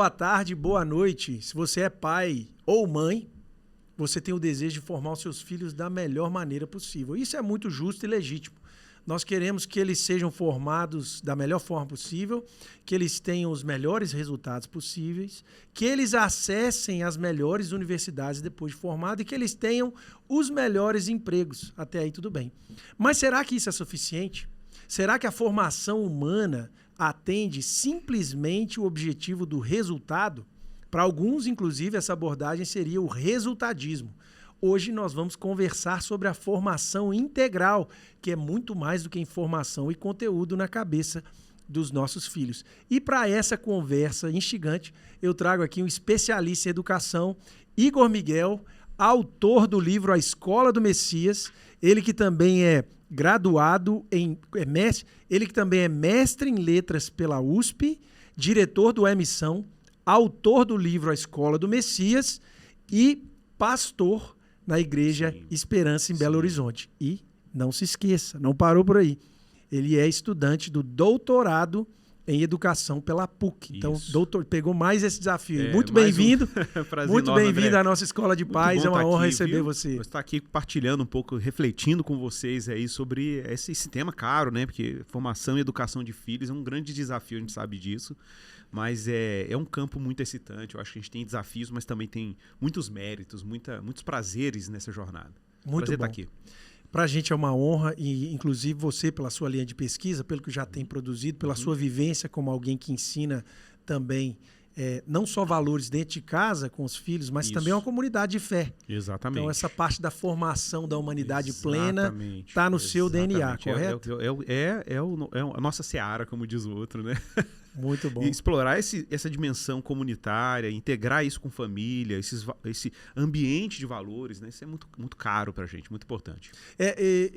boa tarde, boa noite. Se você é pai ou mãe, você tem o desejo de formar os seus filhos da melhor maneira possível. Isso é muito justo e legítimo. Nós queremos que eles sejam formados da melhor forma possível, que eles tenham os melhores resultados possíveis, que eles acessem as melhores universidades depois de formado e que eles tenham os melhores empregos. Até aí tudo bem. Mas será que isso é suficiente? Será que a formação humana atende simplesmente o objetivo do resultado? Para alguns, inclusive, essa abordagem seria o resultadismo. Hoje nós vamos conversar sobre a formação integral, que é muito mais do que informação e conteúdo na cabeça dos nossos filhos. E para essa conversa instigante, eu trago aqui um especialista em educação, Igor Miguel, autor do livro A Escola do Messias, ele que também é graduado ele que também é mestre em letras pela USP, diretor do Emissão, autor do livro A Escola do Messias e pastor na Igreja Esperança em Belo Horizonte. E não se esqueça, não parou por aí. Ele é estudante do doutorado em educação pela PUC. Então, pegou mais esse desafio. Muito bem-vindo. Muito bem-vindo à nossa Escola de Paz. É uma honra receber você. Estar aqui compartilhando um pouco, refletindo com vocês aí sobre esse tema caro, né? Porque formação e educação de filhos é um grande desafio, a gente sabe disso. Mas é um campo muito excitante. Eu acho que a gente tem desafios, mas também tem muitos méritos, muitos prazeres nessa jornada. Muito prazer bom. Estar aqui. Para a gente é uma honra, e inclusive você, pela sua linha de pesquisa, pelo que já tem produzido, pela sua vivência como alguém que ensina também não só valores dentro de casa com os filhos, mas também uma comunidade de fé. Exatamente. Então essa parte da formação da humanidade plena está no seu DNA, correto? É a nossa seara, como diz o outro, né? Muito bom. E explorar essa dimensão comunitária, integrar isso com família, esse ambiente de valores, né? Isso é muito, muito caro para a gente, muito importante.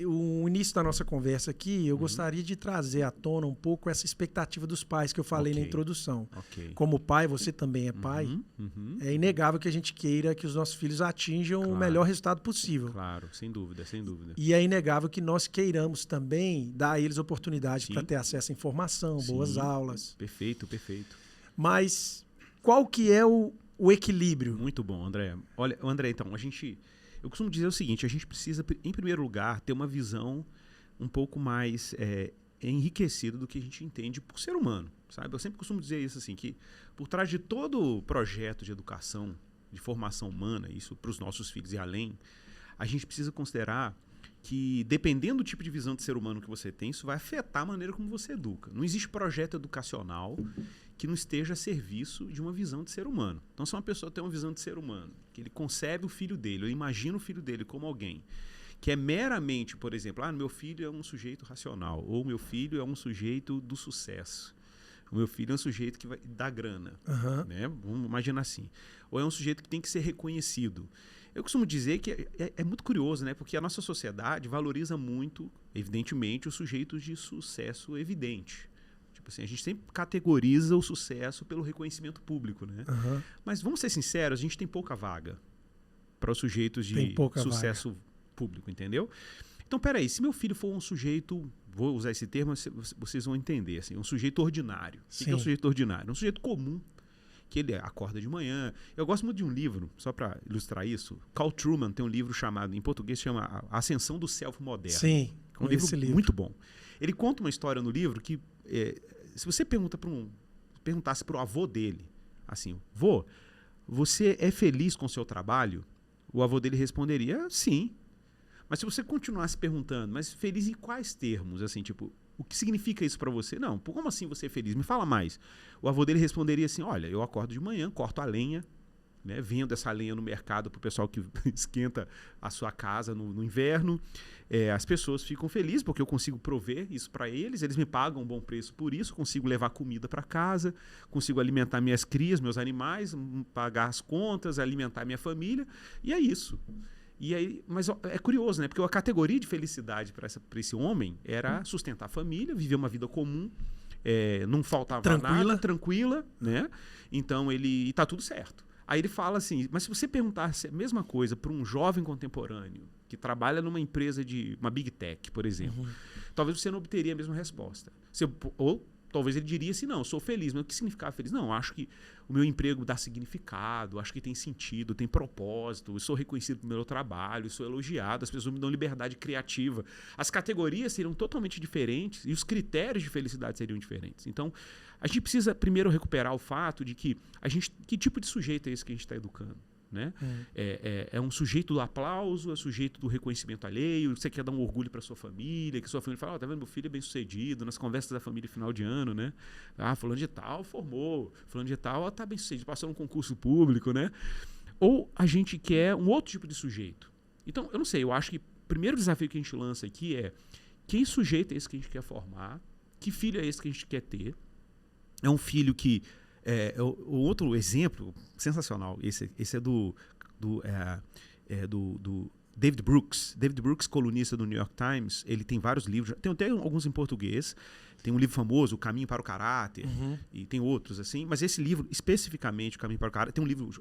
O início da nossa conversa aqui, eu gostaria de trazer à tona um pouco essa expectativa dos pais que eu falei na introdução. Como pai, você também é pai, é inegável que a gente queira que os nossos filhos atinjam o melhor resultado possível. Claro, sem dúvida, sem dúvida. E é inegável que nós queiramos também dar a eles oportunidade para ter acesso à informação, boas aulas. Perfeito, perfeito. Mas qual que é o equilíbrio? Muito bom, André. Olha, André, então, eu costumo dizer o seguinte, a gente precisa, em primeiro lugar, ter uma visão um pouco mais enriquecida do que a gente entende por ser humano, sabe? Eu sempre costumo dizer isso assim, que por trás de todo projeto de educação, de formação humana, isso para os nossos filhos e além, a gente precisa considerar que, dependendo do tipo de visão de ser humano que você tem, isso vai afetar a maneira como você educa. Não existe projeto educacional que não esteja a serviço de uma visão de ser humano. Então, se uma pessoa tem uma visão de ser humano, que ele concebe o filho dele, ou imagina o filho dele como alguém que é meramente, por exemplo, meu filho é um sujeito racional, ou meu filho é um sujeito do sucesso, o meu filho é um sujeito que vai dar grana, né? Vamos imaginar assim. Ou é um sujeito que tem que ser reconhecido. Eu costumo dizer que é muito curioso, né? Porque a nossa sociedade valoriza muito, evidentemente, os sujeitos de sucesso evidente. Tipo assim, a gente sempre categoriza o sucesso pelo reconhecimento público, né? Mas vamos ser sinceros, a gente tem pouca vaga para os sujeitos de sucesso público, entendeu? Então, peraí, se meu filho for um sujeito, vou usar esse termo, vocês vão entender, assim, um sujeito ordinário. O que é um sujeito ordinário? Um sujeito comum, que ele acorda de manhã. Eu gosto muito de um livro, só para ilustrar isso. Carl Trueman tem um livro chamado, em português, chama A Ascensão do Self Moderno. Sim, é um livro muito bom. Ele conta uma história no livro que, se você perguntasse para o avô dele, assim, vô, você é feliz com o seu trabalho? O avô dele responderia, sim. Mas se você continuasse perguntando, mas feliz em quais termos? Assim, tipo, o que significa isso para você? Não, como assim você é feliz? Me fala mais. O avô dele responderia assim, olha, eu acordo de manhã, corto a lenha, né, vendo essa lenha no mercado para o pessoal que esquenta a sua casa no inverno. As pessoas ficam felizes porque eu consigo prover isso para eles, eles me pagam um bom preço por isso, consigo levar comida para casa, consigo alimentar minhas crias, meus animais, pagar as contas, alimentar minha família, e é isso. E aí, mas é curioso, né? Porque a categoria de felicidade para esse homem era sustentar a família, viver uma vida comum, não faltava nada, tranquila, né? Então e tá tudo certo. Aí ele fala assim, mas se você perguntasse a mesma coisa para um jovem contemporâneo que trabalha numa empresa de uma Big Tech, por exemplo, talvez você não obteria a mesma resposta. Ou talvez ele diria assim, não, eu sou feliz. Mas o que significa feliz? Não, eu acho que o meu emprego dá significado, acho que tem sentido, tem propósito, eu sou reconhecido pelo meu trabalho, eu sou elogiado, as pessoas me dão liberdade criativa. As categorias seriam totalmente diferentes e os critérios de felicidade seriam diferentes. Então, a gente precisa primeiro recuperar o fato de que que tipo de sujeito é esse que a gente está educando? Né? É um sujeito do aplauso, é sujeito do reconhecimento alheio, você quer dar um orgulho para sua família, que sua família fala, tá vendo, meu filho é bem sucedido, nas conversas da família final de ano, né? Fulano de tal formou, fulano de tal tá bem sucedido, passou num concurso público, né? Ou a gente quer um outro tipo de sujeito. Então, eu não sei, eu acho que o primeiro desafio que a gente lança aqui é que sujeito é esse que a gente quer formar, que filho é esse que a gente quer ter, é um filho que o outro exemplo sensacional, esse é do David Brooks. David Brooks, colunista do New York Times, ele tem vários livros, tem até alguns em português. Tem um livro famoso, O Caminho para o Caráter, e tem outros assim. Mas esse livro, especificamente, O Caminho para o Caráter, tem um livro,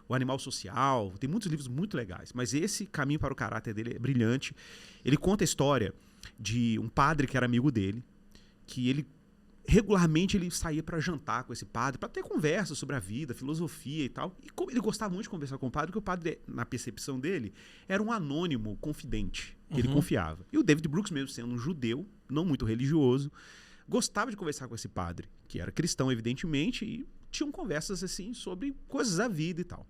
o Animal Social, tem muitos livros muito legais. Mas esse Caminho para o Caráter dele é brilhante. Ele conta a história de um padre que era amigo dele, que ele regularmente ele saía para jantar com esse padre, para ter conversa sobre a vida, filosofia e tal. E ele gostava muito de conversar com o padre, porque o padre, na percepção dele, era um anônimo confidente, que ele confiava. E o David Brooks, mesmo sendo um judeu, não muito religioso, gostava de conversar com esse padre, que era cristão, evidentemente, e tinham conversas assim sobre coisas da vida e tal.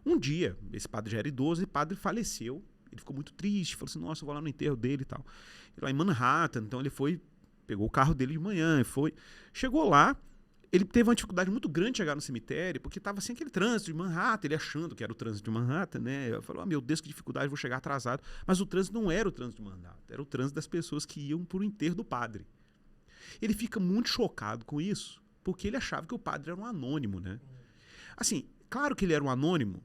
Um dia, esse padre já era idoso, e o padre faleceu. Ele ficou muito triste, falou assim, nossa, eu vou lá no enterro dele e tal. E lá em Manhattan, então ele pegou o carro dele de manhã e foi. Chegou lá, ele teve uma dificuldade muito grande de chegar no cemitério, porque estava assim aquele trânsito de Manhattan, ele achando que era o trânsito de Manhattan, né? Eu falei, meu Deus, que dificuldade, vou chegar atrasado. Mas o trânsito não era o trânsito de Manhattan, era o trânsito das pessoas que iam para o enterro do padre. Ele fica muito chocado com isso, porque ele achava que o padre era um anônimo, né? Assim, claro que ele era um anônimo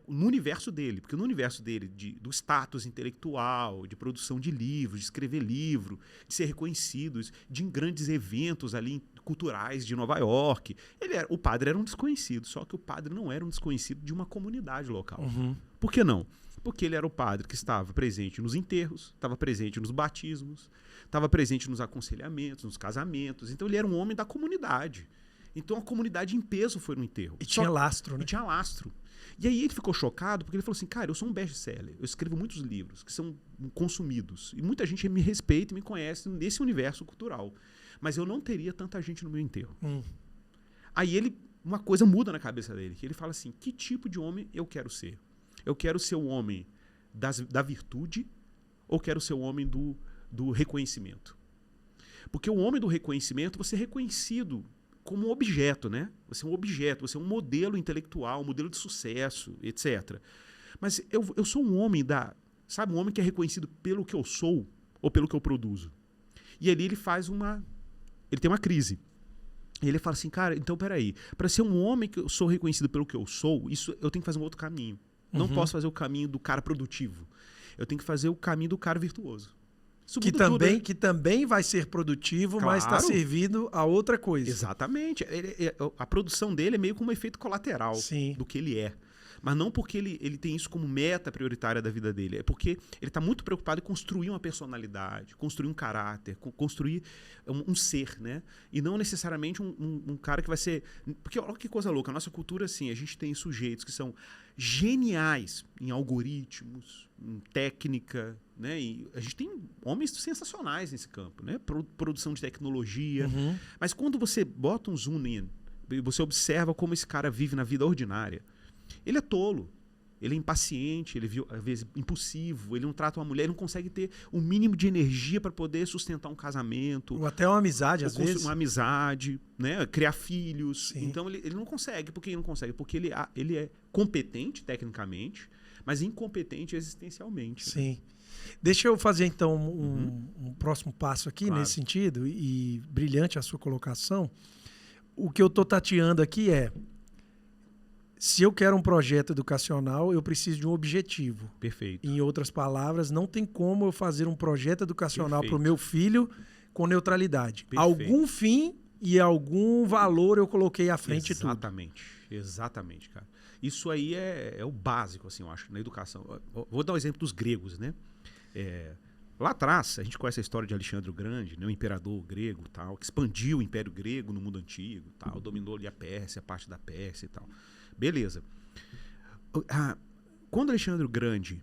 no universo dele, porque no universo dele, do status intelectual, de produção de livros, de escrever livro, de ser reconhecido, de em grandes eventos ali culturais de Nova York, o padre era um desconhecido, só que o padre não era um desconhecido de uma comunidade local. Por que não? Porque ele era o padre que estava presente nos enterros, estava presente nos batismos, estava presente nos aconselhamentos, nos casamentos, então ele era um homem da comunidade. Então a comunidade em peso foi no enterro. E tinha lastro, né? E tinha lastro. E aí ele ficou chocado porque ele falou assim, cara, eu sou um best-seller, eu escrevo muitos livros que são consumidos e muita gente me respeita e me conhece nesse universo cultural, mas eu não teria tanta gente no meu enterro. Aí uma coisa muda na cabeça dele, que ele fala assim, que tipo de homem eu quero ser? Eu quero ser o homem da virtude ou quero ser o homem do reconhecimento? Porque o homem do reconhecimento, você é reconhecido como um objeto, né? Você é um objeto, você é um modelo intelectual, um modelo de sucesso, etc. Mas eu sou um homem um homem que é reconhecido pelo que eu sou ou pelo que eu produzo. E ali ele tem uma crise. E ele fala assim, cara, então peraí, para ser um homem que eu sou reconhecido pelo que eu sou, isso eu tenho que fazer um outro caminho. Não posso fazer o caminho do cara produtivo. Eu tenho que fazer o caminho do cara virtuoso. Que também vai ser produtivo, claro, mas está servindo a outra coisa. Exatamente. A produção dele é meio como um efeito colateral do que ele é. Mas não porque ele tem isso como meta prioritária da vida dele. É porque ele está muito preocupado em construir uma personalidade, construir um caráter, construir um ser, né? E não necessariamente um cara que vai ser... Porque olha que coisa louca. A nossa cultura, assim, a gente tem sujeitos que são geniais em algoritmos, em técnica, né? E a gente tem homens sensacionais nesse campo, né? Produção de tecnologia. Mas quando você bota um zoom in, você observa como esse cara vive na vida ordinária, ele é tolo, ele é impaciente, ele é, às vezes, impulsivo, ele não trata uma mulher, ele não consegue ter o mínimo de energia para poder sustentar um casamento. Ou até uma amizade, às vezes. Uma amizade, né? Criar filhos. Sim. Então, ele não consegue. Por que ele não consegue? Porque ele é competente tecnicamente, mas incompetente existencialmente. Sim. Né? Deixa eu fazer, então, um próximo passo aqui, claro, nesse sentido, e brilhante a sua colocação. O que eu estou tateando aqui é, se eu quero um projeto educacional, eu preciso de um objetivo. Perfeito. Em outras palavras, não tem como eu fazer um projeto educacional para o meu filho com neutralidade. Perfeito. Algum fim e algum valor eu coloquei à frente de tudo. Exatamente, cara. Isso aí é o básico, assim, eu acho, na educação. Vou dar o exemplo dos gregos, né? Lá atrás, a gente conhece a história de Alexandre o Grande, né, o imperador grego, tal, que expandiu o Império Grego no mundo antigo, tal, dominou ali a Pérsia, a parte da Pérsia e tal. Beleza. Quando Alexandre o Grande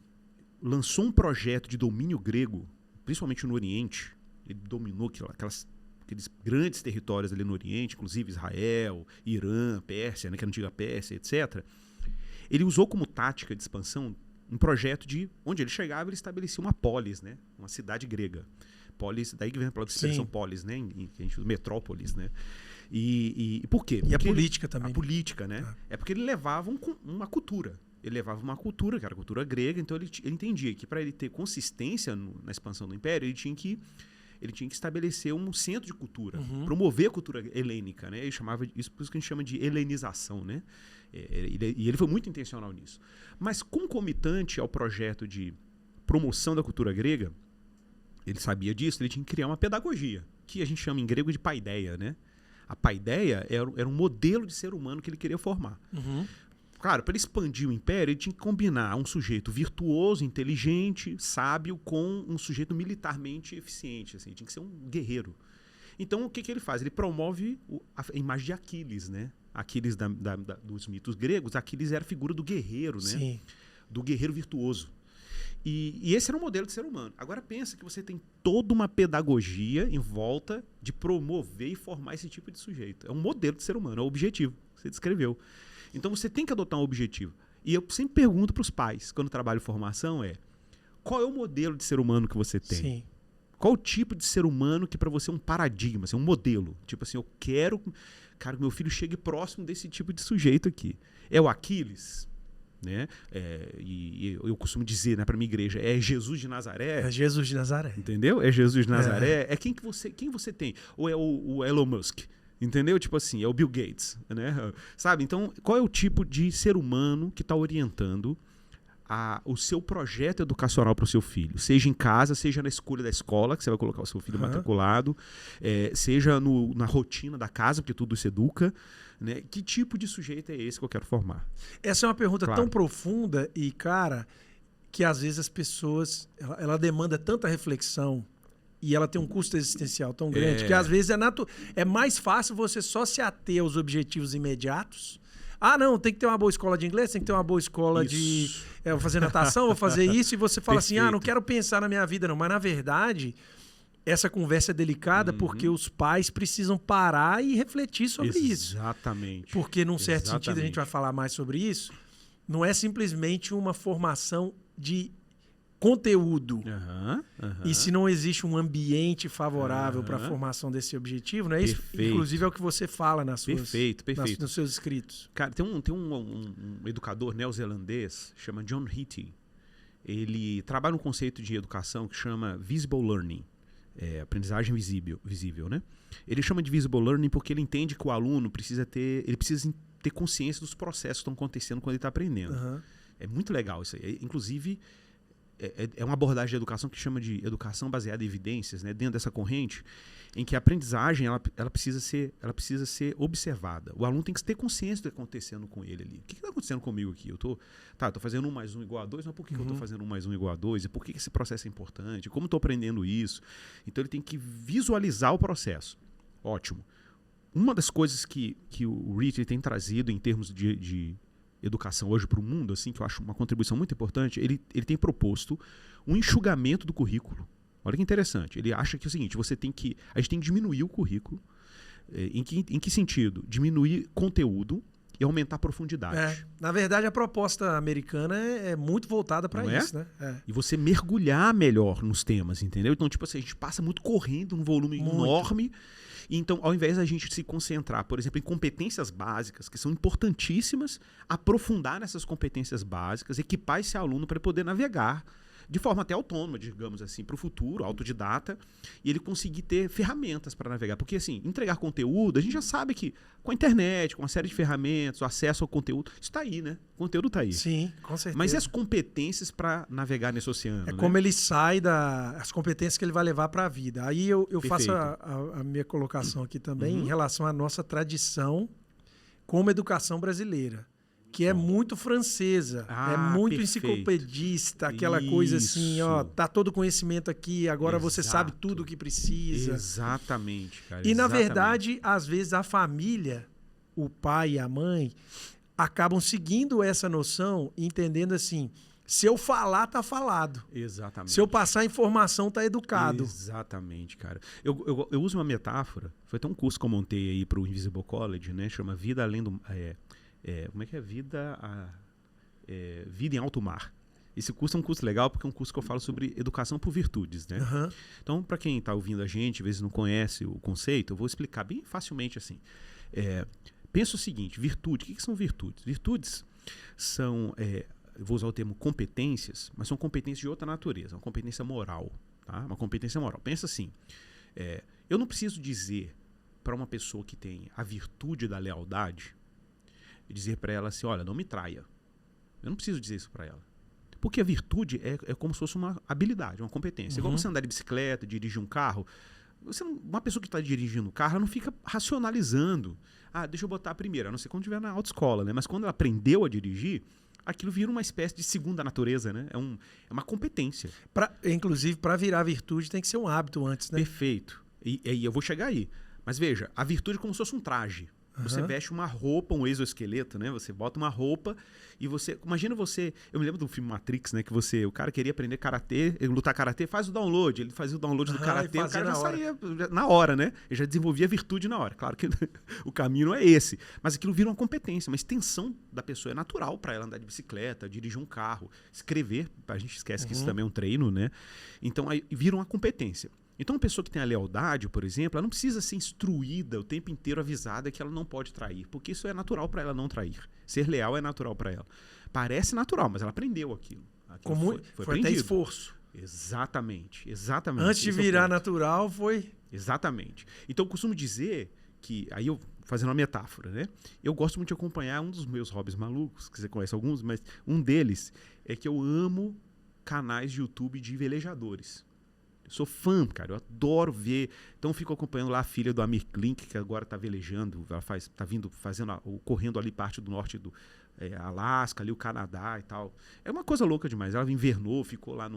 lançou um projeto de domínio grego, principalmente no Oriente, ele dominou aqueles grandes territórios ali no Oriente, inclusive Israel, Irã, Pérsia, né, que era a antiga Pérsia, etc. Ele usou como tática de expansão um projeto de onde ele chegava, ele estabelecia uma polis, né, uma cidade grega. Polis, daí que vem a palavra expressão polis, né, que a gente usa metrópolis, né. E por quê? Porque a política também. A política, né? É porque ele levava uma cultura. Ele levava uma cultura, que era a cultura grega, então ele entendia que para ele ter consistência na expansão do império, ele tinha que estabelecer um centro de cultura, promover a cultura helênica, né? Ele chamava isso, por isso que a gente chama de helenização, né? E ele foi muito intencional nisso. Mas concomitante ao projeto de promoção da cultura grega, ele sabia disso, ele tinha que criar uma pedagogia, que a gente chama em grego de paideia, né? A paideia era um modelo de ser humano que ele queria formar. Claro, para ele expandir o império, ele tinha que combinar um sujeito virtuoso, inteligente, sábio, com um sujeito militarmente eficiente. Assim, tinha que ser um guerreiro. Então, o que ele faz? Ele promove a imagem de Aquiles, né? Aquiles dos mitos gregos. Aquiles era a figura do guerreiro, né? Sim. Do guerreiro virtuoso. E esse era um modelo de ser humano. Agora pensa que você tem toda uma pedagogia em volta de promover e formar esse tipo de sujeito. É um modelo de ser humano, é o objetivo que você descreveu. Então você tem que adotar um objetivo. E eu sempre pergunto para os pais, quando trabalho em formação, qual é o modelo de ser humano que você tem? Sim. Qual o tipo de ser humano que para você é um paradigma, assim, um modelo? Tipo assim, eu quero, cara, que meu filho chegue próximo desse tipo de sujeito aqui. É o Aquiles? Né? E eu costumo dizer, né, para minha igreja, é Jesus de Nazaré. É Jesus de Nazaré. Entendeu? É Jesus de Nazaré. É quem você tem? Ou é o Elon Musk? Entendeu? Tipo assim, é o Bill Gates, né? Sabe? Então, qual é o tipo de ser humano que está orientando o seu projeto educacional para o seu filho? Seja em casa, seja na escolha da escola, que você vai colocar o seu filho matriculado, seja na rotina da casa, porque tudo se educa. Né? Que tipo de sujeito é esse que eu quero formar? Essa é uma pergunta tão profunda e, cara, que às vezes as pessoas... Ela demanda tanta reflexão e ela tem um custo existencial tão grande que às vezes é mais fácil você só se ater aos objetivos imediatos. Ah, não, tem que ter uma boa escola de inglês, tem que ter uma boa escola de... vou fazer natação, vou fazer isso, e você fala assim, não quero pensar na minha vida não. Mas, na verdade, essa conversa é delicada porque os pais precisam parar e refletir sobre isso. Exatamente. Porque, num certo sentido, a gente vai falar mais sobre isso, não é simplesmente uma formação de conteúdo. E se não existe um ambiente favorável para a formação desse objetivo, não é isso? Inclusive é o que você fala nos seus escritos. Cara, tem um educador neozelandês, chama John Hattie. Ele trabalha um conceito de educação que chama visible learning, aprendizagem visível, né? Ele chama de visible learning porque ele entende que o aluno precisa ter consciência dos processos que estão acontecendo quando ele está aprendendo. É muito legal isso aí. Inclusive, é uma abordagem de educação que chama de educação baseada em evidências, né? Dentro dessa corrente, em que a aprendizagem ela precisa ser observada. O aluno tem que ter consciência do que está acontecendo com ele ali. O que está acontecendo comigo aqui? Eu estou fazendo 1 mais 1 igual a 2, mas por que eu estou fazendo 1 mais 1 igual a 2? E por que esse processo é importante? Como estou aprendendo isso? Então ele tem que visualizar o processo. Ótimo. Uma das coisas que o Ritchie tem trazido em termos de educação hoje para o mundo, assim, que eu acho uma contribuição muito importante, ele tem proposto um enxugamento do currículo. Olha que interessante. Ele acha que é o seguinte, a gente tem que diminuir o currículo. Em que sentido? Diminuir conteúdo e aumentar a profundidade. Na verdade, a proposta americana é muito voltada para isso, né? E você mergulhar melhor nos temas, entendeu? Então, tipo assim, a gente passa muito correndo num volume enorme. Então, ao invés da gente se concentrar, por exemplo, em competências básicas, que são importantíssimas, aprofundar nessas competências básicas, equipar esse aluno para ele poder navegar de forma até autônoma, digamos assim, para o futuro, autodidata, e ele conseguir ter ferramentas para navegar. Porque, assim, entregar conteúdo, a gente já sabe que com a internet, com uma série de ferramentas, o acesso ao conteúdo, isso está aí, né? O conteúdo está aí. Sim, com certeza. Mas e as competências para navegar nesse oceano? É, né? Como ele sai as competências que ele vai levar para a vida. Aí eu faço a minha colocação aqui também em relação à nossa tradição como educação brasileira. que é muito francesa, é muito perfeito. enciclopedista, aquela coisa assim, ó, Isso. tá todo o conhecimento aqui, agora você sabe Exato. tudo o que precisa. Exatamente, cara. E, na exatamente. verdade, às vezes a família, o pai e a mãe, acabam seguindo essa noção, entendendo assim, se eu falar, tá falado. Exatamente. Se eu passar informação, tá educado. Exatamente, cara. Eu uso uma metáfora, foi até um curso que eu montei aí pro Invisible College, né? Chama Vida Além do... como é que é? Vida em Alto Mar. Esse curso é um curso legal porque é um curso que eu falo sobre educação por virtudes, né? Uhum. Então, para quem está ouvindo a gente, às vezes não conhece o conceito, eu vou explicar bem facilmente assim. Pensa o seguinte, virtude, o que são virtudes? Virtudes são, eu vou usar o termo competências, mas são competências de outra natureza, uma competência moral, tá? Uma competência moral. Pensa assim, eu não preciso dizer para uma pessoa que tem a virtude da lealdade, dizer para ela assim, olha, não me traia. Eu não preciso dizer isso para ela. Porque a virtude é como se fosse uma habilidade, uma competência. Igual você andar de bicicleta, dirigir um carro. Uma pessoa que está dirigindo um carro, ela não fica racionalizando. Deixa eu botar a primeira, a não ser quando estiver na autoescola, né? Mas quando ela aprendeu a dirigir, aquilo vira uma espécie de segunda natureza, né? É uma competência. Inclusive, para virar virtude, tem que ser um hábito antes, né? Perfeito. E eu vou chegar aí. Mas veja, a virtude é como se fosse um traje. Você veste uma roupa, um exoesqueleto, né? Você bota uma roupa e você... Imagina você... Eu me lembro do filme Matrix, né? Que o cara queria aprender karatê, lutar karatê, faz o download. Ele fazia o download do karatê, o cara já saía na hora, né? Ele já desenvolvia a virtude na hora. Claro que o caminho não é esse. Mas aquilo vira uma competência, uma extensão da pessoa. É natural para ela andar de bicicleta, dirigir um carro, escrever. A gente esquece que isso também é um treino, né? Então, aí vira uma competência. Então, uma pessoa que tem a lealdade, por exemplo, ela não precisa ser instruída o tempo inteiro, avisada que ela não pode trair, porque isso é natural para ela não trair. Ser leal é natural para ela. Parece natural, mas ela aprendeu aquilo. Foi até esforço. Exatamente. Antes de virar natural, foi... Exatamente. Então, eu costumo dizer que, aí eu fazendo uma metáfora, né? Eu gosto muito de acompanhar um dos meus hobbies malucos, que você conhece alguns, mas um deles é que eu amo canais de YouTube de velejadores. Sou fã, cara, eu adoro ver. Então fico acompanhando lá a filha do Amir Klink, que agora está velejando, ela correndo ali parte do norte do Alasca, ali o Canadá e tal. É uma coisa louca demais. Ela invernou, ficou lá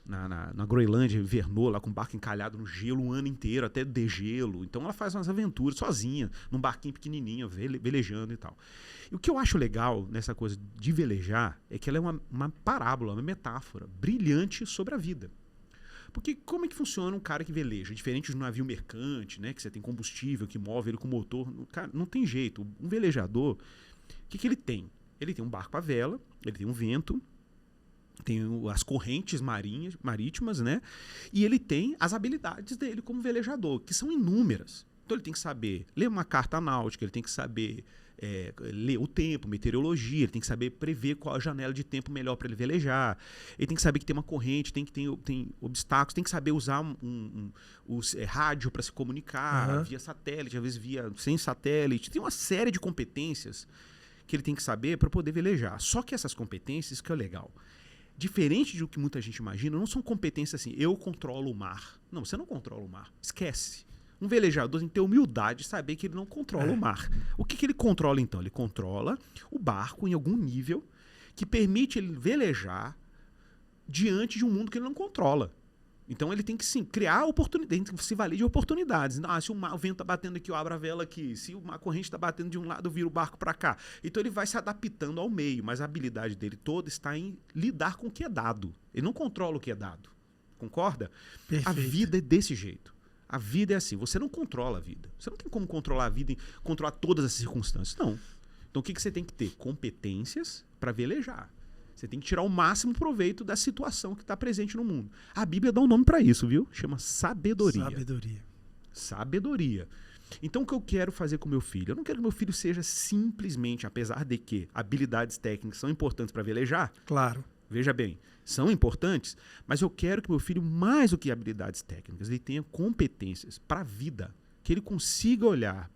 na Groenlândia, invernou lá com o barco encalhado no gelo um ano inteiro, até degelo. Então ela faz umas aventuras sozinha, num barquinho pequenininho, velejando e tal. E o que eu acho legal nessa coisa de velejar é que ela é uma parábola, uma metáfora brilhante sobre a vida. Porque como é que funciona um cara que veleja? Diferente de um navio mercante, né? Que você tem combustível, que move ele com motor. Cara, não tem jeito. Um velejador, o que ele tem? Ele tem um barco à vela, ele tem um vento, tem as correntes marítimas, né? E ele tem as habilidades dele como velejador, que são inúmeras. Então ele tem que saber ler uma carta náutica, ele tem que saber ler o tempo, meteorologia, ele tem que saber prever qual a janela de tempo melhor para ele velejar, ele tem que saber que tem uma corrente, tem obstáculos, tem que saber usar rádio para se comunicar via satélite, às vezes sem satélite. Tem uma série de competências que ele tem que saber para poder velejar. Só que essas competências, que é legal, diferente do que muita gente imagina, não são competências assim, eu controlo o mar. Não, você não controla o mar, esquece. Um velejador tem que ter humildade de saber que ele não controla o mar. O que ele controla, então? Ele controla o barco em algum nível que permite ele velejar diante de um mundo que ele não controla. Então ele tem que sim, criar oportunidades, tem que se valer de oportunidades. Se o vento está batendo aqui, eu abro a vela aqui. Se uma corrente está batendo de um lado, eu viro o barco para cá. Então ele vai se adaptando ao meio, mas a habilidade dele toda está em lidar com o que é dado. Ele não controla o que é dado. Concorda? Perfeito. A vida é desse jeito. A vida é assim, você não controla a vida. Você não tem como controlar a vida e controlar todas as circunstâncias. Não. Então o que você tem que ter? Competências para velejar. Você tem que tirar o máximo proveito da situação que está presente no mundo. A Bíblia dá um nome para isso, viu? Chama sabedoria. Sabedoria. Então o que eu quero fazer com meu filho? Eu não quero que meu filho seja simplesmente, apesar de que habilidades técnicas são importantes para velejar. Claro. Veja bem, são importantes, mas eu quero que meu filho, mais do que habilidades técnicas, ele tenha competências para a vida, que ele consiga olhar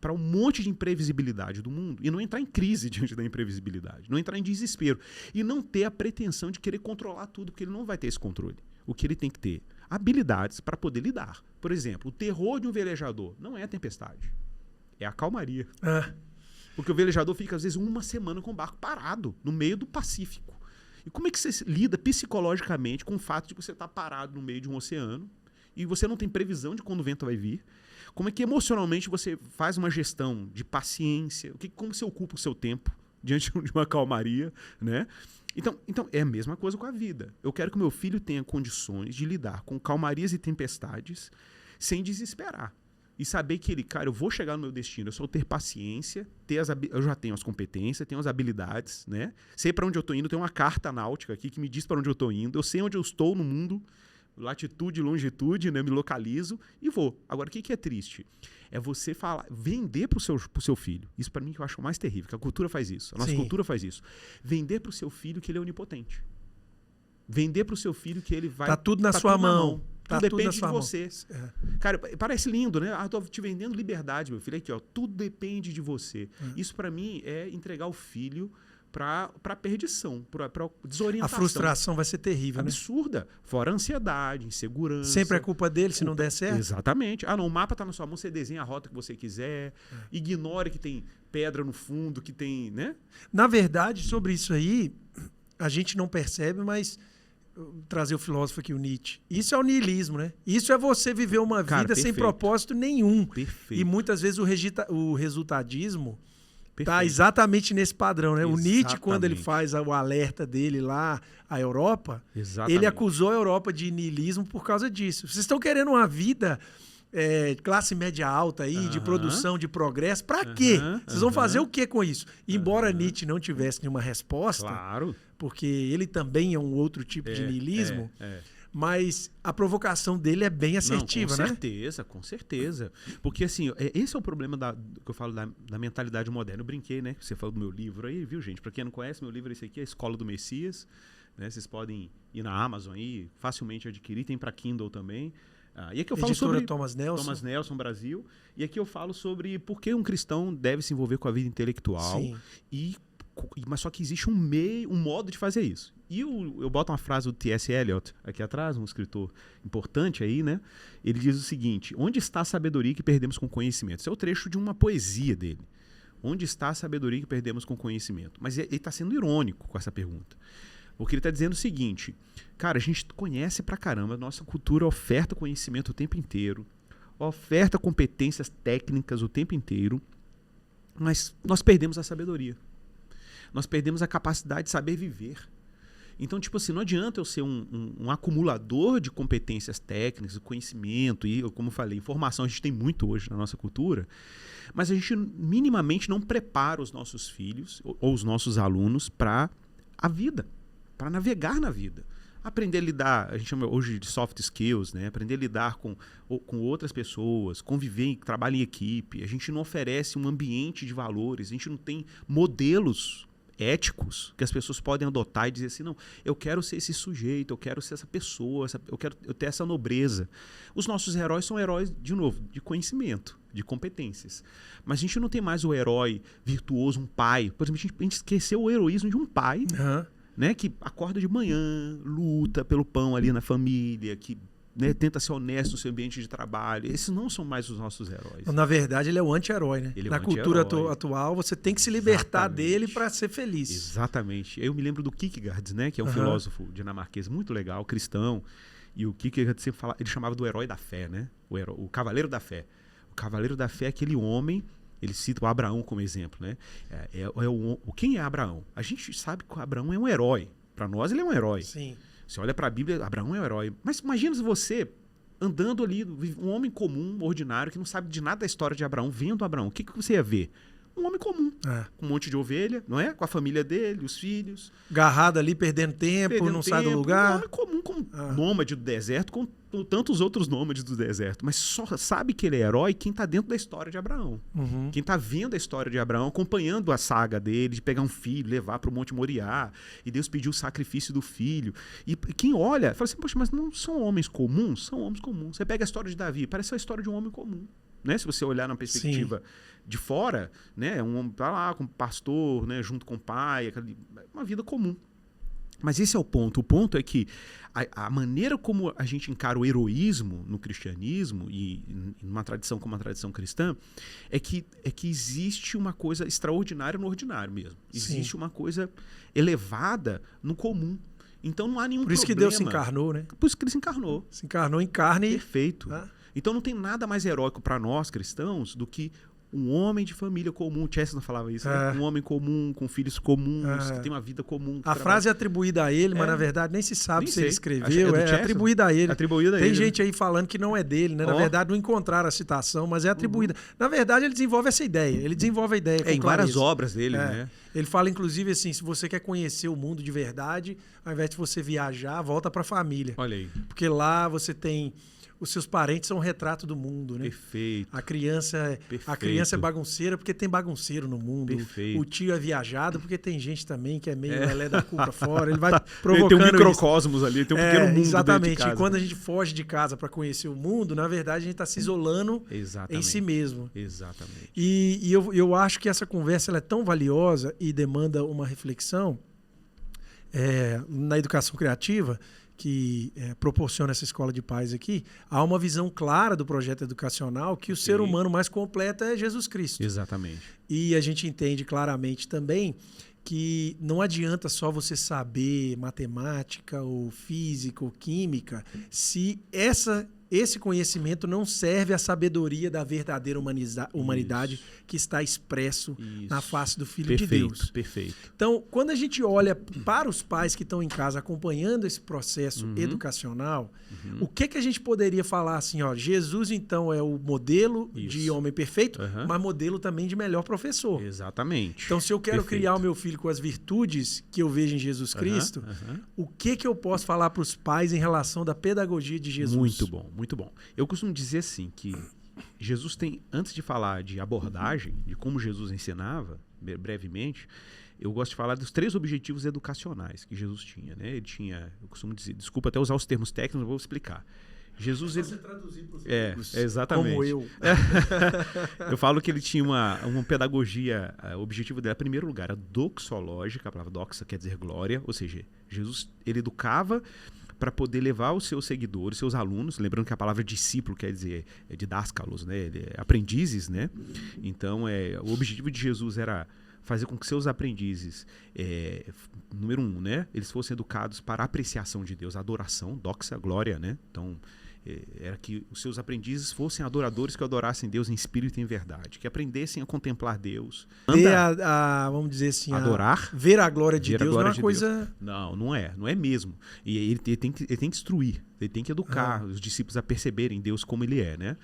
para um monte de imprevisibilidade do mundo e não entrar em crise diante da imprevisibilidade, não entrar em desespero e não ter a pretensão de querer controlar tudo, porque ele não vai ter esse controle. O que ele tem que ter? Habilidades para poder lidar. Por exemplo, o terror de um velejador não é a tempestade, é a calmaria. Porque o velejador fica, às vezes, uma semana com o barco parado, no meio do Pacífico. E como é que você lida psicologicamente com o fato de você estar parado no meio de um oceano e você não tem previsão de quando o vento vai vir? Como é que emocionalmente você faz uma gestão de paciência? Como você ocupa o seu tempo diante de uma calmaria, né? Então, é a mesma coisa com a vida. Eu quero que o meu filho tenha condições de lidar com calmarias e tempestades sem desesperar. E saber que ele, cara, eu vou chegar no meu destino, eu só ter paciência, eu já tenho as competências, tenho as habilidades, né? Sei para onde eu tô indo, tem uma carta náutica aqui que me diz para onde eu tô indo, eu sei onde eu estou no mundo, latitude, longitude, né? Me localizo e vou. Agora, o que é triste? É você vender pro seu filho. Isso para mim que eu acho o mais terrível, que a cultura faz isso. A nossa cultura faz isso. Vender pro seu filho que ele é onipotente. Vender pro seu filho que ele vai... Tá tudo na sua mão. Tudo depende de você. Cara, parece lindo, né? Tô te vendendo liberdade, meu filho. Aqui, ó. Tudo depende de você. Isso para mim é entregar o filho para perdição, para desorientação. A frustração vai ser terrível, absurda. Né? Fora ansiedade, insegurança. Sempre é culpa dele se não der certo. Exatamente. O mapa tá na sua mão, você desenha a rota que você quiser. Ignore que tem pedra no fundo, que tem, né? Na verdade, sobre isso aí, a gente não percebe, mas trazer o filósofo aqui, o Nietzsche. Isso é o niilismo, né? Isso é você viver uma vida sem propósito nenhum. Perfeito. E muitas vezes o resultadismo está exatamente nesse padrão, né? Exatamente. O Nietzsche, quando ele faz o alerta dele lá à Europa, ele acusou a Europa de niilismo por causa disso. Vocês estão querendo uma vida classe média alta aí, de produção, de progresso, para quê? Vocês vão fazer o quê com isso? Embora Nietzsche não tivesse nenhuma resposta, porque ele também é um outro tipo de niilismo, mas a provocação dele é bem assertiva, né? Com certeza. Porque, assim, esse é o problema que eu falo da mentalidade moderna. Eu brinquei, né? Você falou do meu livro aí, viu, gente? Para quem não conhece, meu livro é esse aqui, A Escola do Messias. Né? Vocês podem ir na Amazon aí, facilmente adquirir. Tem para Kindle também. E aqui eu falo sobre Thomas Nelson Brasil. E aqui eu falo sobre por que um cristão deve se envolver com a vida intelectual. Mas só que existe um modo de fazer isso. E eu boto uma frase do T.S. Eliot aqui atrás, um escritor importante aí, né? Ele diz o seguinte: onde está a sabedoria que perdemos com o conhecimento? Esse é o trecho de uma poesia dele. Onde está a sabedoria que perdemos com o conhecimento? Mas ele está sendo irônico com essa pergunta. Porque ele está dizendo o seguinte: cara, a gente conhece pra caramba, a nossa cultura oferta conhecimento o tempo inteiro, oferta competências técnicas o tempo inteiro, mas nós perdemos a sabedoria. Nós perdemos a capacidade de saber viver. Então, tipo assim, não adianta eu ser um acumulador de competências técnicas, conhecimento e, como eu falei, informação a gente tem muito hoje na nossa cultura, mas a gente minimamente não prepara os nossos filhos ou os nossos alunos para a vida, para navegar na vida. Aprender a lidar, a gente chama hoje de soft skills, né? Aprender a lidar com outras pessoas, conviver, trabalhar em equipe. A gente não oferece um ambiente de valores, a gente não tem modelos éticos que as pessoas podem adotar e dizer assim, não, eu quero ser esse sujeito, eu quero ser essa pessoa, eu quero ter essa nobreza. Os nossos heróis são heróis, de novo, de conhecimento, de competências. Mas a gente não tem mais o herói virtuoso, um pai. Por exemplo, a gente esqueceu o heroísmo de um pai, né, que acorda de manhã, luta pelo pão ali na família, que, né, tenta ser honesto no seu ambiente de trabalho. Esses não são mais os nossos heróis. Na verdade, ele é o anti-herói, né? Na cultura atual, você tem que se libertar dele para ser feliz. Exatamente. Eu me lembro do Kierkegaard, né, que é um filósofo dinamarquês muito legal, cristão. E o Kierkegaard sempre ele chamava do herói da fé, né? O cavaleiro da fé. O cavaleiro da fé é aquele homem. Ele cita o Abraão como exemplo, né? Quem é Abraão? A gente sabe que o Abraão é um herói. Para nós, ele é um herói. Sim. Você olha para a Bíblia, Abraão é um herói. Mas imagina se você, andando ali, um homem comum, ordinário, que não sabe de nada da história de Abraão, vendo Abraão, o que você ia ver? Um homem comum, com um monte de ovelha, não é? Com a família dele, os filhos. Garrado ali, perdendo tempo, não sai do lugar. Um homem comum, como nômade do deserto, com tantos outros nômades do deserto. Mas só sabe que ele é herói quem está dentro da história de Abraão. Quem está vendo a história de Abraão, acompanhando a saga dele, de pegar um filho, levar para o Monte Moriá, e Deus pediu o sacrifício do filho. E quem olha, fala assim, poxa, mas não são homens comuns? São homens comuns. Você pega a história de Davi, parece a história de um homem comum. Né? Se você olhar na perspectiva de fora, né? Um homem tá lá como pastor, né? Junto com o pai, uma vida comum. Mas esse é o ponto. O ponto é que a maneira como a gente encara o heroísmo no cristianismo e numa tradição como a tradição cristã é que existe uma coisa extraordinária no ordinário mesmo. Existe uma coisa elevada no comum. Então não há nenhum problema. Por isso que Deus se encarnou, né? Por isso que ele se encarnou. Se encarnou em carne. Perfeito. Então não tem nada mais heróico para nós cristãos do que um homem de família comum. Chesterton falava isso, né? Um homem comum, com filhos comuns, que tem uma vida comum. A frase é atribuída a ele, mas na verdade nem se sabe nem se ele sei. escreveu. É atribuída a ele. Atribuída a tem ele, gente aí falando que não é dele, né? Na verdade não encontraram a citação, mas é atribuída. Na verdade ele desenvolve essa ideia. Ele desenvolve a ideia com em clareza. várias obras dele, né? Ele fala, inclusive, assim, se você quer conhecer o mundo de verdade, ao invés de você viajar, volta para a família. Olha aí. Porque lá você tem... Os seus parentes são um retrato do mundo, né? Perfeito. A criança é bagunceira porque tem bagunceiro no mundo. Perfeito. O tio é viajado porque tem gente também que é meio lelé da culpa fora. Ele vai provocando tem um microcosmos ali, tem um pequeno mundo. Exatamente. De casa. E quando a gente foge de casa para conhecer o mundo, na verdade a gente está se isolando em si mesmo. Exatamente. E eu acho que essa conversa ela é tão valiosa e demanda uma reflexão na educação criativa, que proporciona essa escola de paz aqui, há uma visão clara do projeto educacional que o ser humano mais completo é Jesus Cristo. Exatamente. E a gente entende claramente também que não adianta só você saber matemática ou física ou química se esse conhecimento não serve à sabedoria da verdadeira humanidade que está expresso na face do Filho de Deus. Perfeito. Então, quando a gente olha para os pais que estão em casa acompanhando esse processo educacional, o que a gente poderia falar assim, ó, Jesus então é o modelo de homem perfeito, mas modelo também de melhor professor. Exatamente. Então, se eu quero criar o meu filho com as virtudes que eu vejo em Jesus Cristo, o que eu posso falar para os pais em relação da pedagogia de Jesus? Muito bom. Muito bom. Eu costumo dizer assim que Jesus tem, antes de falar de abordagem, de como Jesus ensinava, brevemente, eu gosto de falar dos 3 objetivos educacionais que Jesus tinha, né? Ele tinha, eu costumo dizer, desculpa até usar os termos técnicos, eu vou explicar. Jesus, você traduzir para os amigos, exatamente. como eu. Eu falo que ele tinha uma pedagogia, o objetivo dela, em primeiro lugar, era doxológica, a palavra doxa quer dizer glória, ou seja, Jesus, ele educava para poder levar os seus seguidores, seus alunos, lembrando que a palavra discípulo quer dizer didáscalos, né? Aprendizes, né? Então, o objetivo de Jesus era fazer com que seus aprendizes, número 1, né? Eles fossem educados para a apreciação de Deus, adoração, doxa, glória, né? Então, era que os seus aprendizes fossem adoradores que adorassem Deus em espírito e em verdade, que aprendessem a contemplar Deus. Vamos dizer assim, adorar, ver a glória de Deus não é uma coisa... Não é mesmo. E ele tem que instruir, ele tem que educar os discípulos a perceberem Deus como ele é, né?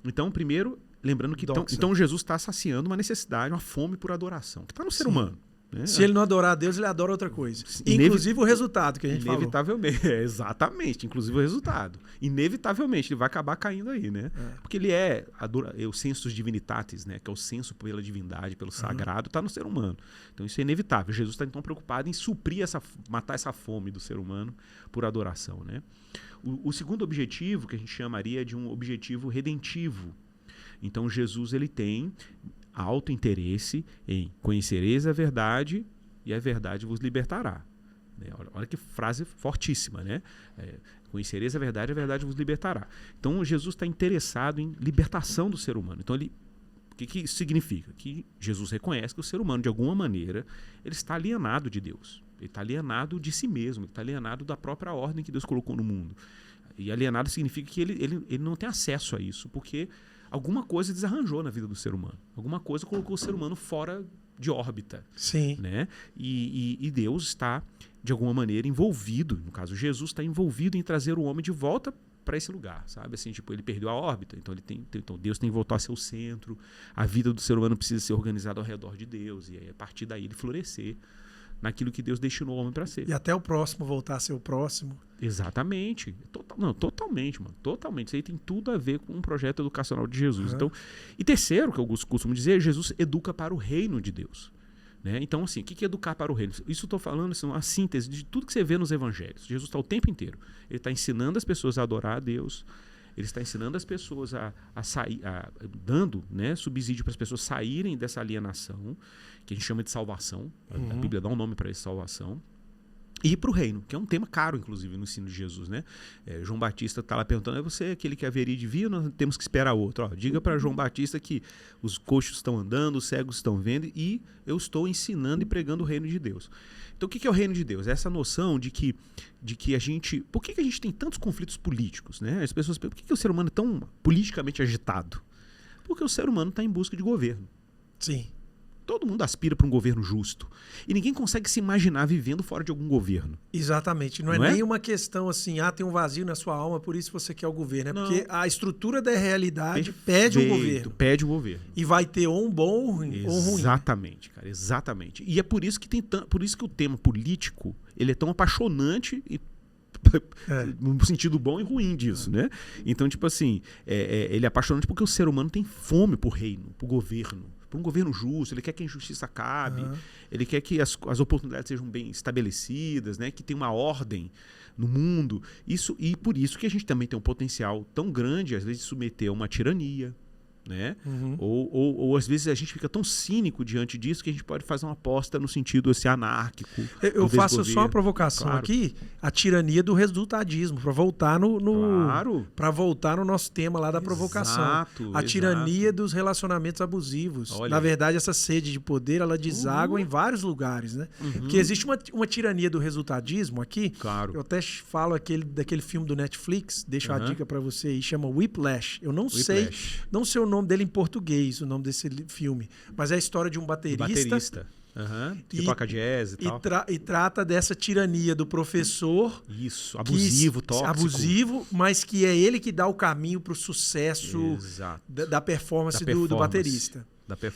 Então, primeiro, lembrando que então Jesus está saciando uma necessidade, uma fome por adoração, que está no ser humano. Né? Se ele não adorar a Deus, ele adora outra coisa. Inclusive o resultado que a gente inevitavelmente, falou. Exatamente, inclusive o resultado. Inevitavelmente, ele vai acabar caindo aí, né? Porque ele o sensus divinitatis, né? Que é o senso pela divindade, pelo sagrado, está no ser humano. Então isso é inevitável. Jesus está então preocupado em suprir matar essa fome do ser humano por adoração, né? O segundo objetivo, que a gente chamaria de um objetivo redentivo. Então Jesus ele tem alto interesse em conhecereis a verdade e a verdade vos libertará. Olha que frase fortíssima, né? Conhecereis a verdade vos libertará. Então Jesus está interessado em libertação do ser humano. Então o que isso significa? Que Jesus reconhece que o ser humano, de alguma maneira, ele está alienado de Deus. Ele está alienado de si mesmo, ele está alienado da própria ordem que Deus colocou no mundo. E alienado significa que ele não tem acesso a isso, porque alguma coisa desarranjou na vida do ser humano. Alguma coisa colocou o ser humano fora de órbita. Sim. Né? E Deus está, de alguma maneira, envolvido. No caso, Jesus está envolvido em trazer o homem de volta para esse lugar, sabe? Assim, tipo, ele perdeu a órbita, então Deus tem que voltar a ser o centro. A vida do ser humano precisa ser organizada ao redor de Deus e aí, a partir daí ele florescer naquilo que Deus destinou o homem para ser. E até o próximo voltar a ser o próximo. Exatamente. Totalmente, mano. Totalmente. Isso aí tem tudo a ver com um projeto educacional de Jesus. Então, e terceiro, que eu costumo dizer, Jesus educa para o reino de Deus. Né? Então, assim, o que é educar para o reino? Isso eu estou falando, assim, uma síntese de tudo que você vê nos evangelhos. Jesus está o tempo inteiro. Ele está ensinando as pessoas a adorar a Deus. Ele está ensinando as pessoas a sair, dando, né, subsídio para as pessoas saírem dessa alienação, que a gente chama de salvação. A Bíblia dá um nome para isso, salvação. e para o reino, que é um tema caro, inclusive, no ensino de Jesus, né? João Batista está lá perguntando, é você aquele que haveria de vir ou nós temos que esperar outro? Ó, diga para João Batista que os coxos estão andando, os cegos estão vendo e eu estou ensinando e pregando o reino de Deus. Então, o que é o reino de Deus? Essa noção de que a gente... Por que a gente tem tantos conflitos políticos, né? As pessoas perguntam, por que o ser humano é tão politicamente agitado? Porque o ser humano está em busca de governo. Sim. Todo mundo aspira para um governo justo. E ninguém consegue se imaginar vivendo fora de algum governo. Exatamente. Não é nem uma questão assim, tem um vazio na sua alma, por isso você quer o governo. É porque a estrutura da realidade pede um governo. Pede um governo. E vai ter ou um bom ou ruim. Exatamente, cara. Exatamente. E é por isso que por isso que o tema político ele é tão apaixonante e no sentido bom e ruim disso, né? Então, tipo assim, ele é apaixonante porque o ser humano tem fome por reino, por governo, por um governo justo, ele quer que a injustiça acabe, ele quer que as oportunidades sejam bem estabelecidas, né? Que tenha uma ordem no mundo. E por isso que a gente também tem um potencial tão grande, às vezes, de submeter a uma tirania, né? Ou às vezes a gente fica tão cínico diante disso que a gente pode fazer uma aposta no sentido assim, anárquico. Eu faço só uma provocação aqui, a tirania do resultadismo, para voltar para voltar no nosso tema lá da provocação. A tirania dos relacionamentos abusivos. Olha. Na verdade, essa sede de poder, ela deságua em vários lugares, né? Porque existe uma tirania do resultadismo aqui. Claro. Eu até falo daquele filme do Netflix, deixo a dica para você aí, chama Whiplash. Eu não sei o nome dele em português, o nome desse filme. Mas é a história de um baterista. Que toca jazz e tal. E trata dessa tirania do professor. Isso, abusivo, tóxico. Abusivo, mas que é ele que dá o caminho para o sucesso da performance do baterista.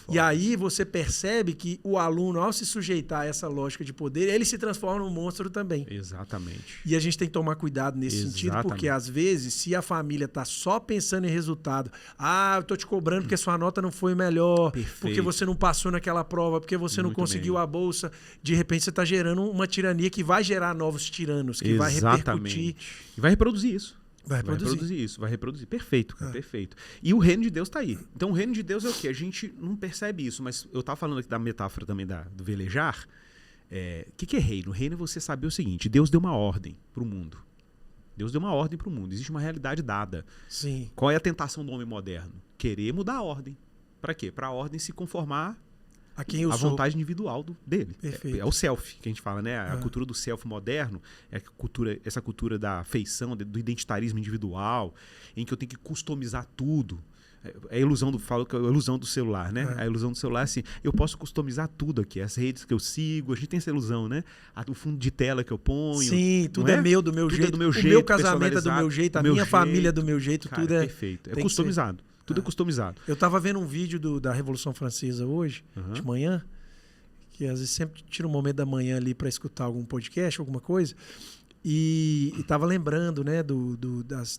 E aí você percebe que o aluno, ao se sujeitar a essa lógica de poder, ele se transforma num monstro também. Exatamente. E a gente tem que tomar cuidado nesse sentido, porque às vezes, se a família está só pensando em resultado, eu tô te cobrando porque sua nota não foi melhor, porque você não passou naquela prova, porque você não conseguiu a bolsa, de repente você está gerando uma tirania que vai gerar novos tiranos, que vai repercutir. E vai reproduzir isso. Vai reproduzir. Perfeito, cara, perfeito. E o reino de Deus está aí. Então, o reino de Deus é o quê? A gente não percebe isso, mas eu estava falando aqui da metáfora também do velejar. O que é reino? O reino é você saber o seguinte, Deus deu uma ordem para o mundo. Deus deu uma ordem para o mundo. Existe uma realidade dada. Sim. Qual é a tentação do homem moderno? Querer mudar a ordem. Para quê? Para a ordem se conformar a vontade individual dele. É o self que a gente fala, né? A cultura do self moderno é essa cultura da feição, do identitarismo individual, em que eu tenho que customizar tudo. É a ilusão do celular, né? A ilusão do celular é assim, eu posso customizar tudo aqui, as redes que eu sigo, a gente tem essa ilusão, né? O fundo de tela que eu ponho. Sim, tudo é meu, do meu jeito. Do meu jeito. O meu casamento é do meu jeito, a minha família é do meu jeito, cara, tudo é perfeito. É customizado. Tudo é customizado. Eu estava vendo um vídeo da Revolução Francesa hoje, de manhã, que às vezes sempre tira um momento da manhã ali para escutar algum podcast, alguma coisa, e estava lembrando, né,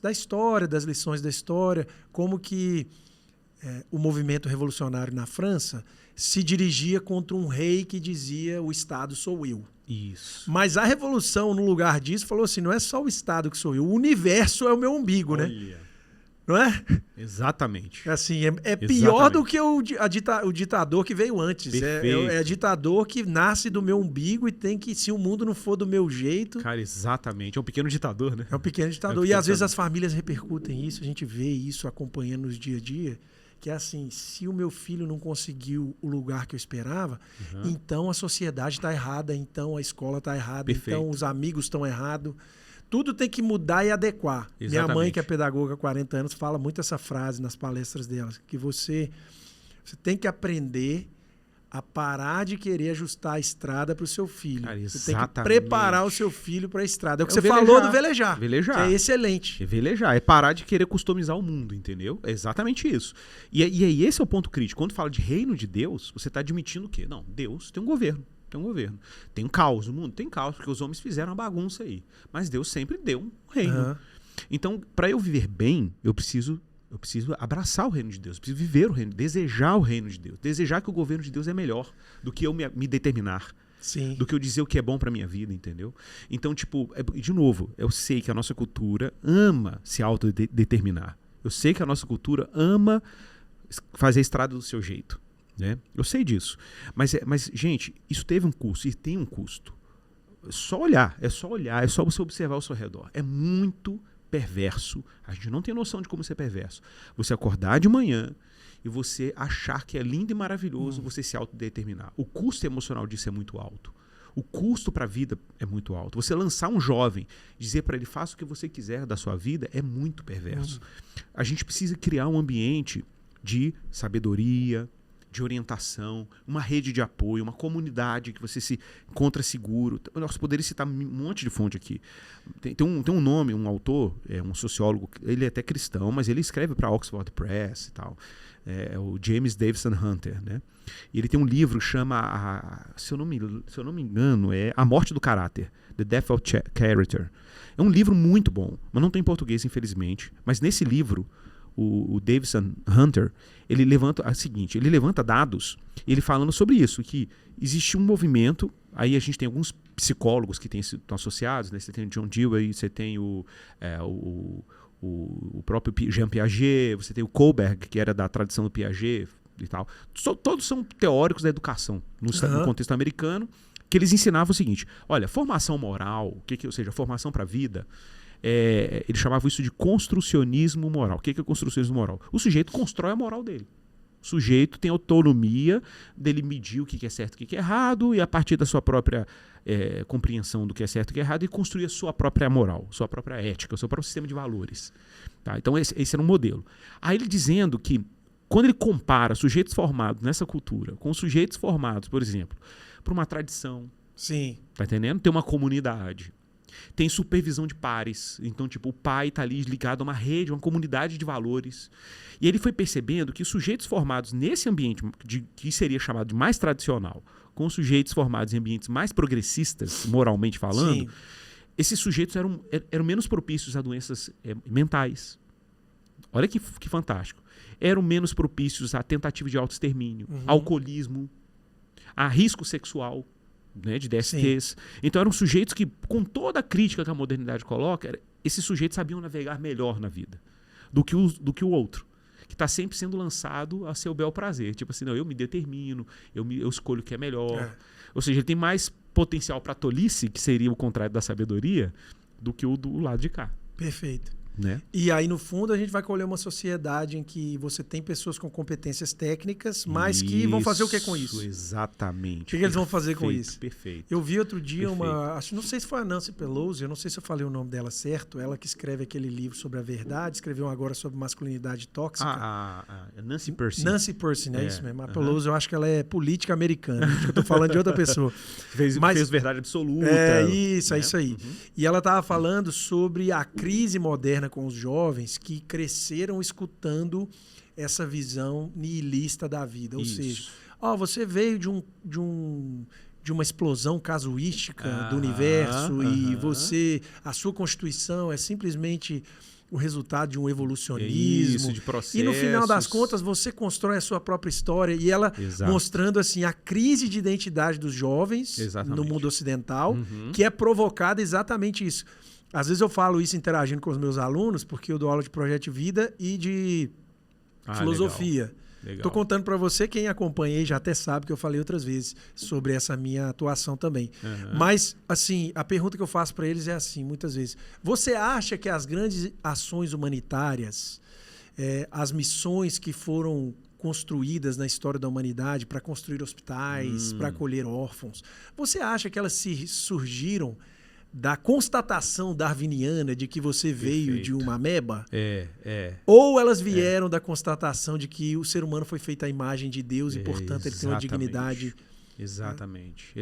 da história, das lições da história, como que o movimento revolucionário na França se dirigia contra um rei que dizia o Estado sou eu. Isso. Mas a Revolução, no lugar disso, falou assim, não é só o Estado que sou eu, o universo é o meu umbigo, Olha. né? Não é? Exatamente. Assim, é pior do que o ditador que veio antes. É ditador que nasce do meu umbigo e tem que, se o mundo não for do meu jeito... Cara, exatamente. É um pequeno ditador, né? É um pequeno ditador. E às vezes as famílias repercutem isso, a gente vê isso acompanhando nos dia a dia, que é assim, se o meu filho não conseguiu o lugar que eu esperava, então a sociedade está errada, então a escola está errada, então os amigos estão errados. Tudo tem que mudar e adequar. Exatamente. Minha mãe, que é pedagoga há 40 anos, fala muito essa frase nas palestras dela, que você tem que aprender a parar de querer ajustar a estrada para o seu filho. Cara, você tem que preparar o seu filho para a estrada. É o que você velejar. falou do velejar. Velejar. Que é excelente. É velejar. É parar de querer customizar o mundo, entendeu? É exatamente isso. E aí esse é o ponto crítico. Quando fala de reino de Deus, você está admitindo o quê? Não, Deus tem um governo. Tem um caos no mundo? Tem caos, porque os homens fizeram uma bagunça aí. Mas Deus sempre deu um reino. Então, para eu viver bem, eu preciso abraçar o reino de Deus, eu preciso viver o reino, desejar o reino de Deus, desejar que o governo de Deus é melhor do que eu me determinar. Sim. Do que eu dizer o que é bom para minha vida, entendeu? Então, tipo, de novo, eu sei que a nossa cultura ama se autodeterminar. Eu sei que a nossa cultura ama fazer a estrada do seu jeito. Né? Eu sei disso. Mas, gente, isso teve um custo e tem um custo. só olhar, é só você observar ao seu redor. É muito perverso. A gente não tem noção de como isso é perverso. Você acordar de manhã e você achar que é lindo e maravilhoso você se autodeterminar. O custo emocional disso é muito alto. O custo para a vida é muito alto. Você lançar um jovem, dizer para ele, faça o que você quiser da sua vida, é muito perverso. A gente precisa criar um ambiente de sabedoria, de orientação, uma rede de apoio, uma comunidade que você se encontra seguro. Nós poderíamos citar um monte de fonte aqui. Tem um nome, um autor, um sociólogo, ele é até cristão, mas ele escreve para Oxford Press e tal. É o James Davison Hunter, né? E ele tem um livro que chama, se eu não me engano, é A Morte do Caráter, The Death of Character. É um livro muito bom, mas não tem em português, infelizmente. Mas nesse livro, o Davison Hunter, ele levanta ele levanta dados, ele falando sobre isso, que existe um movimento, aí a gente tem alguns psicólogos que estão associados, né? Você tem o John Dewey, você tem o próprio Jean Piaget, você tem o Kohlberg, que era da tradição do Piaget e tal. Todos são teóricos da educação no contexto americano, que eles ensinavam o seguinte, olha, formação moral, ou seja, formação para a vida, eles chamavam isso de construcionismo moral. O que é construcionismo moral? O sujeito constrói a moral dele. O sujeito tem autonomia dele medir o que é certo e o que é errado, e a partir da sua própria compreensão do que é certo e o que é errado, e construir a sua própria moral, sua própria ética, o seu próprio sistema de valores. Tá? Então esse era um modelo. Aí ele dizendo que quando ele compara sujeitos formados nessa cultura com sujeitos formados, por exemplo, por uma tradição, sim, tá entendendo? Tem uma comunidade, tem supervisão de pares. Então, tipo, o pai está ali ligado a uma rede, uma comunidade de valores. E ele foi percebendo que os sujeitos formados nesse ambiente, que seria chamado de mais tradicional, com sujeitos formados em ambientes mais progressistas, moralmente falando, sim, esses sujeitos eram menos propícios a doenças mentais. Olha que fantástico. Eram menos propícios a tentativa de autoextermínio, alcoolismo, a risco sexual, né, de DSTs. Sim. Então eram sujeitos que, com toda a crítica que a modernidade coloca, esses sujeitos sabiam navegar melhor na vida do que o outro, que está sempre sendo lançado a seu bel prazer. Tipo assim, não, eu me determino, eu escolho o que é melhor. Ou seja, ele tem mais potencial para tolice, que seria o contrário da sabedoria, do que o do lado de cá. Perfeito. Né? E aí, no fundo, a gente vai colher uma sociedade em que você tem pessoas com competências técnicas, mas que vão fazer o que com isso? Exatamente. O que eles vão fazer com isso? Perfeito. Eu vi outro dia não sei se foi a Nancy Pelosi, eu não sei se eu falei o nome dela certo, ela que escreve aquele livro sobre a verdade, escreveu um agora sobre masculinidade tóxica. Nancy Pearson. Nancy Pearson, é isso mesmo. A Pelosi, eu acho que ela é política americana. Eu tô falando de outra pessoa. Fez verdade absoluta. É isso, né? É isso aí. E ela estava falando sobre a crise moderna com os jovens que cresceram escutando essa visão nihilista da vida. Ou seja, você veio de uma explosão casuística do universo e a sua constituição é simplesmente o resultado de um evolucionismo. De processos. E no final das contas você constrói a sua própria história. E ela mostrando assim a crise de identidade dos jovens no mundo ocidental, que é provocada exatamente isso. Às vezes eu falo isso interagindo com os meus alunos, porque eu dou aula de projeto de vida e de filosofia. Estou contando para você, quem acompanha aí já até sabe que eu falei outras vezes sobre essa minha atuação também. Mas, assim, a pergunta que eu faço para eles é assim, muitas vezes. Você acha que as grandes ações humanitárias, as missões que foram construídas na história da humanidade para construir hospitais, para acolher órfãos, você acha que elas surgiram da constatação darwiniana de que você veio de uma ameba? Ou elas vieram da constatação de que o ser humano foi feito à imagem de Deus e, portanto, ele tem uma dignidade... Exatamente.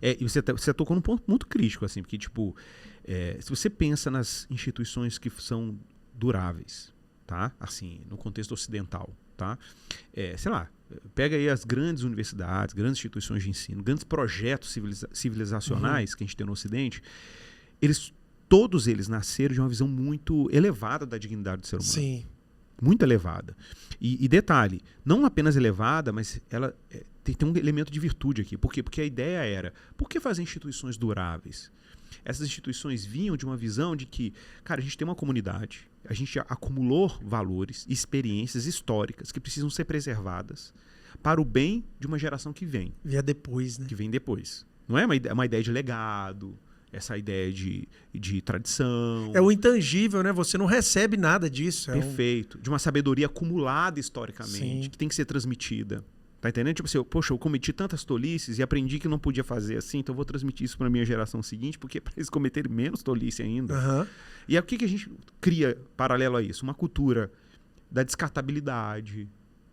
E você tocou num ponto muito crítico, assim, porque, tipo, se você pensa nas instituições que são duráveis, tá? Assim, no contexto ocidental, tá? Sei lá, pega aí as grandes universidades, grandes instituições de ensino, grandes projetos civilizacionais que a gente tem no Ocidente, todos eles nasceram de uma visão muito elevada da dignidade do ser humano. Sim. Muito elevada. E detalhe, não apenas elevada, mas ela tem um elemento de virtude aqui. Por quê? Porque a ideia era, por que fazer instituições duráveis? Essas instituições vinham de uma visão de que, cara, a gente tem uma comunidade, a gente acumulou valores, experiências históricas que precisam ser preservadas para o bem de uma geração que vem. Vier depois, né? Que vem depois. Não é uma ideia de legado, essa ideia de tradição. É o intangível, né? Você não recebe nada disso. Perfeito. De uma sabedoria acumulada historicamente, Sim. que tem que ser transmitida. Tá entendendo? Tipo assim, poxa, eu cometi tantas tolices e aprendi que não podia fazer assim, então eu vou transmitir isso para minha geração seguinte, porque para eles cometerem menos tolice ainda. Uhum. E aí o que a gente cria paralelo a isso? Uma cultura da descartabilidade.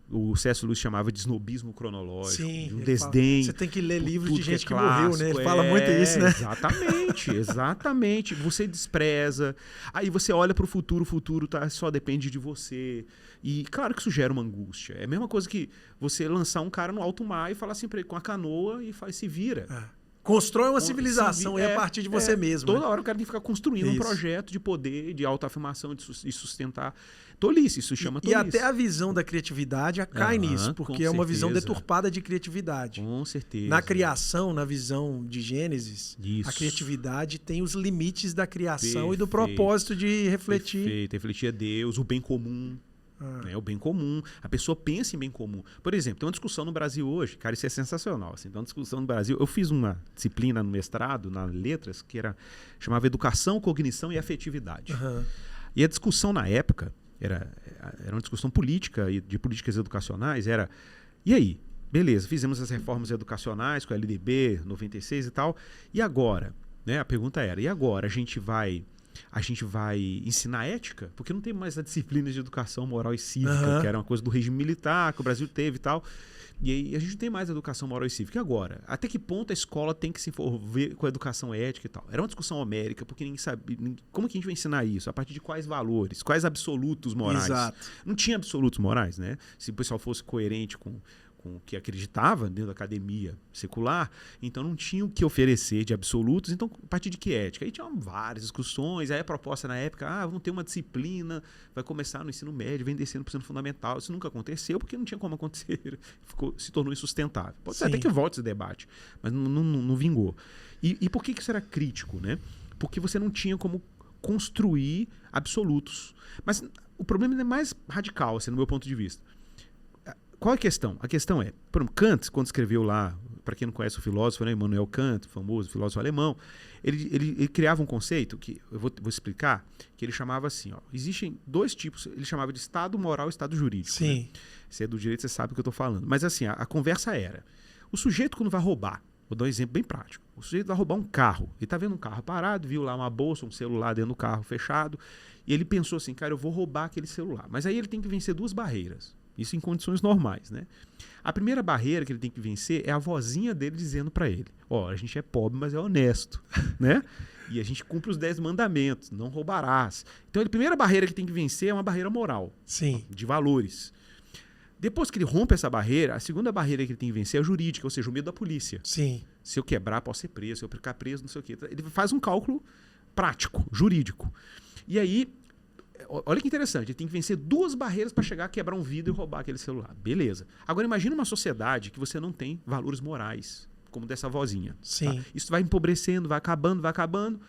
O C.S. Lewis chamava de snobismo cronológico, Sim, de um desdém. Fala, você tem que ler livros de gente que clássico, morreu, né? Ele fala muito isso, né? Exatamente. Você despreza. Aí você olha para o futuro só depende de você. E claro que isso gera uma angústia. É a mesma coisa que você lançar um cara no alto mar e falar assim para ele com a canoa e se vira. Constrói uma civilização a partir de você mesmo. Toda hora o cara tem que ficar construindo um projeto de poder, de autoafirmação, de sustentar. Tolice, isso chama tolice. E até a visão da criatividade cai nisso, porque é uma visão deturpada de criatividade. Com certeza. Na criação, na visão de Gênesis, a criatividade tem os limites da criação e do propósito de refletir. Perfeito, refletir a Deus, o bem comum. O bem comum. A pessoa pensa em bem comum. Por exemplo, tem uma discussão no Brasil hoje, cara, isso é sensacional. Assim, tem uma discussão no Brasil. Eu fiz uma disciplina no mestrado, na Letras, que chamava Educação, Cognição e Afetividade. E a discussão na época era uma discussão política e de políticas educacionais. E aí? Beleza, fizemos as reformas educacionais com a LDB 96 e tal. E agora? Né, a pergunta era, e agora? A gente vai ensinar ética? Porque não tem mais a disciplina de educação moral e cívica, que era uma coisa do regime militar, que o Brasil teve e tal. E aí a gente não tem mais educação moral e cívica. E agora? Até que ponto a escola tem que se envolver com a educação ética e tal? Era uma discussão homérica, porque ninguém sabia. Como que a gente vai ensinar isso? A partir de quais valores? Quais absolutos morais? Exato. Não tinha absolutos morais, né? Se o pessoal fosse coerente com o que acreditava dentro da academia secular, então não tinha o que oferecer de absolutos, então a partir de que ética? Aí tinha várias discussões, aí a proposta na época, vamos ter uma disciplina, vai começar no ensino médio, vem descendo para o ensino fundamental. Isso nunca aconteceu, porque não tinha como acontecer, se tornou insustentável. Pode ser até que volte esse debate, mas não vingou. E por que isso era crítico, né? Porque você não tinha como construir absolutos. Mas o problema é mais radical, assim, no meu ponto de vista. Qual é a questão? A questão é, por exemplo, Kant, quando escreveu lá, para quem não conhece o filósofo, né, Immanuel Kant, famoso filósofo alemão, ele criava um conceito que eu vou explicar, que ele chamava assim, existem dois tipos, ele chamava de estado moral e estado jurídico. Sim. Né? Se é do direito, você sabe o que eu estou falando. Mas assim, a conversa era, o sujeito quando vai roubar, vou dar um exemplo bem prático, o sujeito vai roubar um carro, ele está vendo um carro parado, viu lá uma bolsa, um celular dentro do carro fechado, e ele pensou assim, cara, eu vou roubar aquele celular. Mas aí ele tem que vencer duas barreiras. Isso em condições normais, né? A primeira barreira que ele tem que vencer é a vozinha dele dizendo para ele, a gente é pobre, mas é honesto, né? E a gente cumpre os 10 mandamentos, não roubarás. Então a primeira barreira que ele tem que vencer é uma barreira moral. Sim. De valores. Depois que ele rompe essa barreira, a segunda barreira que ele tem que vencer é a jurídica, ou seja, o medo da polícia. Sim. Se eu quebrar, posso ser preso, se eu ficar preso, não sei o quê. Ele faz um cálculo prático, jurídico. E aí, olha que interessante, ele tem que vencer duas barreiras para chegar a quebrar um vidro e roubar aquele celular. Beleza. Agora imagina uma sociedade que você não tem valores morais, como dessa vozinha. Sim. Tá? Isso vai empobrecendo, vai acabando, vai acabando.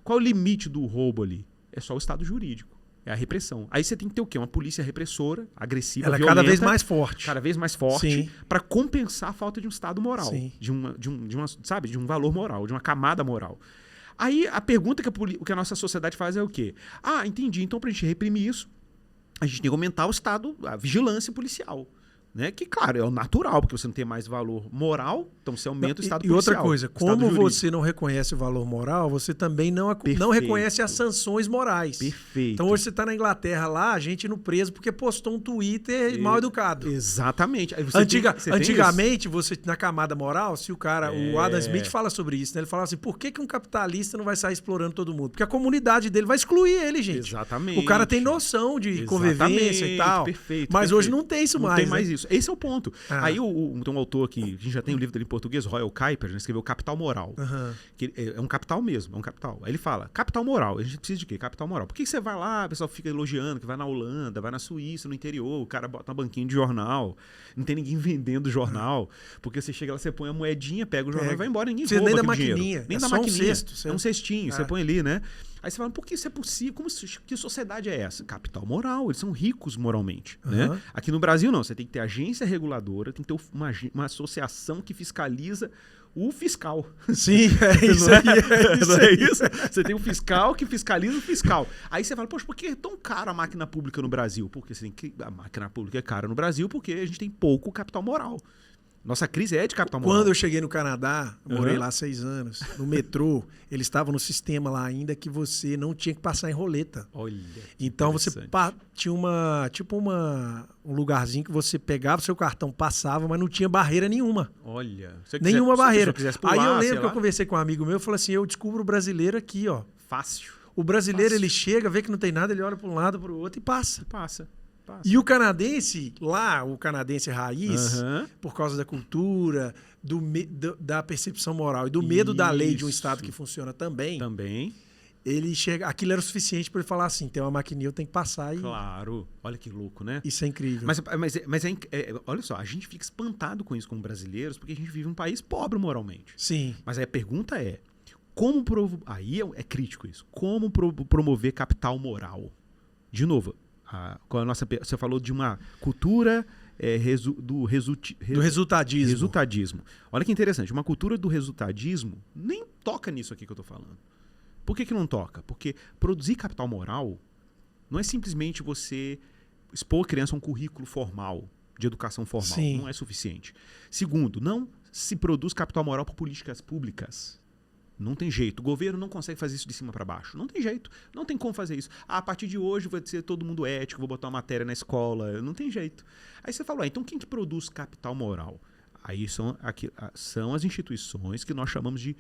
Qual é o limite do roubo ali? É só o estado jurídico. É a repressão. Aí você tem que ter o quê? Uma polícia repressora, agressiva, violenta. Ela cada vez mais forte. Cada vez mais forte, para compensar a falta de um estado moral. Sim. De um valor moral, de uma camada moral. Aí a pergunta que a nossa sociedade faz é o quê? Entendi. Então, para a gente reprimir isso, a gente tem que aumentar o estado, a vigilância policial. Né? Que, claro, é o natural, porque você não tem mais valor moral, então você aumenta o estado policial. E outra coisa, como você não reconhece o valor moral, você também não reconhece as sanções morais. Perfeito. Então hoje você está na Inglaterra lá, a gente indo preso porque postou um Twitter mal educado. Exatamente. Aí Antigamente, você na camada moral, se o cara, o Adam Smith fala sobre isso, né? Ele fala assim, por que um capitalista não vai sair explorando todo mundo? Porque a comunidade dele vai excluir ele, gente. Exatamente. O cara tem noção de convivência e tal. Perfeito. Mas hoje não tem isso mais. Não tem mais isso. Esse é o ponto. Aí tem um autor aqui, a gente já tem o livro dele em português, Royal Kuiper, escreveu Capital Moral. Que é um capital mesmo, é um capital. Aí ele fala, capital moral, a gente precisa de quê? Capital moral. Por que você vai lá, o pessoal fica elogiando que vai na Holanda, vai na Suíça, no interior, o cara bota uma banquinha de jornal, não tem ninguém vendendo jornal, porque você chega lá, você põe a moedinha, pega o jornal e vai embora, ninguém rouba nem da aquele maquininha. Dinheiro. Nem é da só maquininha. Um cesto. É um cestinho, você põe ali, né? Aí você fala, por que isso é possível? Que sociedade é essa? Capital moral, eles são ricos moralmente. Né? Aqui no Brasil não, você tem que ter agência reguladora, tem que ter uma associação que fiscaliza o fiscal. Sim, é isso aí. É isso. Você tem um fiscal que fiscaliza o fiscal. Aí você fala, poxa, por que é tão cara a máquina pública no Brasil? Porque a máquina pública é cara no Brasil porque a gente tem pouco capital moral. Nossa crise é de capital moral. Quando eu cheguei no Canadá, morei lá 6 anos, no metrô, eles estavam no sistema lá ainda que você não tinha que passar em roleta. Olha. Então você tinha um lugarzinho que você pegava o seu cartão, passava, mas não tinha barreira nenhuma. Olha. Nenhuma barreira. Pular, aí eu lembro que eu conversei com um amigo meu e falei assim, eu descubro o brasileiro aqui, ó. Fácil. O brasileiro, ele chega, vê que não tem nada, ele olha para um lado, para o outro e passa. Passa. E o canadense, lá, o canadense raiz, por causa da cultura, da percepção moral e do medo da lei de um Estado que funciona também, ele chega. Aquilo era o suficiente para ele falar assim: tem uma maquininha, eu tenho que passar e. Claro. Olha que louco, né? Isso é incrível. Mas olha só, a gente fica espantado com isso como brasileiros, porque a gente vive um país pobre moralmente. Sim. Mas aí a pergunta é: como aí é crítico isso. Como promover capital moral? De novo. Você falou de uma cultura do resultadismo. Resultadismo. Olha que interessante. Uma cultura do resultadismo nem toca nisso aqui que eu estou falando. Por que não toca? Porque produzir capital moral não é simplesmente você expor a criança a um currículo formal, de educação formal. Sim. Não é suficiente. Segundo, não se produz capital moral por políticas públicas. Não tem jeito. O governo não consegue fazer isso de cima para baixo. Não tem jeito. Não tem como fazer isso. A partir de hoje vai ser todo mundo ético, vou botar uma matéria na escola. Não tem jeito. Aí você fala, então quem que produz capital moral? Aí são as instituições que nós chamamos de...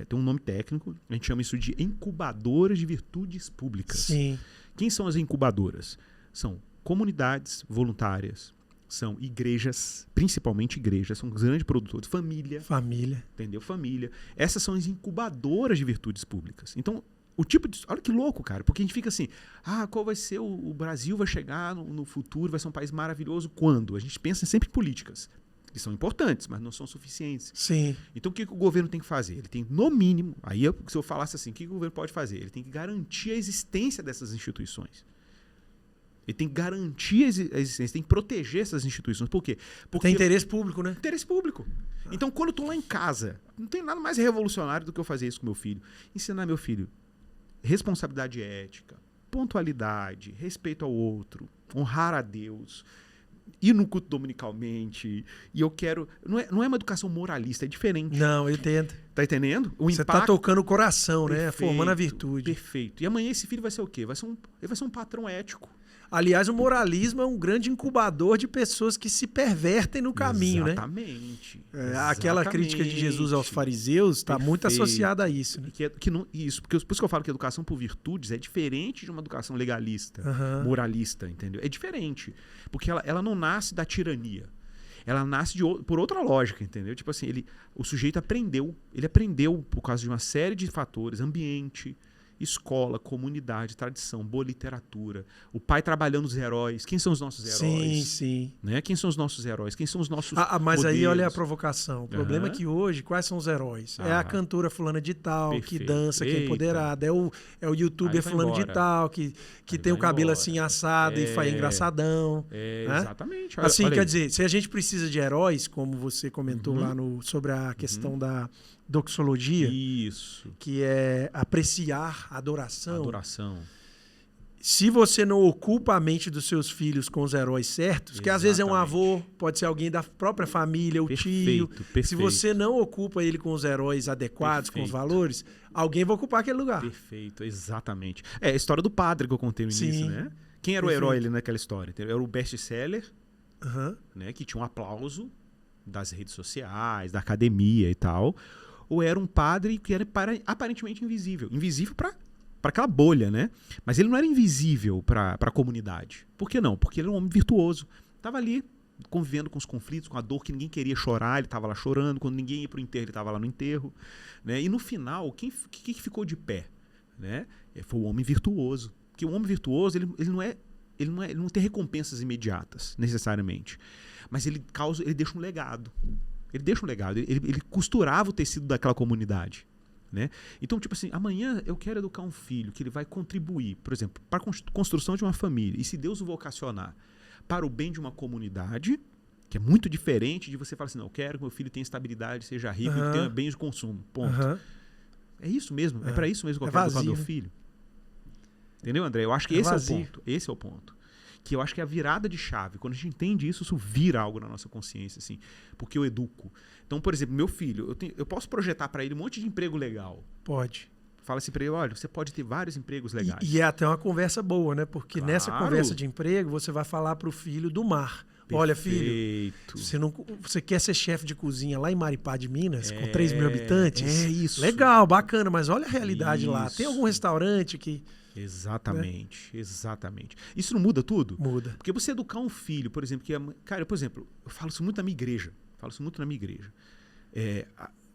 tem um nome técnico, a gente chama isso de incubadoras de virtudes públicas. Sim. Quem são as incubadoras? São comunidades voluntárias, são igrejas, principalmente igrejas, são grandes produtores, família. Entendeu? Família. Essas são as incubadoras de virtudes públicas. Então, olha que louco, cara, porque a gente fica assim, qual vai ser o Brasil vai chegar no futuro, vai ser um país maravilhoso quando? A gente pensa sempre em políticas, que são importantes, mas não são suficientes. Sim. Então, o que o governo tem que fazer? Ele tem, no mínimo, se eu falasse assim, o que o governo pode fazer? Ele tem que garantir a existência dessas instituições. Ele tem que garantir a existência, tem que proteger essas instituições. Por quê? Porque tem interesse público, né? Interesse público. Então, quando eu estou lá em casa, não tem nada mais revolucionário do que eu fazer isso com meu filho. Ensinar meu filho responsabilidade ética, pontualidade, respeito ao outro, honrar a Deus, ir no culto dominicalmente. E eu quero... Não é uma educação moralista, é diferente. Não, eu entendo. Tá entendendo? Você tá tocando o coração, perfeito, né? Formando a virtude. Perfeito. E amanhã esse filho vai ser o quê? Ele vai ser um patrão ético. Aliás, o moralismo é um grande incubador de pessoas que se pervertem no caminho, Exatamente. né? Aquela crítica de Jesus aos fariseus está muito associada a isso. Né? Por isso que eu falo que a educação por virtudes é diferente de uma educação legalista, moralista, entendeu? É diferente. Porque ela não nasce da tirania. Ela nasce por outra lógica, entendeu? Tipo assim, o sujeito aprendeu. Ele aprendeu por causa de uma série de fatores, ambiente, escola, comunidade, tradição, boa literatura. O pai trabalhando os heróis. Quem são os nossos heróis? Sim. Né? Quem são os nossos heróis? Quem são os nossos mas modelos? aí olha a provocação. O problema é que hoje, quais são os heróis? É a cantora fulana de tal, perfeito, que dança, que é empoderada. É o youtuber fulano de tal, que tem o cabelo assim assado e faz engraçadão. Né? Exatamente. Assim, quer dizer, se a gente precisa de heróis, como você comentou lá sobre a questão da doxologia, isso, que é apreciar a adoração. Se você não ocupa a mente dos seus filhos com os heróis certos, que às vezes é um avô, pode ser alguém da própria família, o tio. Se você não ocupa ele com os heróis adequados, com os valores, alguém vai ocupar aquele lugar. Perfeito, exatamente. É a história do padre que eu contei no início, né? Quem era o herói ali naquela história? Era o best-seller, né? Que tinha um aplauso das redes sociais, da academia e tal. Ou era um padre que era aparentemente invisível. Invisível para aquela bolha, né? Mas ele não era invisível para a comunidade. Por que não? Porque ele era um homem virtuoso. Estava ali convivendo com os conflitos, com a dor que ninguém queria chorar, ele estava lá chorando. Quando ninguém ia para o enterro, ele estava lá no enterro. Né? E no final, quem ficou de pé? Né? Foi o homem virtuoso. Porque o homem virtuoso, ele não tem recompensas imediatas, necessariamente. Mas ele deixa um legado. Ele costurava o tecido daquela comunidade. né? Então, tipo assim, amanhã eu quero educar um filho que ele vai contribuir, por exemplo, para a construção de uma família. E se Deus o vocacionar para o bem de uma comunidade, que é muito diferente de você falar assim, não, eu quero que meu filho tenha estabilidade, seja rico e tenha bens de consumo, ponto. É isso mesmo, é para isso mesmo que eu quero educar meu filho. Entendeu, André? Eu acho que esse é o ponto. Esse é o ponto. Que eu acho que é a virada de chave. Quando a gente entende isso, isso vira algo na nossa consciência, assim. Porque eu educo. Então, por exemplo, meu filho, eu posso projetar para ele um monte de emprego legal. Pode. Fala assim para ele, olha, você pode ter vários empregos legais. E é até uma conversa boa, né? Porque nessa conversa de emprego, você vai falar para o filho do mar. Perfeito. Olha, filho, você quer ser chefe de cozinha lá em Maripá de Minas, com 3 mil habitantes? É isso. Legal, bacana, mas olha a realidade lá. Tem algum restaurante que... Exatamente, exatamente. Isso não muda tudo? Muda. Porque você educar um filho, por exemplo, cara, por exemplo, eu falo isso muito na minha igreja.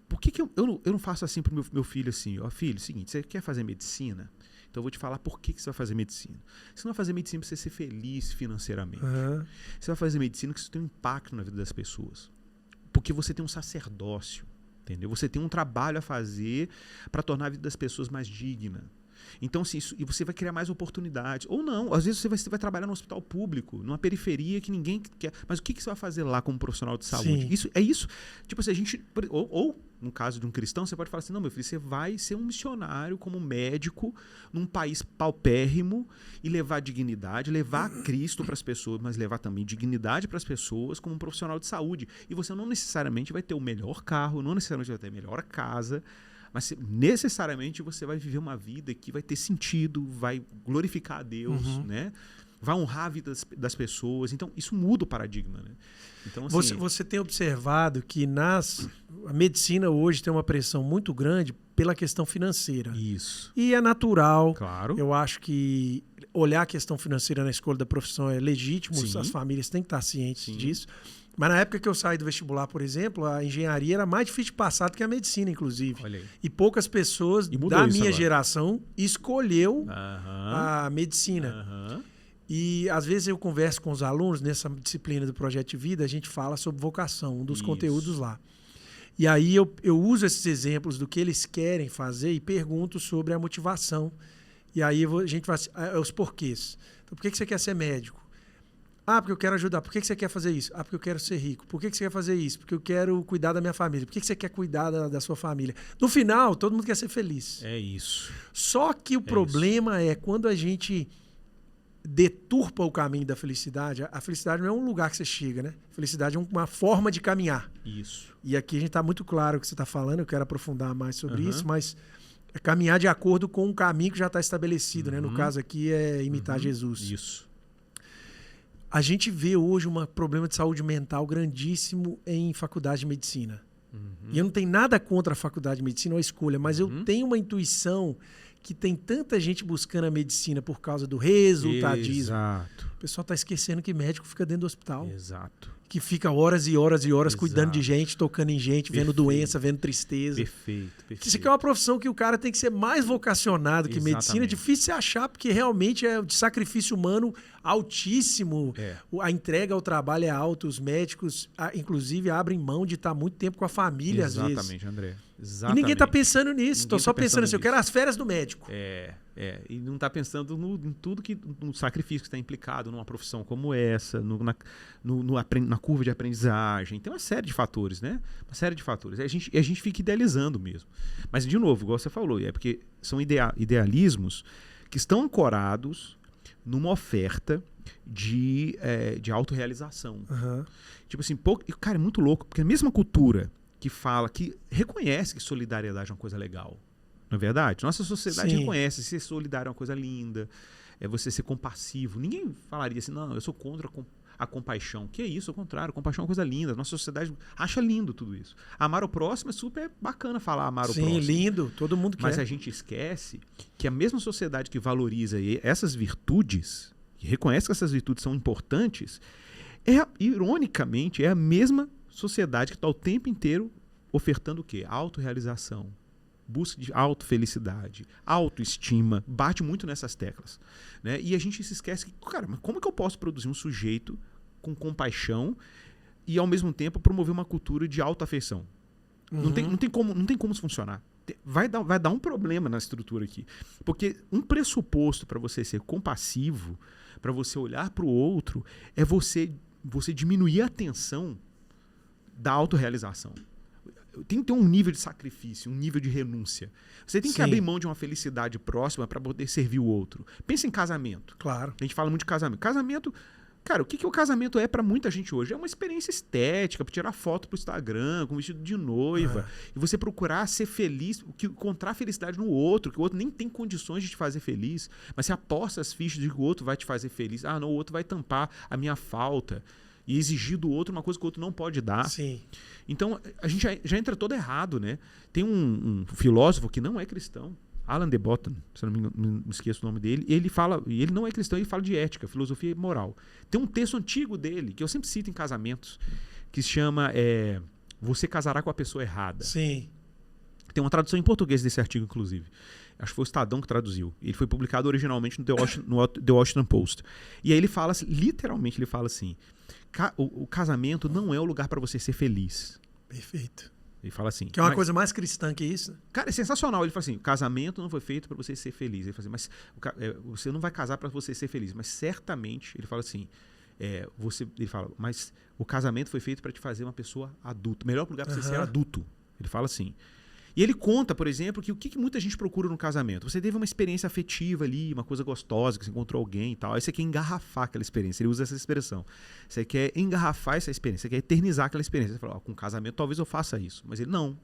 Por que eu não faço assim pro meu filho assim? Ó, filho, seguinte, você quer fazer medicina? Então eu vou te falar por que você vai fazer medicina. Você não vai fazer medicina para você ser feliz financeiramente. Você vai fazer medicina porque isso tem um impacto na vida das pessoas. Porque você tem um sacerdócio, entendeu? Você tem um trabalho a fazer para tornar a vida das pessoas mais digna. Então, assim, e você vai criar mais oportunidades. Ou não, às vezes você vai trabalhar no hospital público, numa periferia que ninguém quer. Mas o que você vai fazer lá como profissional de saúde? Isso, é isso. Tipo assim, a gente. Ou, no caso de um cristão, você pode falar assim: não, meu filho, você vai ser um missionário como médico num país paupérrimo e levar dignidade, levar Cristo para as pessoas, mas levar também dignidade para as pessoas como um profissional de saúde. E você não necessariamente vai ter o melhor carro, não necessariamente vai ter a melhor casa. Mas necessariamente você vai viver uma vida que vai ter sentido, vai glorificar a Deus, né? Vai honrar a vida das pessoas. Então, isso muda o paradigma, né? Então, assim, você tem observado que a medicina hoje tem uma pressão muito grande pela questão financeira. Isso. E é natural. Claro. Eu acho que olhar a questão financeira na escolha da profissão é legítimo. Sim. As famílias têm que estar cientes disso. Mas na época que eu saí do vestibular, por exemplo, a engenharia era mais difícil de passar do que a medicina, inclusive. Olha aí. E poucas pessoas da minha geração escolheu a medicina. E às vezes eu converso com os alunos nessa disciplina do Projeto de Vida, a gente fala sobre vocação, um dos conteúdos lá. E aí eu uso esses exemplos do que eles querem fazer e pergunto sobre a motivação. E aí a gente vai os porquês. Então, por que você quer ser médico? Ah, porque eu quero ajudar. Por que você quer fazer isso? Ah, porque eu quero ser rico. Por que você quer fazer isso? Porque eu quero cuidar da minha família. Por que você quer cuidar da sua família? No final, todo mundo quer ser feliz. É isso. Só que o problema é quando a gente deturpa o caminho da felicidade. A felicidade não é um lugar que você chega, né? A felicidade é uma forma de caminhar. Isso. E aqui a gente está muito claro o que você está falando. Eu quero aprofundar mais sobre isso, mas é caminhar de acordo com um caminho que já está estabelecido, né? No caso aqui é imitar Jesus. Isso. A gente vê hoje um problema de saúde mental grandíssimo em faculdade de medicina. E eu não tenho nada contra a faculdade de medicina ou a escolha, mas eu tenho uma intuição que tem tanta gente buscando a medicina por causa do resultadismo. Exato. O pessoal está esquecendo que médico fica dentro do hospital. Exato. Que fica horas e horas e horas Exato. Cuidando de gente, tocando em gente, vendo doença, vendo tristeza. Perfeito. Isso aqui é uma profissão que o cara tem que ser mais vocacionado que medicina. É difícil você achar, porque realmente é de sacrifício humano altíssimo. A entrega ao trabalho é alta. Os médicos, inclusive, abrem mão de estar muito tempo com a família, às vezes. Exatamente, André. E ninguém está pensando nisso. Estou só pensando assim, eu quero as férias do médico. E não está pensando em tudo no sacrifício que está implicado numa profissão como essa, na curva de aprendizagem. Tem uma série de fatores, né? Uma série de fatores. A gente fica idealizando mesmo. Mas, de novo, igual você falou, é porque são idealismos que estão ancorados numa oferta de autorrealização. Tipo assim, cara, é muito louco, porque a mesma cultura que fala, que reconhece que solidariedade é uma coisa legal. Não é verdade? Nossa sociedade reconhece ser solidário é uma coisa linda, é você ser compassivo. Ninguém falaria assim, não, eu sou contra a compaixão. Que é isso, ao contrário, compaixão é uma coisa linda. Nossa sociedade acha lindo tudo isso. Amar o próximo é super bacana falar amar o próximo. Sim, lindo, todo mundo quer. Mas a gente esquece que a mesma sociedade que valoriza essas virtudes, que reconhece que essas virtudes são importantes, ironicamente, é a mesma sociedade que está o tempo inteiro ofertando o quê? Autorrealização, busca de autofelicidade, autoestima, bate muito nessas teclas, né? E a gente se esquece que, cara, mas como que eu posso produzir um sujeito com compaixão e, ao mesmo tempo, promover uma cultura de autoafeição? Não tem como isso funcionar. vai dar um problema na estrutura aqui. Porque um pressuposto para você ser compassivo, para você olhar para o outro, é você diminuir a tensão da autorrealização. Tem que ter um nível de sacrifício, um nível de renúncia. Você tem que abrir mão de uma felicidade próxima para poder servir o outro. Pensa em casamento. Claro. A gente fala muito de casamento. Casamento, cara, o que o casamento é para muita gente hoje? É uma experiência estética, para tirar foto pro Instagram, com vestido de noiva, e você procurar ser feliz, encontrar felicidade no outro, que o outro nem tem condições de te fazer feliz, mas você aposta as fichas de que o outro vai te fazer feliz. Ah, não, o outro vai tampar a minha falta. E exigir do outro uma coisa que o outro não pode dar. Sim. Então, a gente já entra todo errado, né? Tem um filósofo que não é cristão, Alan de Botton, se eu não me esqueço o nome dele, e ele não é cristão, ele fala de ética, filosofia e moral. Tem um texto antigo dele, que eu sempre cito em casamentos, que se chama Você Casará com a Pessoa Errada. Sim. Tem uma tradução em português desse artigo, inclusive. Acho que foi o Estadão que traduziu. Ele foi publicado originalmente no The Washington Post. E aí ele fala, literalmente, ele fala assim, o casamento não é o lugar para você ser feliz. Perfeito. Ele fala assim. Que é uma coisa mais cristã que isso. Cara, é sensacional. Ele fala assim, o casamento não foi feito para você ser feliz. Ele fala assim, mas você não vai casar para você ser feliz. Mas certamente, ele fala assim, ele fala, mas o casamento foi feito para te fazer uma pessoa adulta. O melhor lugar para você ser adulto. Ele fala assim. E ele conta, por exemplo, que o que muita gente procura no casamento? Você teve uma experiência afetiva ali, uma coisa gostosa, que você encontrou alguém e tal. Aí você quer engarrafar aquela experiência. Ele usa essa expressão. Você quer engarrafar essa experiência, você quer eternizar aquela experiência. Você fala, com casamento talvez eu faça isso. Mas ele, não.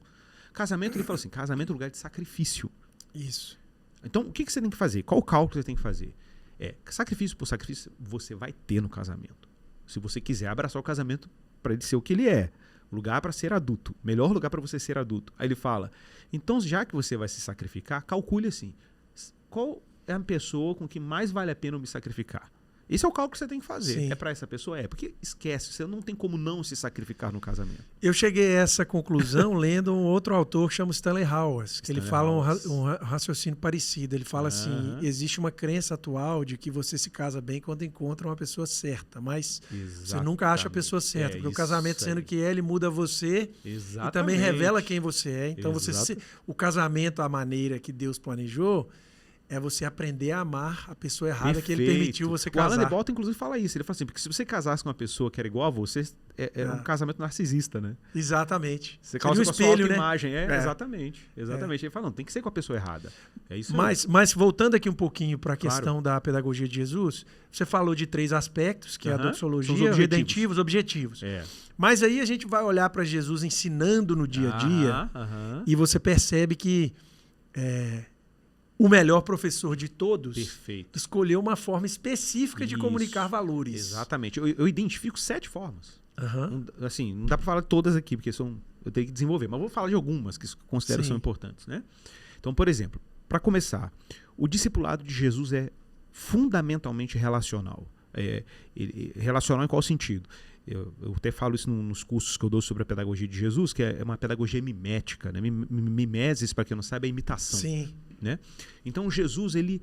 Casamento, ele fala assim, casamento é um lugar de sacrifício. Isso. Então, o que você tem que fazer? Qual o cálculo que você tem que fazer? Sacrifício por sacrifício, você vai ter no casamento. Se você quiser abraçar o casamento para ele ser o que ele é. Lugar para ser adulto. Melhor lugar para você ser adulto. Aí ele fala, então já que você vai se sacrificar, calcule assim, qual é a pessoa com que mais vale a pena eu me sacrificar? Esse é o cálculo que você tem que fazer. Sim. É para essa pessoa? Porque esquece, você não tem como não se sacrificar no casamento. Eu cheguei a essa conclusão lendo um outro autor que chama Stanley Hauerwas, que ele fala um raciocínio parecido. Ele fala assim, existe uma crença atual de que você se casa bem quando encontra uma pessoa certa, mas você nunca acha a pessoa certa, porque o casamento, sendo que ele muda você e também revela quem você é. Então, o casamento, a maneira que Deus planejou, é você aprender a amar a pessoa errada que ele permitiu você casar. O Alan de Botton, inclusive, fala isso. Ele fala assim, porque se você casasse com uma pessoa que era igual a você, um casamento narcisista, né? Exatamente. Você causa um espelho, né? Imagem. Exatamente. Ele fala, não, tem que ser com a pessoa errada. É isso mas voltando aqui um pouquinho para a questão da pedagogia de Jesus, você falou de 3 aspectos, que é a doxologia, redentivos, objetivos. Mas aí a gente vai olhar para Jesus ensinando no dia a dia e você percebe que o melhor professor de todos escolheu uma forma específica de comunicar valores. Exatamente. Eu identifico 7 formas. Assim, não dá para falar de todas aqui, porque eu tenho que desenvolver. Mas vou falar de algumas que considero são importantes. Né? Então, por exemplo, para começar, o discipulado de Jesus é fundamentalmente relacional. Relacional em qual sentido? Eu até falo isso nos cursos que eu dou sobre a pedagogia de Jesus, que é uma pedagogia mimética. Né? Mimesis, para quem não sabe, é imitação. Sim. Né? Então Jesus ele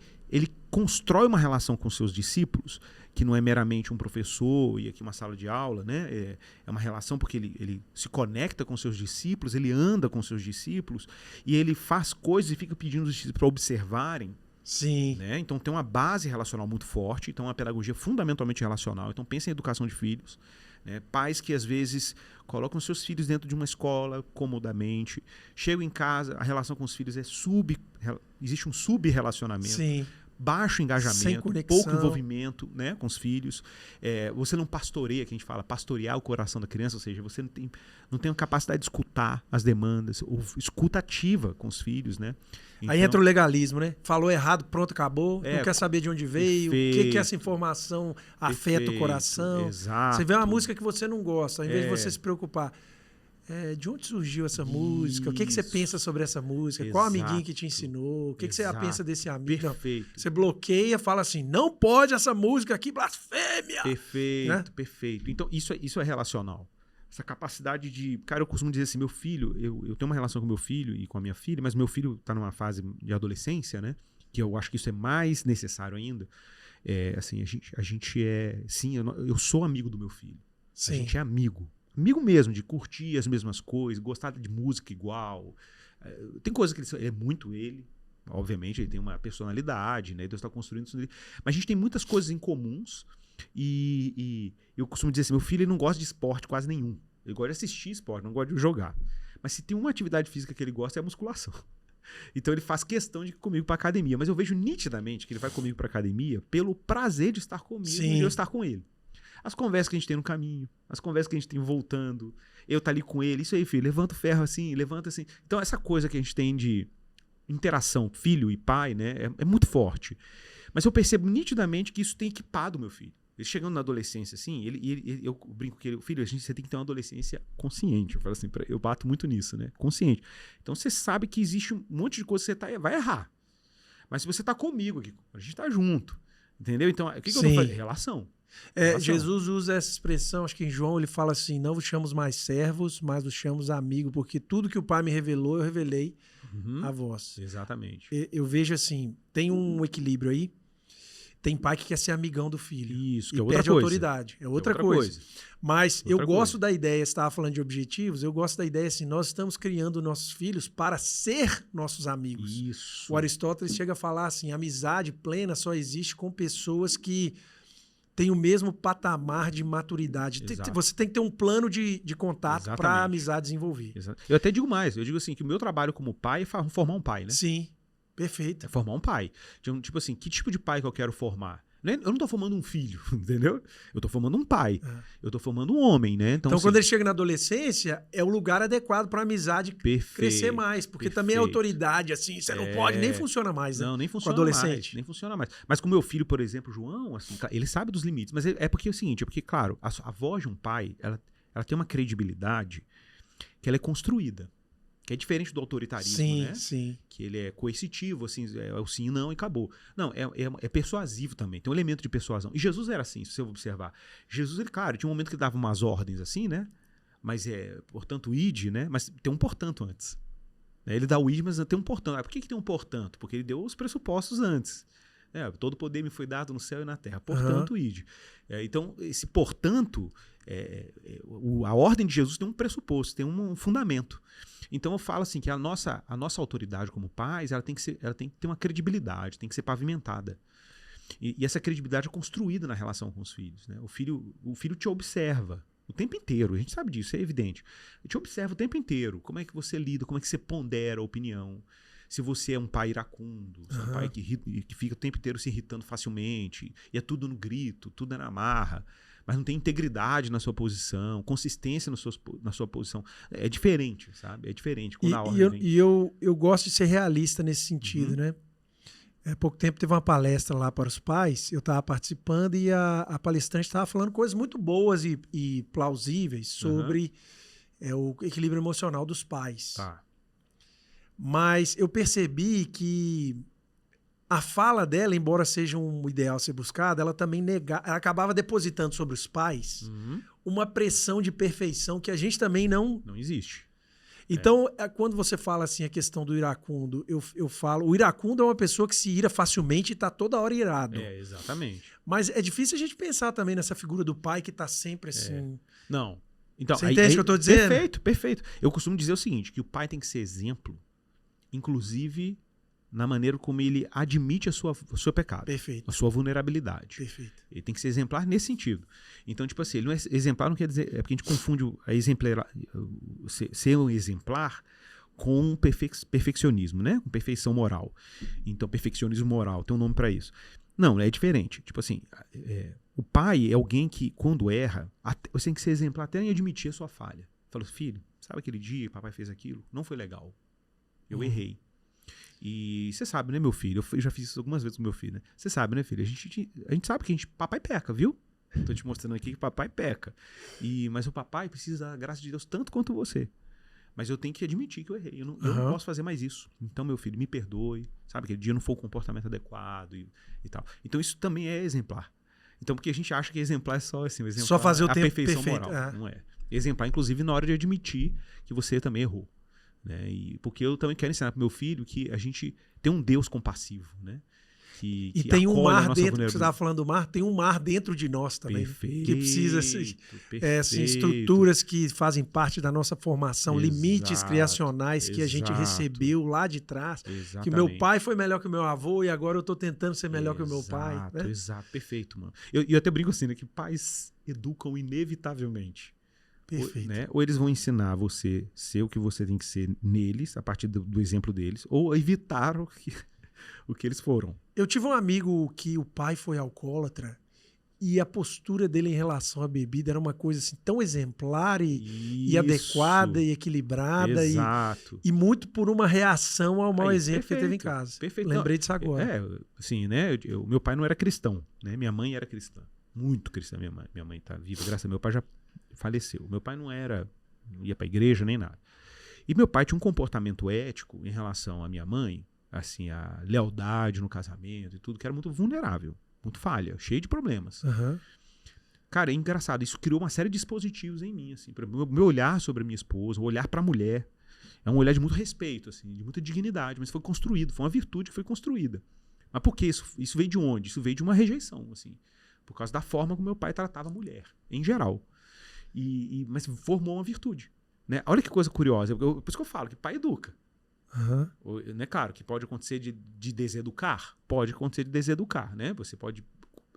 constrói uma relação com seus discípulos que não é meramente um professor e aqui uma sala de aula, né? É uma relação porque ele se conecta com seus discípulos, ele anda com seus discípulos e ele faz coisas e fica pedindo os discípulos para observarem. Sim. Né? Então tem uma base relacional muito forte, então é uma pedagogia fundamentalmente relacional. Então pensa em educação de filhos. Né? Pais que às vezes colocam seus filhos dentro de uma escola comodamente, chegam em casa, a relação com os filhos existe um sub-relacionamento, baixo engajamento, pouco envolvimento, né, com os filhos. Você não pastoreia, que a gente fala, pastorear o coração da criança, ou seja, você não tem a capacidade de escutar as demandas, ou escuta ativa com os filhos, né? Então, aí entra o legalismo, né? Falou errado, pronto, acabou. Não quer saber de onde veio, o que essa informação afeta o coração. Exato. Você vê uma música que você não gosta, ao invés de você se preocupar, de onde surgiu essa música? O que você pensa sobre essa música? Qual amiguinho que te ensinou? O que você pensa desse amigo? Perfeito. Não, você bloqueia, fala assim, não pode essa música aqui, blasfêmia! Perfeito, né? Perfeito. Então, isso é relacional. Essa capacidade de... Cara, eu costumo dizer assim, meu filho... Eu tenho uma relação com meu filho e com a minha filha, mas meu filho está numa fase de adolescência, né? Que eu acho que isso é mais necessário ainda. Assim, a gente é... Sim, eu sou amigo do meu filho. Sim. A gente é amigo. Amigo mesmo, de curtir as mesmas coisas, gostar de música igual. Tem coisas que ele é muito ele, obviamente, ele tem uma personalidade, né? Deus está construindo isso nele. Mas a gente tem muitas coisas em comuns e eu costumo dizer assim, meu filho ele não gosta de esporte quase nenhum. Ele gosta de assistir esporte, não gosta de jogar. Mas se tem uma atividade física que ele gosta é a musculação. Então ele faz questão de ir comigo para academia. Mas eu vejo nitidamente que ele vai comigo para academia pelo prazer de estar comigo e eu estar com ele. As conversas que a gente tem no caminho, as conversas que a gente tem voltando, eu tá ali com ele, isso aí, filho, levanta o ferro assim, levanta assim. Então essa coisa que a gente tem de interação filho e pai, né, é muito forte. Mas eu percebo nitidamente que isso tem equipado meu filho. Ele chegando na adolescência, assim, eu brinco que ele, filho, você tem que ter uma adolescência consciente. Eu falo assim, eu bato muito nisso, né? Consciente. Então você sabe que existe um monte de coisa que você vai errar. Mas se você tá comigo aqui, a gente tá junto. Entendeu? Então, o que eu vou fazer? Relação. Jesus usa essa expressão, acho que em João ele fala assim, não vos chamamos mais servos, mas vos chamamos amigos, porque tudo que o Pai me revelou, eu revelei a vós. Exatamente. Eu vejo assim, tem um equilíbrio aí, tem pai que quer ser amigão do filho. Isso, que é outra perde coisa. Autoridade. É outra coisa. Mas eu gosto da ideia, você estava falando de objetivos, eu gosto da ideia assim, nós estamos criando nossos filhos para ser nossos amigos. Isso. O Aristóteles chega a falar assim, amizade plena só existe com pessoas que têm o mesmo patamar de maturidade. Você tem que ter um plano de contato para a amizade desenvolver. Exato. Eu até digo mais, eu digo assim, que o meu trabalho como pai é formar um pai, né? Sim. Perfeito. É formar um pai. Tipo assim, que tipo de pai que eu quero formar? Eu não tô formando um filho, entendeu? Eu tô formando um pai. Eu tô formando um homem, né? Então assim, quando ele chega na adolescência, é o lugar adequado para a amizade crescer mais. Porque também a autoridade, assim, você não pode, nem funciona mais, né? Não, nem funciona com adolescente. Mais. Nem funciona mais. Mas com meu filho, por exemplo, João, assim, ele sabe dos limites. Mas é porque é o seguinte, claro, a voz de um pai, ela tem uma credibilidade que ela é construída. Que é diferente do autoritarismo, né? Sim. Que ele é coercitivo, assim, é o sim e não e acabou. Não, é persuasivo também, tem um elemento de persuasão. E Jesus era assim, se você observar. Jesus, ele, claro, tinha um momento que ele dava umas ordens assim, né? Mas portanto, ide, né? Mas tem um portanto antes. Ele dá o ide, mas tem um portanto. Por que tem um portanto? Porque ele deu os pressupostos antes. Todo poder me foi dado no céu e na terra. Portanto, ide. Então, esse portanto, a ordem de Jesus tem um pressuposto, tem um fundamento. Então, eu falo assim que a nossa autoridade como pais, ela tem que ter uma credibilidade, tem que ser pavimentada. E essa credibilidade é construída na relação com os filhos, né? O filho te observa o tempo inteiro, a gente sabe disso, é evidente. Ele te observa o tempo inteiro, como é que você lida, como é que você pondera a opinião. Se você é um pai iracundo, se é um pai que fica o tempo inteiro se irritando facilmente, e é tudo no grito, tudo é na marra, mas não tem integridade na sua posição, consistência na sua posição. É diferente, sabe? É diferente. Quando a ordem vem. E eu gosto de ser realista nesse sentido, né? Há pouco tempo teve uma palestra lá para os pais, eu estava participando e a palestrante estava falando coisas muito boas e plausíveis sobre o equilíbrio emocional dos pais. Tá. Mas eu percebi que a fala dela, embora seja um ideal a ser buscado, ela também ela acabava depositando sobre os pais uma pressão de perfeição que a gente também não existe. Então, quando você fala assim a questão do iracundo, eu falo, o iracundo é uma pessoa que se ira facilmente e está toda hora irado. Exatamente. Mas é difícil a gente pensar também nessa figura do pai que está sempre assim. Não. Então, você entende o que eu estou dizendo? Perfeito. Eu costumo dizer o seguinte, que o pai tem que ser exemplo, inclusive na maneira como ele admite o seu pecado. Perfeito. A sua vulnerabilidade. Perfeito. Ele tem que ser exemplar nesse sentido. Então, tipo assim, ele não é exemplar, não quer dizer... É porque a gente confunde ser um exemplar com perfeccionismo, né? Com perfeição moral. Então, perfeccionismo moral, tem um nome para isso. Não, é diferente. Tipo assim, o pai é alguém que, quando erra, você tem que ser exemplar até em admitir a sua falha. Fala, filho, sabe aquele dia que papai fez aquilo? Não foi legal. Eu errei. E você sabe, né, meu filho? Eu já fiz isso algumas vezes com meu filho, né? Você sabe, né, filho? A gente sabe que papai peca, viu? Tô te mostrando aqui que papai peca. Mas o papai precisa da graça de Deus tanto quanto você. Mas eu tenho que admitir que eu errei. Eu não posso fazer mais isso. Então, meu filho, me perdoe. Sabe, aquele dia não foi o comportamento adequado e tal. Então, isso também é exemplar. Então, porque a gente acha que exemplar é só assim, exemplar, só fazer o tempo perfeição perfeito. moral. Não é. Exemplar, inclusive, na hora de admitir que você também errou. Né? Porque eu também quero ensinar para meu filho que a gente tem um Deus compassivo, né? E tem um acolhe a mar nossa dentro, que você estava vulnerabilidade. falando do mar, tem um mar dentro de nós também. Perfeito, Que precisa assim, estruturas que fazem parte da nossa formação, limites Exato, criacionais que a gente exato. recebeu lá de trás. Exatamente. Que o meu pai foi melhor que o meu avô e agora eu estou tentando ser melhor que o meu pai. Né? Exato, perfeito, mano. Eu até brinco assim, né? Que pais educam inevitavelmente. Perfeito. Né? Ou eles vão ensinar você a ser o que você tem que ser neles, a partir do exemplo deles, ou evitar o que eles foram. Eu tive um amigo que o pai foi alcoólatra e a postura dele em relação à bebida era uma coisa assim tão exemplar e adequada e equilibrada. Exato. E muito por uma reação ao mau Aí, exemplo que ele teve em casa. Perfeito. Lembrei disso agora. Assim, né? Meu pai não era cristão, né? Minha mãe era cristã. Muito cristã, minha mãe. Minha mãe tá viva, graças a Deus. Meu pai já faleceu. Meu pai não ia pra igreja nem nada. E meu pai tinha um comportamento ético em relação à minha mãe, assim, a lealdade no casamento e tudo, que era muito vulnerável, muito falha, cheio de problemas. Uhum. Cara, é engraçado, isso criou uma série de dispositivos em mim, assim, meu olhar sobre a minha esposa, o olhar pra mulher, é um olhar de muito respeito, assim, de muita dignidade, mas foi construído, foi uma virtude que foi construída. Mas por que isso? Isso veio de onde? Isso veio de uma rejeição, assim, por causa da forma como meu pai tratava a mulher, em geral. Mas formou uma virtude, né? Olha que coisa curiosa, por isso que eu falo que pai educa. Uhum. Né? Claro que pode acontecer de deseducar, pode acontecer de deseducar, né? Você pode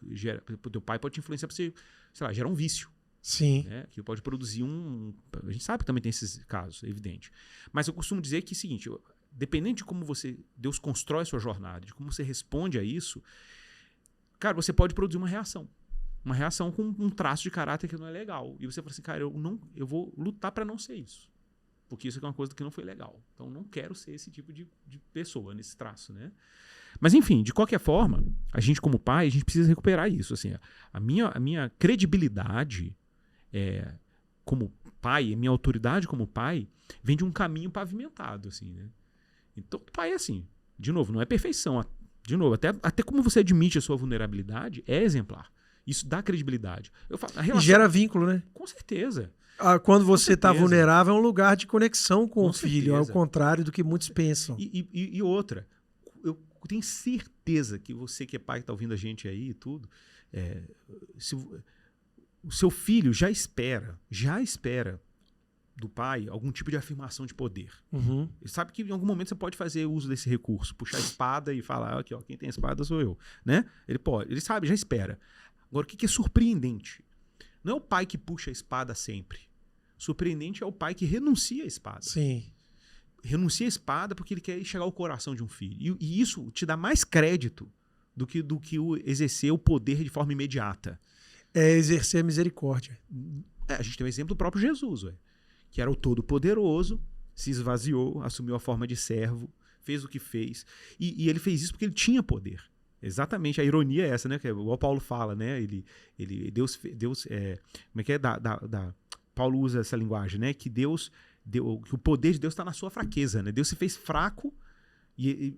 o teu pai pode te influenciar para você, sei lá, gerar um vício. Sim. Né? Que pode produzir a gente sabe que também tem esses casos, é evidente. Mas eu costumo dizer que é o seguinte, dependendo de como Deus constrói a sua jornada, de como você responde a isso, cara, você pode produzir uma reação. Uma reação com um traço de caráter que não é legal. E você fala assim, cara, eu vou lutar para não ser isso. Porque isso é uma coisa que não foi legal. Então, não quero ser esse tipo de pessoa nesse traço, né? Mas, enfim, de qualquer forma, a gente como pai, a gente precisa recuperar isso. Assim, a minha credibilidade como pai, a minha autoridade como pai, vem de um caminho pavimentado, assim, né? Então, o pai é assim. De novo, não é perfeição. De novo, até como você admite a sua vulnerabilidade, é exemplar. Isso dá credibilidade. E gera vínculo, né? Com certeza. Quando você está vulnerável, é um lugar de conexão com o filho, certeza. ao contrário do que muitos pensam. E outra, eu tenho certeza que você que é pai que está ouvindo a gente aí e tudo, o seu filho já espera do pai algum tipo de afirmação de poder. Uhum. Ele sabe que em algum momento você pode fazer uso desse recurso, puxar a espada e falar, aqui, ó, quem tem a espada sou eu, né? Ele sabe, já espera. Agora, o que é surpreendente? Não é o pai que puxa a espada sempre. Surpreendente é o pai que renuncia à espada. Sim. Renuncia à espada porque ele quer chegar ao coração de um filho. E isso te dá mais crédito do que exercer o poder de forma imediata. É exercer a misericórdia. A gente tem o exemplo do próprio Jesus, que era o Todo-Poderoso, se esvaziou, assumiu a forma de servo, fez o que fez. E ele fez isso porque ele tinha poder. Exatamente, a ironia é essa, né? Que igual Paulo fala, né? Deus como é que é? Paulo usa essa linguagem, né? Que que o poder de Deus está na sua fraqueza, né? Deus se fez fraco e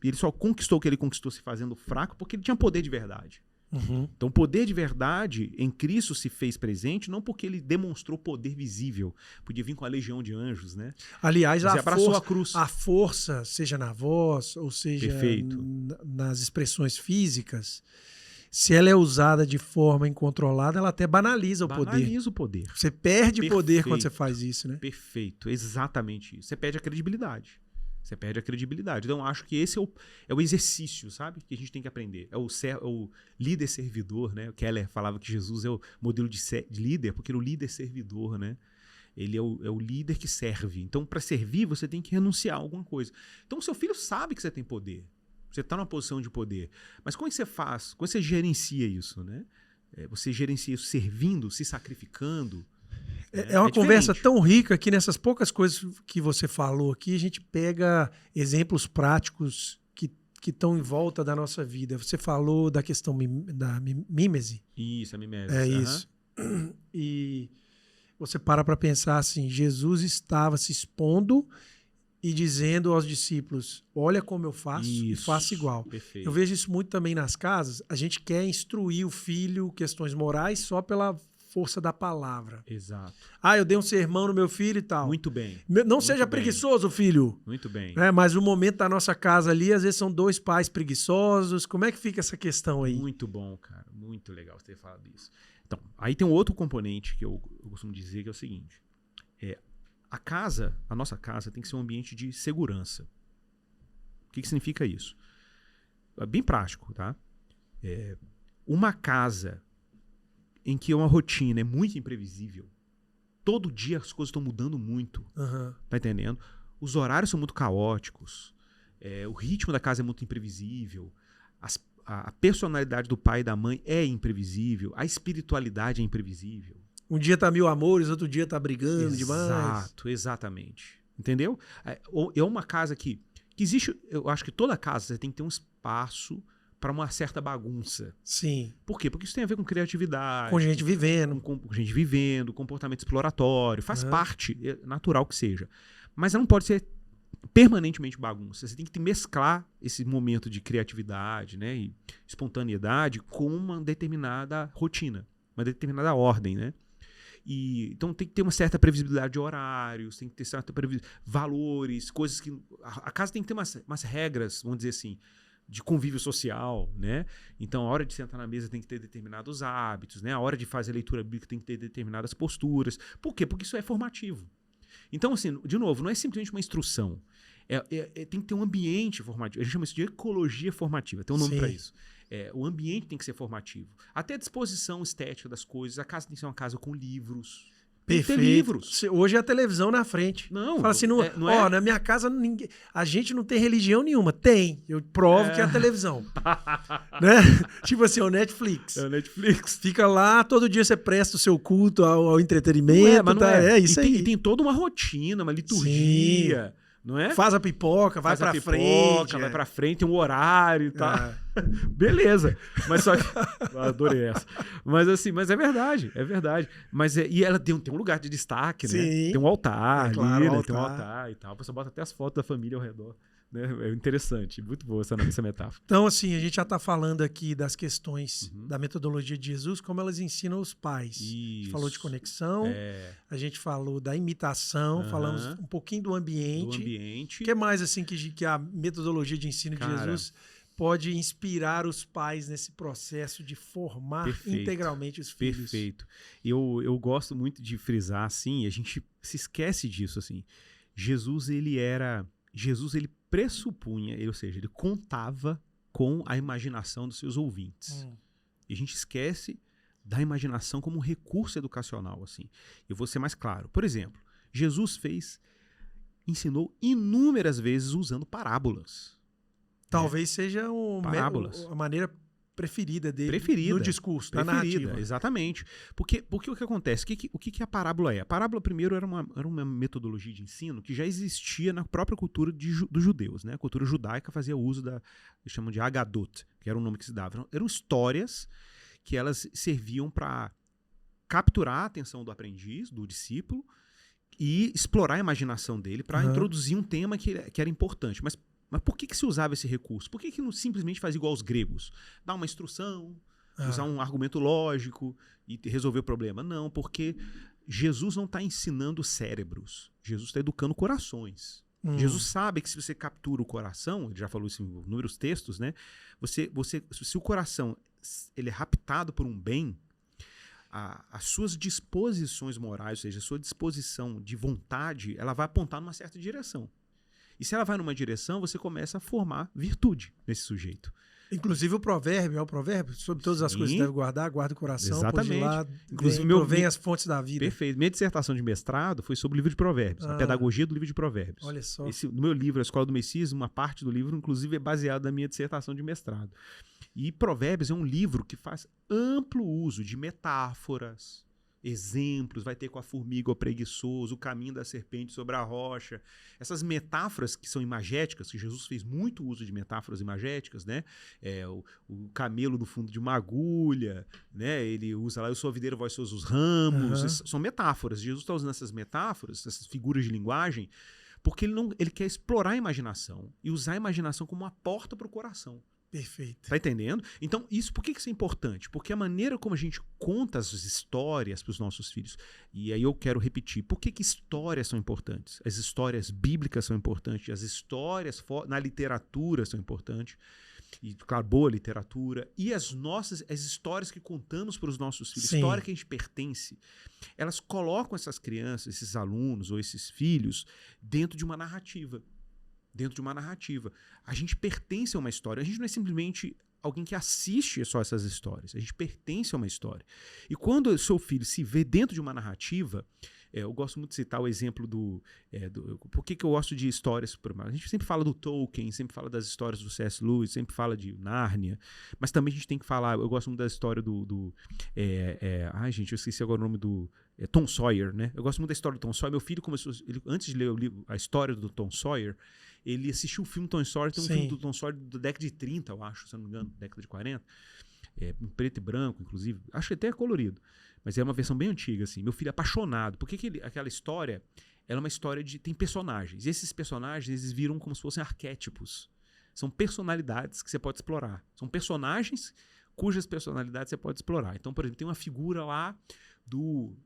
ele só conquistou o que ele conquistou se fazendo fraco porque ele tinha poder de verdade. Uhum. Então, o poder de verdade em Cristo se fez presente, não porque ele demonstrou poder visível. Podia vir com a legião de anjos, né? Aliás, a força, seja na voz, ou seja nas expressões físicas, se ela é usada de forma incontrolada, ela até banaliza o poder. Banaliza o poder. Você perde poder quando você faz isso, né? Perfeito, exatamente isso. Você perde a credibilidade. Então, acho que esse é o exercício, sabe? Que a gente tem que aprender. É o líder servidor, né? O Keller falava que Jesus é o modelo de líder, porque o líder servidor, né? Ele é o líder que serve. Então, para servir, você tem que renunciar a alguma coisa. Então, o seu filho sabe que você tem poder. Você está numa posição de poder. Mas como é que você faz? Como é que você gerencia isso, né? Você gerencia isso servindo, se sacrificando. É uma conversa tão rica que nessas poucas coisas que você falou aqui, a gente pega exemplos práticos que estão em volta da nossa vida. Você falou da questão da mímese. Isso, a mímese. É isso. E você para pensar assim, Jesus estava se expondo e dizendo aos discípulos, olha como eu faço e faço igual. Perfeito. Eu vejo isso muito também nas casas. A gente quer instruir o filho questões morais só pela força da palavra. Exato. Eu dei um sermão no meu filho e tal. Muito bem. Não seja preguiçoso, filho. Muito bem. Mas o momento da nossa casa ali, às vezes são 2 pais preguiçosos. Como é que fica essa questão aí? Muito bom, cara. Muito legal você ter falado isso. Então, aí tem um outro componente que eu costumo dizer, que é o seguinte. A nossa casa tem que ser um ambiente de segurança. O que significa isso? É bem prático, tá? Uma casa em que uma rotina é muito imprevisível, todo dia as coisas estão mudando muito, tá entendendo? Os horários são muito caóticos, o ritmo da casa é muito imprevisível, a personalidade do pai e da mãe é imprevisível, a espiritualidade é imprevisível. Um dia tá 1000 amores, outro dia tá brigando demais. Exato, exatamente. Entendeu? É uma casa que existe, eu acho que toda casa você tem que ter um espaço para uma certa bagunça. Sim. Por quê? Porque isso tem a ver com criatividade. Com gente vivendo. Com gente vivendo, comportamento exploratório. Faz parte, é natural que seja. Mas ela não pode ser permanentemente bagunça. Você tem que mesclar esse momento de criatividade, né, e espontaneidade com uma determinada rotina, uma determinada ordem, né? Então tem que ter uma certa previsibilidade de horários, tem que ter certa valores, coisas que... A casa tem que ter umas regras, vamos dizer assim, de convívio social, né? Então, a hora de sentar na mesa tem que ter determinados hábitos, né? A hora de fazer leitura bíblica tem que ter determinadas posturas. Por quê? Porque isso é formativo. Então, assim, de novo, não é simplesmente uma instrução. Tem que ter um ambiente formativo. A gente chama isso de ecologia formativa. Tem um nome para isso. O ambiente tem que ser formativo. Até a disposição estética das coisas. A casa tem que ser uma casa com livros. Perfeito. Livros. Hoje é a televisão na frente. Não. Fala assim, na minha casa a gente não tem religião nenhuma. Tem. Eu provo que é a televisão. Né? Tipo assim, o Netflix. É o Netflix. Fica lá, todo dia você presta o seu culto ao entretenimento. É isso aí. E tem toda uma rotina, uma liturgia. Sim. Não é? Faz a pipoca, vai pra frente. Vai pra frente, tem um horário e tal. Beleza. Mas só que... Eu adorei essa. Mas assim, mas é verdade. E ela tem um lugar de destaque, né? Sim. Tem um altar claro, ali, né? Tem um altar e tal. Você bota até as fotos da família ao redor. Né? É interessante. Muito boa essa metáfora. Então, assim, a gente já tá falando aqui das questões da metodologia de Jesus, como elas ensinam os pais. Isso. A gente falou de conexão, a gente falou da imitação, falamos um pouquinho do ambiente. O que mais, assim, que a metodologia de ensino de Jesus pode inspirar os pais nesse processo de formar integralmente os filhos? Perfeito. Eu gosto muito de frisar, assim, a gente se esquece disso, assim. Jesus, ele pressupunha, ou seja, ele contava com a imaginação dos seus ouvintes. E a gente esquece da imaginação como um recurso educacional, assim. Eu vou ser mais claro. Por exemplo, Jesus ensinou inúmeras vezes usando parábolas. Talvez seja a maneira preferida dele no discurso, na narrativa. Exatamente. Porque o que acontece? O que a parábola é? A parábola, primeiro, era uma metodologia de ensino que já existia na própria cultura dos judeus, né? A cultura judaica fazia uso eles chamam de agadot, que era o nome que se dava. Eram histórias que elas serviam para capturar a atenção do aprendiz, do discípulo, e explorar a imaginação dele para introduzir um tema que era importante. Mas por que se usava esse recurso? Por que não simplesmente faz igual aos gregos? Dar uma instrução, usar um argumento lógico e resolver o problema? Não, porque Jesus não está ensinando cérebros. Jesus está educando corações. Jesus sabe que se você captura o coração, ele já falou isso em inúmeros textos, né? Se o coração ele é raptado por um bem, as suas disposições morais, ou seja, a sua disposição de vontade, ela vai apontar numa certa direção. E se ela vai numa direção, você começa a formar virtude nesse sujeito. Inclusive o provérbio, sobre todas as coisas que deve guardar, guarda o coração, exatamente. Pois de lá, inclusive provém as fontes da vida. Perfeito. Minha dissertação de mestrado foi sobre o livro de provérbios, a pedagogia do livro de provérbios. Olha só. No meu livro, A Escola do Messias, uma parte do livro, inclusive, é baseada na minha dissertação de mestrado. E Provérbios é um livro que faz amplo uso de metáforas, exemplos, vai ter com a formiga o preguiçoso, o caminho da serpente sobre a rocha. Essas metáforas que são imagéticas, que Jesus fez muito uso de metáforas imagéticas, né? O camelo no fundo de uma agulha, né? Ele usa lá, eu sou a videira, vós sois os ramos. São metáforas. Jesus está usando essas metáforas, essas figuras de linguagem, porque ele quer explorar a imaginação e usar a imaginação como uma porta para o coração. Perfeito. Tá entendendo? Então, por que isso é importante? Porque a maneira como a gente conta as histórias para os nossos filhos, e aí eu quero repetir, por que histórias são importantes? As histórias bíblicas são importantes, as histórias na literatura são importantes, e, claro, boa literatura, e as histórias que contamos para os nossos filhos, Sim. história que a gente pertence, elas colocam essas crianças, esses alunos ou esses filhos dentro de uma narrativa. A gente pertence a uma história. A gente não é simplesmente alguém que assiste só essas histórias. A gente pertence a uma história. E quando o seu filho se vê dentro de uma narrativa, eu gosto muito de citar o exemplo por que eu gosto de histórias. A gente sempre fala do Tolkien, sempre fala das histórias do C.S. Lewis, sempre fala de Nárnia, mas também a gente tem que falar, eu gosto muito da história gente, eu esqueci agora o nome do Tom Sawyer, né? Eu gosto muito da história do Tom Sawyer. Meu filho começou, antes de ler o livro, a história do Tom Sawyer, ele assistiu o filme Tom Sawyer, tem um filme do Tom Sawyer da década de 30, eu acho, se não me engano, década de 40, em preto e branco, inclusive, acho que até colorido, mas é uma versão bem antiga, assim. Meu filho é apaixonado, porque aquela história, ela é uma história tem personagens, e esses personagens, eles viram como se fossem arquétipos, são personalidades que você pode explorar, são personagens cujas personalidades você pode explorar. Então, por exemplo, tem uma figura lá do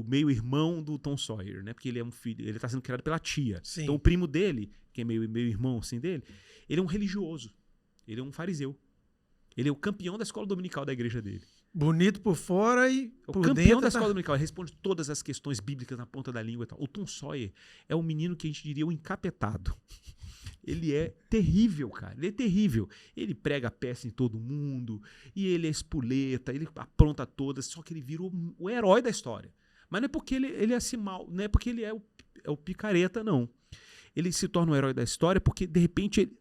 meio-irmão do Tom Sawyer, né? Porque ele é um filho, ele está sendo criado pela tia. Sim. Então o primo dele, que é meio-irmão assim dele, ele é um religioso, ele é um fariseu. Ele é o campeão da escola dominical da igreja dele. Bonito por fora e por dentro. O campeão da escola dominical, ele responde todas as questões bíblicas na ponta da língua e tal. O Tom Sawyer é um menino que a gente diria o encapetado. Ele é terrível, cara. Ele é terrível. Ele prega peça em todo mundo, e ele é espoleta, ele apronta todas, só que ele vira o herói da história. Mas não é porque ele é assim mal, não é porque ele é o picareta, não. Ele se torna o herói da história porque, de repente,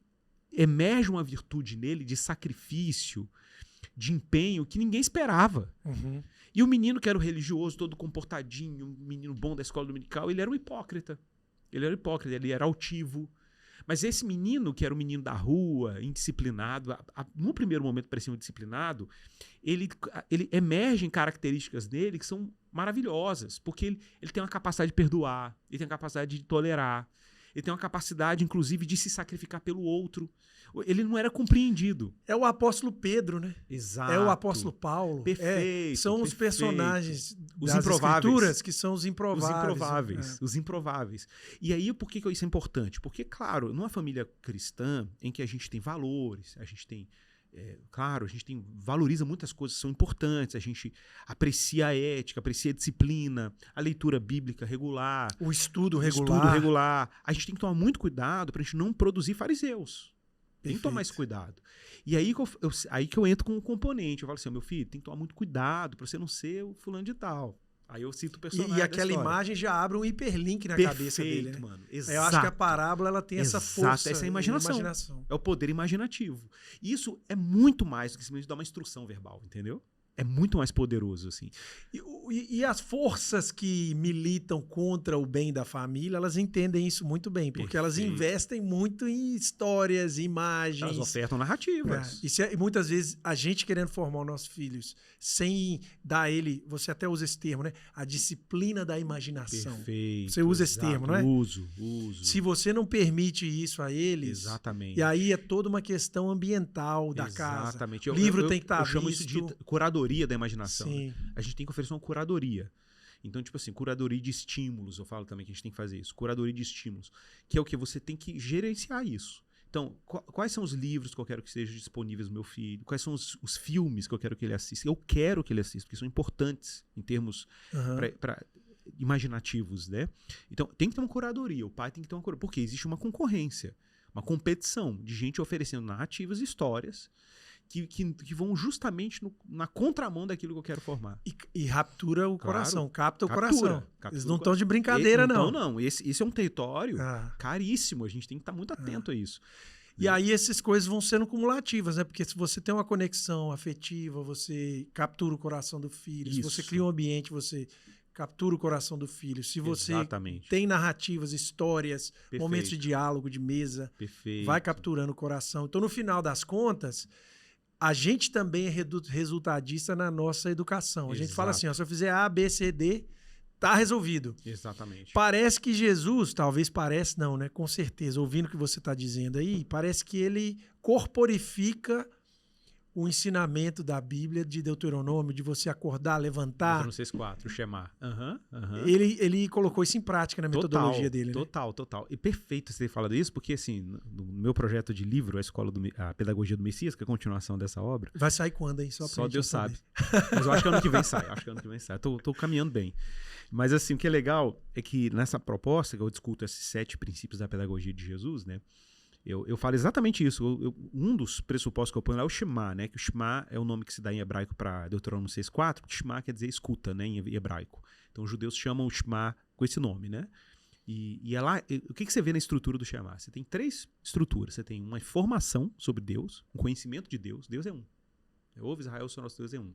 emerge uma virtude nele de sacrifício, de empenho, que ninguém esperava. Uhum. E o menino que era o religioso, todo comportadinho, um menino bom da escola dominical, ele era um hipócrita. Ele era altivo. Mas esse menino, que era o menino da rua, indisciplinado, no primeiro momento parecia um indisciplinado, ele emerge em características dele que são maravilhosas, porque ele tem uma capacidade de perdoar, ele tem uma capacidade de tolerar, ele tem uma capacidade, inclusive, de se sacrificar pelo outro. Ele não era compreendido. É o apóstolo Pedro, né? Exato. É o apóstolo Paulo. Perfeito. São os personagens os das improváveis. Escrituras que são os improváveis. Os improváveis. E aí, por que isso é importante? Porque, claro, numa família cristã, em que a gente tem valores, a gente tem... claro, a gente valoriza muitas coisas que são importantes, a gente aprecia a ética, aprecia a disciplina, a leitura bíblica regular, o estudo regular. A gente tem que tomar muito cuidado para a gente não produzir fariseus. Tem que tomar esse cuidado. E aí que eu entro com um componente. Eu falo assim, meu filho, tem que tomar muito cuidado para você não ser o fulano de tal. Aí eu cito o personagem. E aquela imagem já abre um hiperlink na cabeça dele, né? Mano. Exato. Eu acho que a parábola ela tem essa força. Essa imaginação. É o poder imaginativo. E isso é muito mais do que simplesmente dar uma instrução verbal, entendeu? É muito mais poderoso, assim. E as forças que militam contra o bem da família, elas entendem isso muito bem, porque elas investem muito em histórias, imagens. Elas ofertam narrativas. E muitas vezes a gente querendo formar os nossos filhos sem dar ele, você até usa esse termo, né? A disciplina da imaginação. Perfeito. Você usa esse termo, não é? Uso. Se você não permite isso a eles... Exatamente. E aí é toda uma questão ambiental da casa. Exatamente. O livro tem que estar Eu chamo isso de curadoria da imaginação. Sim. Né? A gente tem que oferecer uma curadoria. Então, tipo assim, curadoria de estímulos, eu falo também que a gente tem que fazer isso. Curadoria de estímulos. Que é o que? Você tem que gerenciar isso. Então, quais são os livros que eu quero que estejam disponíveis no meu filho? Quais são os filmes que eu quero que ele assista? Eu quero que ele assista, porque são importantes em termos imaginativos, né? Então, tem que ter uma curadoria. O pai tem que ter uma curadoria. Porque existe uma concorrência, uma competição de gente oferecendo narrativas e histórias que vão justamente na contramão daquilo que eu quero formar. E raptura o coração, capta o coração. Eles não estão de brincadeira, não. Não. Esse é um território caríssimo, a gente tem que estar muito atento a isso. E aí essas coisas vão sendo cumulativas, né? Porque se você tem uma conexão afetiva, você captura o coração do filho. Isso. Se você cria um ambiente, você captura o coração do filho. Se você Exatamente. tem narrativas, histórias, Perfeito. momentos de diálogo, de mesa, Perfeito. vai capturando o coração. Então, no final das contas, a gente também é resultadista na nossa educação. A gente fala assim, ó, se eu fizer A, B, C, D, Tá resolvido. Exatamente. Parece que Jesus, talvez parece não, né? Com certeza, ouvindo o que você está dizendo aí, parece que ele corporifica o ensinamento da Bíblia de Deuteronômio, de você acordar, levantar. Deuteronômio 6:4, o Shema. Ele colocou isso em prática na metodologia dele, né? Total. E perfeito você ter falado isso, porque assim, no meu projeto de livro, a Pedagogia do Messias, que é a continuação dessa obra... Vai sair quando, hein? Só Deus sabe. Mas eu acho que ano que vem sai. Tô caminhando bem. Mas assim, o que é legal é que nessa proposta, que eu discuto esses 7 princípios da pedagogia de Jesus, né? Eu falo exatamente isso. Um dos pressupostos que eu ponho lá é o Shema, né? Que o Shema é o nome que se dá em hebraico para Deuteronômio 6:4. Shema quer dizer escuta, né? Em hebraico. Então os judeus chamam o Shema com esse nome, né? E é lá, o que você vê na estrutura do Shema? Você tem 3 estruturas. Você tem uma informação sobre Deus, um conhecimento de Deus. Deus é um. Ouve Israel, o Senhor nosso Deus é um.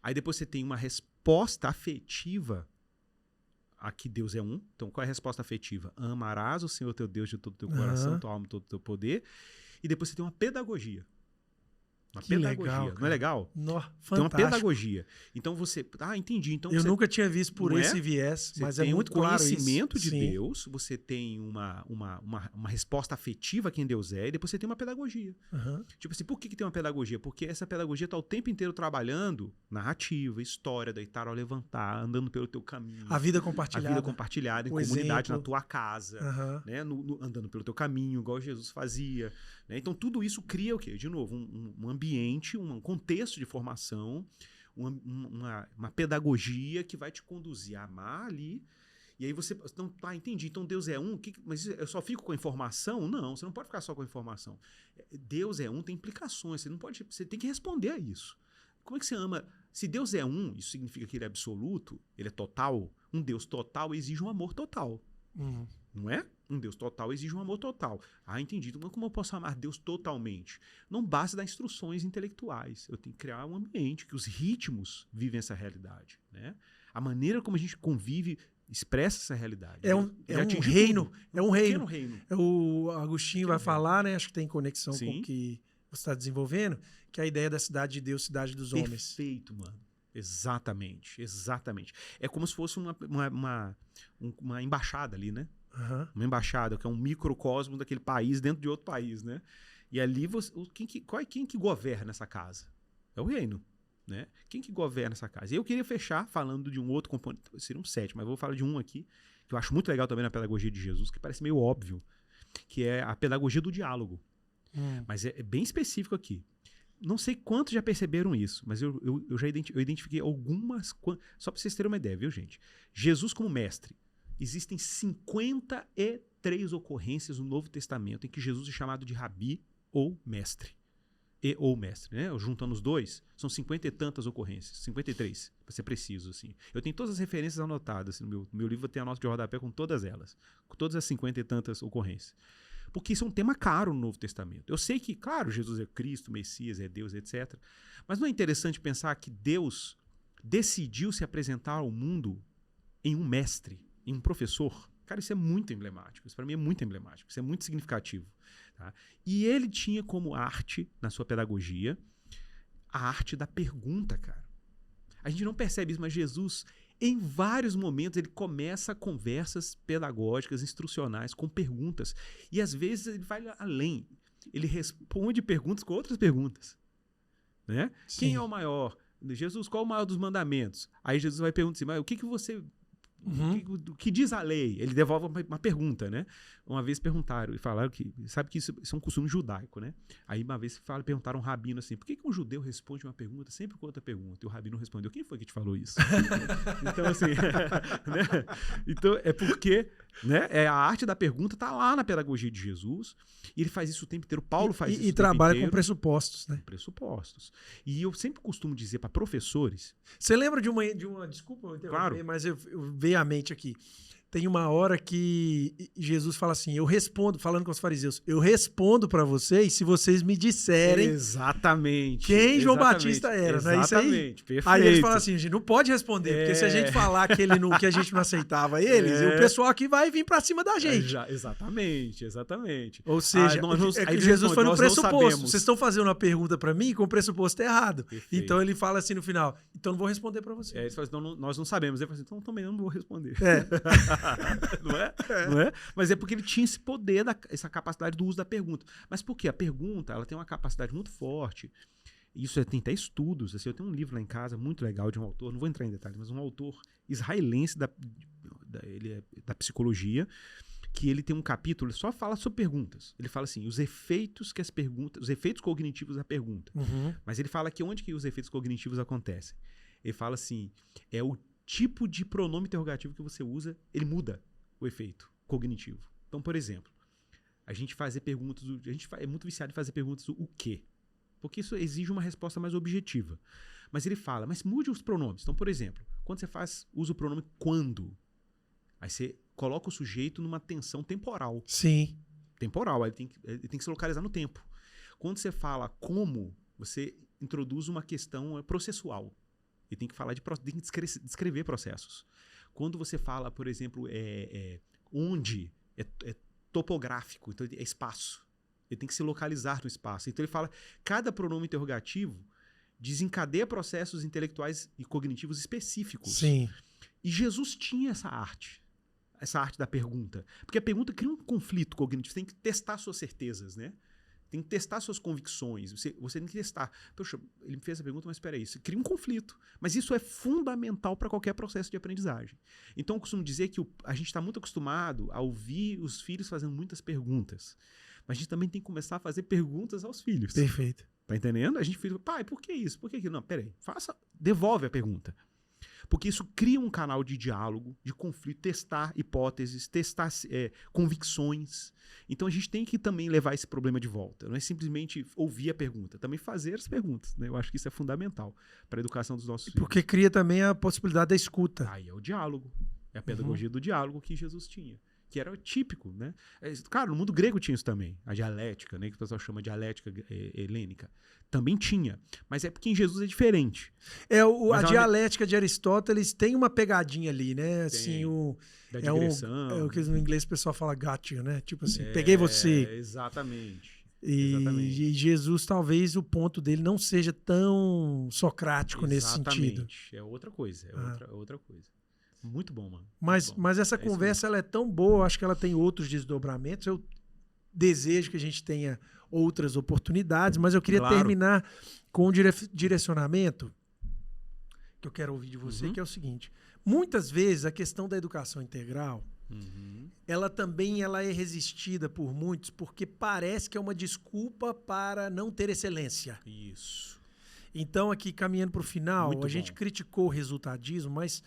Aí depois você tem uma resposta afetiva a que Deus é um. Então, qual é a resposta afetiva? Amarás o Senhor teu Deus de todo o teu coração, tua alma e todo o teu poder. E depois você tem uma pedagogia. Uma pedagogia. Legal, não é legal? Fantástico. Tem uma pedagogia. Então você... entendi. Então, eu nunca tinha visto por esse viés, mas é muito claro isso. Você tem um conhecimento de Deus, você tem uma resposta afetiva a quem Deus é, e depois você tem uma pedagogia. Tipo assim, por que tem uma pedagogia? Porque essa pedagogia está o tempo inteiro trabalhando narrativa, história, deitar ao levantar, andando pelo teu caminho. A vida compartilhada. Em comunidade, na tua casa, né? Andando pelo teu caminho, igual Jesus fazia. Né? Então tudo isso cria o quê? De novo, um ambiente, um contexto de formação, uma pedagogia que vai te conduzir a amar ali. E aí você... Então, entendi. Então Deus é um, mas eu só fico com a informação? Não, você não pode ficar só com a informação. Deus é um, tem implicações. Você tem que responder a isso. Como é que você ama? Se Deus é um, isso significa que ele é absoluto, ele é total. Um Deus total exige um amor total. Não é? Um Deus total exige um amor total. Entendi. Então, como eu posso amar Deus totalmente? Não basta dar instruções intelectuais. Eu tenho que criar um ambiente que os ritmos vivem essa realidade. Né? A maneira como a gente convive expressa essa realidade. É um reino. É um reino. O Agostinho vai falar, né? Acho que tem conexão com o que você está desenvolvendo, que é a ideia da cidade de Deus, cidade dos homens. Perfeito, mano. Exatamente. É como se fosse uma embaixada ali, né? Uma embaixada, que é um microcosmo daquele país dentro de outro país, né? E ali, quem que governa essa casa? É o reino, né? Quem que governa essa casa? E eu queria fechar falando de um outro componente, seria um 7, mas vou falar de um aqui, que eu acho muito legal também na pedagogia de Jesus, que parece meio óbvio, que é a pedagogia do diálogo. Mas é bem específico aqui. Não sei quantos já perceberam isso, mas eu já identifiquei algumas... Só para vocês terem uma ideia, viu, gente? Jesus como mestre. Existem 53 ocorrências no Novo Testamento em que Jesus é chamado de rabi ou mestre. Ou mestre, né? Juntando os dois, são 50 e tantas ocorrências. 53, para ser preciso, assim. Eu tenho todas as referências anotadas. Assim, no meu livro tem a nota de rodapé com todas elas. Com todas as 50 e tantas ocorrências. Porque isso é um tema caro no Novo Testamento. Eu sei que, claro, Jesus é Cristo, Messias, é Deus, etc. Mas não é interessante pensar que Deus decidiu se apresentar ao mundo em um mestre, em um professor? Cara, isso é muito emblemático. Isso para mim é muito emblemático. Isso é muito significativo. Tá? E ele tinha como arte, na sua pedagogia, a arte da pergunta, cara. A gente não percebe isso, mas Jesus, em vários momentos, ele começa conversas pedagógicas, instrucionais, com perguntas. E às vezes ele vai além. Ele responde perguntas com outras perguntas. Né? Quem é o maior? Jesus, qual é o maior dos mandamentos? Aí Jesus vai perguntar assim, mas o que você... O que diz a lei? Ele devolve uma pergunta, né? Uma vez perguntaram e falaram que... Sabe que isso é um costume judaico, né? Aí uma vez perguntaram a um rabino assim, por que um judeu responde uma pergunta sempre com outra pergunta? E o rabino respondeu, quem foi que te falou isso? Então, assim... né? Então, é porque... Né? A arte da pergunta está lá na pedagogia de Jesus. E ele faz isso o tempo inteiro. Paulo faz isso o tempo inteiro. E trabalha com pressupostos, né? Pressupostos. E eu sempre costumo dizer para professores... Você lembra de uma... Desculpa eu interromper, claro. Mas eu veio à mente aqui. Tem uma hora que Jesus fala assim, eu respondo, falando com os fariseus, eu respondo para vocês se vocês me disserem exatamente quem João Batista era. Exatamente, não é isso aí? Perfeito. Aí ele fala assim, a gente não pode responder, porque se a gente falar que a gente não aceitava eles, o pessoal aqui vai vir para cima da gente. Exatamente. Ou seja, Jesus foi no pressuposto. Vocês estão fazendo uma pergunta para mim com o pressuposto errado. Perfeito. Então ele fala assim no final, Então não vou responder para você. Eles falam assim, então, nós não sabemos. Ele fala assim, então também eu não vou responder. Não é? Não é? Mas é porque ele tinha esse poder, essa capacidade do uso da pergunta. Mas por quê? A pergunta ela tem uma capacidade muito forte. Isso tem até estudos. Assim, eu tenho um livro lá em casa muito legal de um autor, não vou entrar em detalhes, mas um autor israelense ele é da psicologia, que ele tem um capítulo, ele só fala sobre perguntas. Ele fala assim, os efeitos cognitivos da pergunta. Uhum. Mas ele fala que onde que os efeitos cognitivos acontecem? Ele fala assim, é o tipo de pronome interrogativo que você usa, ele muda o efeito cognitivo. Então, por exemplo, a gente é muito viciado em fazer perguntas do o quê? Porque isso exige uma resposta mais objetiva. Mas ele fala, mas mude os pronomes. Então, por exemplo, quando você usa o pronome quando, aí você coloca o sujeito numa tensão temporal. Sim. Temporal, ele tem que se localizar no tempo. Quando você fala como, você introduz uma questão processual. Ele tem que falar tem que descrever processos. Quando você fala, por exemplo, onde, é topográfico, então é espaço. Ele tem que se localizar no espaço. Então ele fala, cada pronome interrogativo desencadeia processos intelectuais e cognitivos específicos. Sim. E Jesus tinha essa arte da pergunta. Porque a pergunta cria um conflito cognitivo. Você tem que testar suas certezas, né? Tem que testar suas convicções. Você tem que testar. Poxa, ele me fez essa pergunta, mas espera aí. Isso cria um conflito. Mas isso é fundamental para qualquer processo de aprendizagem. Então, eu costumo dizer que a gente está muito acostumado a ouvir os filhos fazendo muitas perguntas. Mas a gente também tem que começar a fazer perguntas aos filhos. Perfeito. Tá entendendo? A gente fica, pai, por que isso? Por que aquilo? Não, peraí. Devolve a pergunta. Porque isso cria um canal de diálogo, de conflito, testar hipóteses, testar convicções. Então a gente tem que também levar esse problema de volta. Não é simplesmente ouvir a pergunta, também fazer as perguntas. Né? Eu acho que isso é fundamental para a educação dos nossos filhos. Porque cria também a possibilidade da escuta. Aí é o diálogo. É a pedagogia do diálogo que Jesus tinha. Que era típico, né? Claro, no mundo grego tinha isso também. A dialética, né? Que o pessoal chama de dialética helênica. Também tinha. Mas é porque em Jesus é diferente. A dialética de Aristóteles tem uma pegadinha ali, né? Assim, da digressão. É o que no inglês o pessoal fala got you, né? Tipo assim, peguei você. Exatamente. E Jesus, talvez, o ponto dele não seja tão socrático nesse sentido. É outra coisa. Outra coisa. Muito bom, mano. Mas essa conversa ela é tão boa, eu acho que ela tem outros desdobramentos. Eu desejo que a gente tenha outras oportunidades, mas eu queria terminar com um direcionamento que eu quero ouvir de você, que é o seguinte. Muitas vezes a questão da educação integral, ela também é resistida por muitos porque parece que é uma desculpa para não ter excelência. Isso. Então, aqui, caminhando para o final, a gente criticou o resultadismo, mas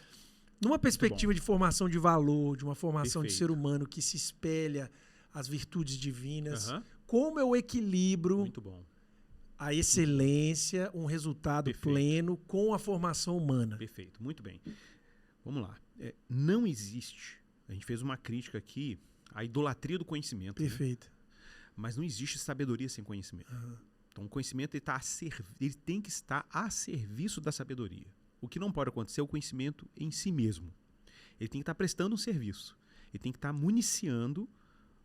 numa perspectiva de formação de valor, de uma formação de ser humano que se espelha às virtudes divinas, como eu equilibro a excelência, um resultado pleno com a formação humana? Perfeito, muito bem. Vamos lá. Não existe, a gente fez uma crítica aqui, à idolatria do conhecimento. Perfeito. Né? Mas não existe sabedoria sem conhecimento. Então o conhecimento ele tem que estar a serviço da sabedoria. O que não pode acontecer é o conhecimento em si mesmo. Ele tem que estar prestando um serviço. Ele tem que estar municiando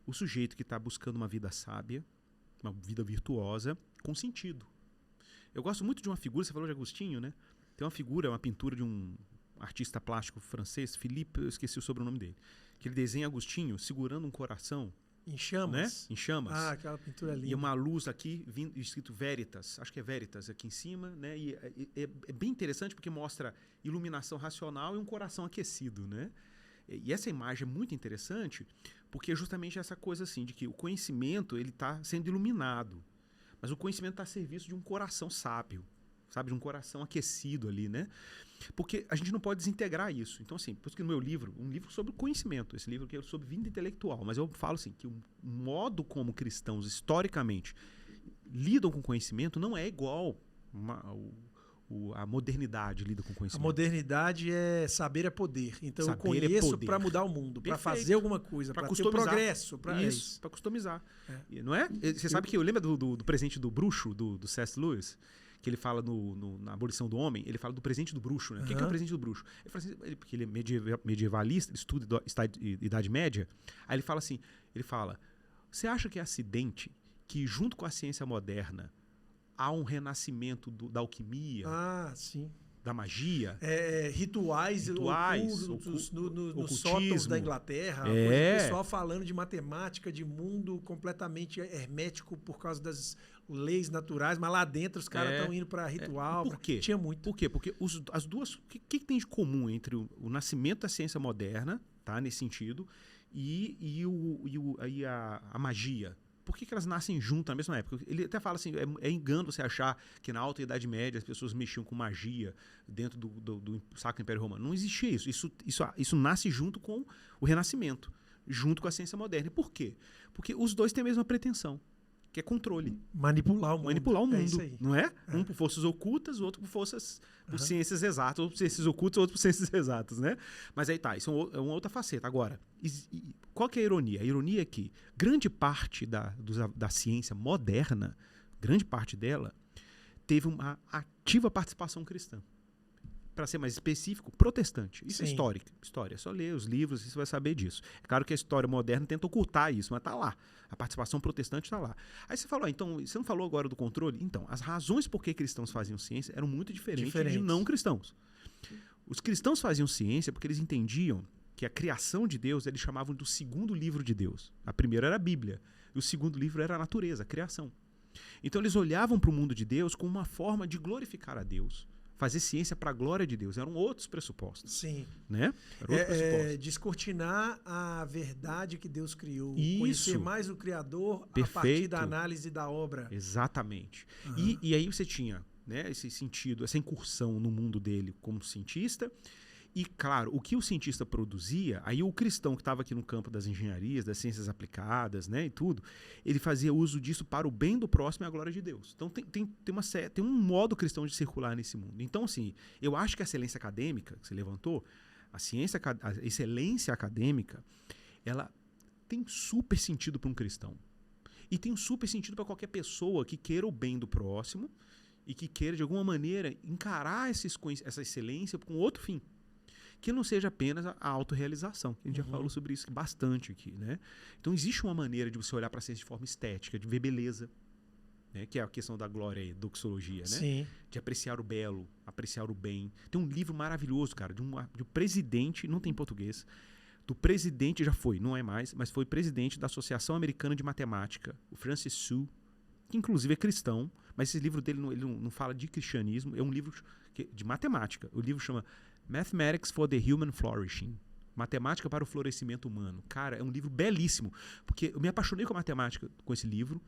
o sujeito que está buscando uma vida sábia, uma vida virtuosa, com sentido. Eu gosto muito de uma figura, você falou de Agostinho, né? Tem uma figura, uma pintura de um artista plástico francês, Philippe, eu esqueci o sobrenome dele, que ele desenha Agostinho segurando um coração. Em chamas? Né? Em chamas. Ah, aquela pintura linda. E uma luz aqui, escrito Veritas, acho que é Veritas aqui em cima, né? E é bem interessante porque mostra iluminação racional e um coração aquecido, né? E essa imagem é muito interessante porque é justamente essa coisa assim, de que o conhecimento ele está sendo iluminado, mas o conhecimento está a serviço de um coração sábio, sabe? De um coração aquecido ali, né? Porque a gente não pode desintegrar isso. Então, assim, por isso que no meu livro, um livro sobre conhecimento, esse livro que é sobre vida intelectual, mas eu falo assim, que o modo como cristãos, historicamente, lidam com conhecimento não é igual a modernidade lida com conhecimento. A modernidade é saber é poder. Então, eu conheço para mudar o mundo, para fazer alguma coisa, para ter progresso. Isso, para customizar. Não é? Você sabe que eu lembro do presente do bruxo, do C.S. Lewis, que ele fala na Abolição do Homem, ele fala do presente do bruxo. Né? O que é o presente do bruxo? Ele fala assim, porque ele é medievalista, ele estuda Idade Média, aí ele fala assim, você acha que é acidente que junto com a ciência moderna há um renascimento da alquimia, sim, da magia. Rituais ocultos nos sótãos da Inglaterra. O pessoal falando de matemática, de mundo completamente hermético por causa das leis naturais, mas lá dentro os caras estão indo para ritual. Por quê? Tinha muito. Por quê? Porque as duas... O que tem de comum entre o nascimento da ciência moderna, tá, nesse sentido, e a magia? Por que elas nascem juntas na mesma época? Ele até fala assim, é engano você achar que na Alta Idade Média as pessoas mexiam com magia dentro do Sacro Império Romano. Não existia isso. Isso nasce junto com o Renascimento, junto com a ciência moderna. E por quê? Porque os dois têm a mesma pretensão, que é controle. Manipular o mundo. É isso aí. Não é? Um por forças ocultas, o outro por por ciências exatas, ou por ciências ocultas, outro por ciências exatas, né? Mas aí tá, isso é uma outra faceta. Agora, qual que é a ironia? A ironia é que grande parte da ciência moderna, grande parte dela, teve uma ativa participação cristã. Para ser mais específico, protestante. Isso é história. É só ler os livros e você vai saber disso. É claro que a história moderna tenta ocultar isso, mas está lá. A participação protestante está lá. Aí você falou, então, você não falou agora do controle? Então, as razões por que cristãos faziam ciência eram muito diferentes de não cristãos. Os cristãos faziam ciência porque eles entendiam que a criação de Deus, eles chamavam do segundo livro de Deus. A primeira era a Bíblia. E o segundo livro era a natureza, a criação. Então, eles olhavam para o mundo de Deus como uma forma de glorificar a Deus. Fazer ciência para a glória de Deus. Eram outros pressupostos. Sim. Né? Pressupostos. Descortinar a verdade que Deus criou. Isso. Conhecer mais o Criador a partir da análise da obra. Exatamente. E aí você tinha, né, esse sentido, essa incursão no mundo dele como cientista. E, claro, o que o cientista produzia, aí o cristão que estava aqui no campo das engenharias, das ciências aplicadas, né, e tudo, ele fazia uso disso para o bem do próximo e a glória de Deus. Então, tem um modo cristão de circular nesse mundo. Então, assim, eu acho que a excelência acadêmica, que você levantou, a excelência acadêmica, ela tem super sentido para um cristão. E tem um super sentido para qualquer pessoa que queira o bem do próximo e que queira, de alguma maneira, encarar essa excelência com outro fim. Que não seja apenas a autorrealização. A gente já falou sobre isso bastante aqui, né? Então, existe uma maneira de você olhar para a ciência de forma estética, de ver beleza, né? Que é a questão da glória e doxologia, né? Sim. De apreciar o belo, apreciar o bem. Tem um livro maravilhoso, cara, de um presidente, não tem em português, do presidente, já foi, não é mais, mas foi presidente da Associação Americana de Matemática, o Francis Su, que inclusive é cristão, mas esse livro dele ele não fala de cristianismo, é um livro de matemática. O livro chama Mathematics for the Human Flourishing. Matemática para o florescimento humano. Cara, é um livro belíssimo, porque eu me apaixonei com a matemática, com esse livro,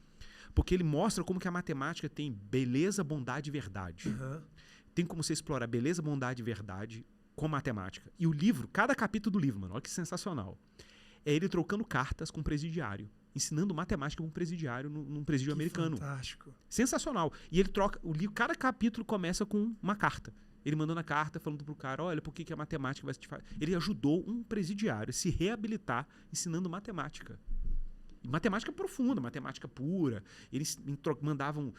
porque ele mostra como que a matemática tem beleza, bondade e verdade. Tem como você explorar beleza, bondade e verdade com matemática. E o livro, cada capítulo do livro, mano, olha que sensacional. É ele trocando cartas com um presidiário, ensinando matemática para um presidiário num presídio americano. Fantástico. Sensacional. E ele troca, o livro, cada capítulo começa com uma carta. Ele mandando a carta, falando pro cara, olha, por que a matemática vai te fazer... Ele ajudou um presidiário a se reabilitar ensinando matemática. E matemática profunda, matemática pura. Eles mandavam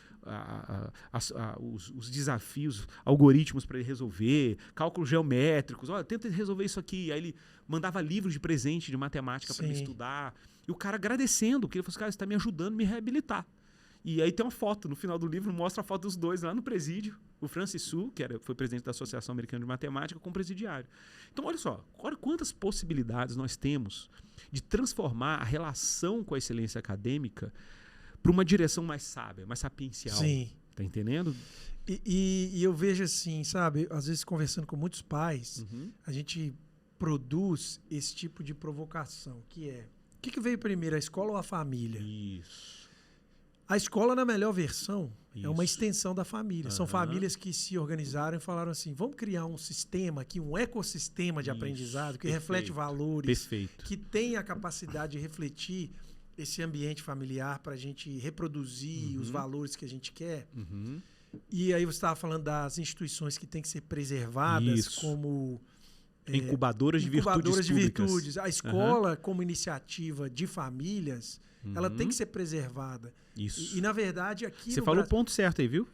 os desafios, algoritmos para ele resolver, cálculos geométricos. Olha, tenta resolver isso aqui. Aí ele mandava livros de presente de matemática para ele estudar. E o cara agradecendo, porque ele falou assim, cara, você está me ajudando a me reabilitar. E aí tem uma foto, no final do livro, mostra a foto dos dois lá no presídio. O Francis Su, que foi presidente da Associação Americana de Matemática, com o presidiário. Então, olha só, olha quantas possibilidades nós temos de transformar a relação com a excelência acadêmica para uma direção mais sábia, mais sapiencial. Sim. Tá entendendo? E eu vejo assim, sabe, às vezes conversando com muitos pais, a gente produz esse tipo de provocação, que é, o que veio primeiro, a escola ou a família? Isso. A escola, na melhor versão, é uma extensão da família. Uhum. São famílias que se organizaram e falaram assim, vamos criar um sistema aqui, um ecossistema de aprendizado que reflete valores, que tem a capacidade de refletir esse ambiente familiar para a gente reproduzir os valores que a gente quer. E aí você estava falando das instituições que têm que ser preservadas como... incubadoras de virtudes. A escola, como iniciativa de famílias, ela tem que ser preservada. Isso. E na verdade, aqui você falou o ponto certo aí, viu?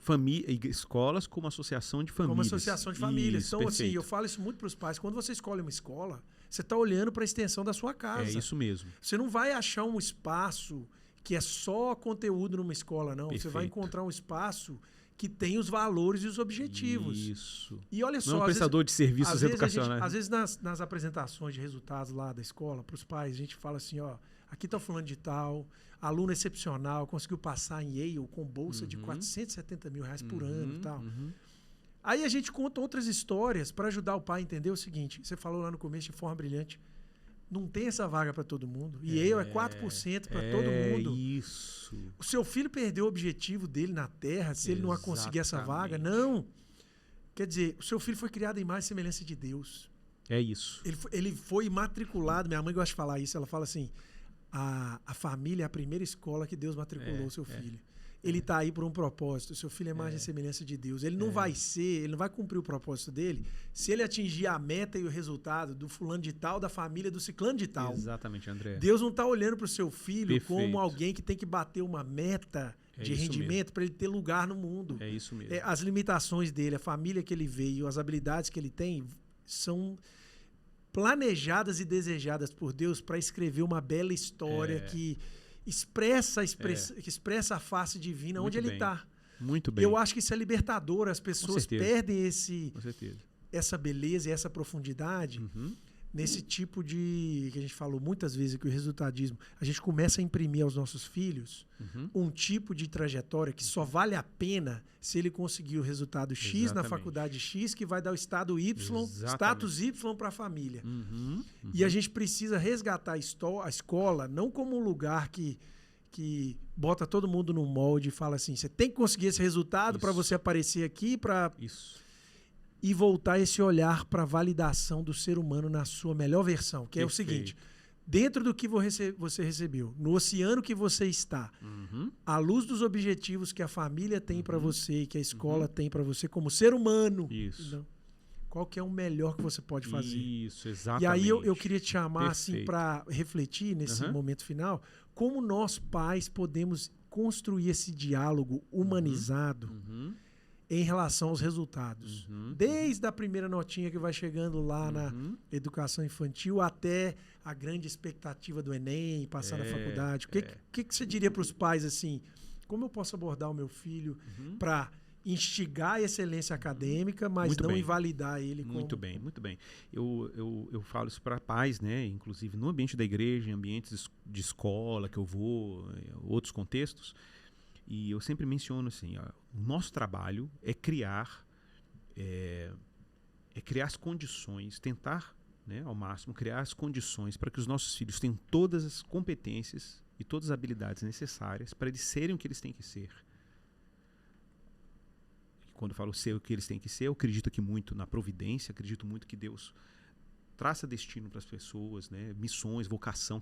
Escolas como associação de famílias. Como associação de famílias. Isso, então, perfeito. assim, eu falo isso muito para os pais. Quando você escolhe uma escola, você está olhando para a extensão da sua casa. É isso mesmo. Você não vai achar um espaço que é só conteúdo numa escola, não. Perfeito. Você vai encontrar um espaço que tem os valores e os objetivos. Isso. E olha só, não é um prestador de serviços educacionais. Às vezes nas apresentações de resultados lá da escola, para os pais, a gente fala assim, ó, aqui está o fulano de tal, aluno excepcional, conseguiu passar em Yale com bolsa de R$470 mil por ano e tal. Aí a gente conta outras histórias para ajudar o pai a entender o seguinte, você falou lá no começo de forma brilhante, não tem essa vaga para todo mundo. E Yale é 4% para todo mundo. Isso. O seu filho perdeu o objetivo dele na Terra se ele não conseguir essa vaga? Não. Quer dizer, o seu filho foi criado em imagem e semelhança de Deus. É isso. Ele foi matriculado. Minha mãe gosta de falar isso. Ela fala assim, a família é a primeira escola que Deus matriculou o seu filho. Ele está aí por um propósito. O seu filho é imagem e semelhança de Deus. Ele não vai ele não vai cumprir o propósito dele se ele atingir a meta e o resultado do fulano de tal, da família do ciclano de tal. Exatamente, André. Deus não está olhando para o seu filho como alguém que tem que bater uma meta de rendimento para ele ter lugar no mundo. É isso mesmo. As limitações dele, a família que ele veio, as habilidades que ele tem são planejadas e desejadas por Deus para escrever uma bela história que expressa a face divina muito onde ele está. Muito bem. Eu acho que isso é libertador. As pessoas perdem Com essa beleza e essa profundidade nesse tipo de... que a gente falou muitas vezes aqui, o resultadismo. A gente começa a imprimir aos nossos filhos um tipo de trajetória que só vale a pena se ele conseguir o resultado X na faculdade X, que vai dar o status Y para a família. E a gente precisa resgatar a escola não como um lugar que bota todo mundo no molde e fala assim, você tem que conseguir esse resultado para você aparecer aqui, e voltar esse olhar para a validação do ser humano na sua melhor versão, que é o seguinte, dentro do que você recebeu, no oceano que você está, à luz dos objetivos que a família tem para você e que a escola tem para você como ser humano, qual que é o melhor que você pode fazer? Isso, exatamente. E aí eu queria te chamar assim, para refletir nesse momento final, como nós pais podemos construir esse diálogo humanizado em relação aos resultados. Desde a primeira notinha que vai chegando lá na educação infantil até a grande expectativa do Enem, passar na faculdade. O que você diria para os pais assim? Como eu posso abordar o meu filho para instigar a excelência acadêmica, mas muito não bem. invalidar ele como... Muito bem, muito bem. Eu falo isso para pais, né? Inclusive no ambiente da igreja, em ambientes de escola que eu vou, outros contextos. E eu sempre menciono assim, o nosso trabalho é criar as condições, tentar, né, ao máximo, criar as condições para que os nossos filhos tenham todas as competências e todas as habilidades necessárias para eles serem o que eles têm que ser. E quando eu falo ser o que eles têm que ser, eu acredito aqui muito na providência, acredito muito que Deus traça destino para as pessoas, né, missões, vocação,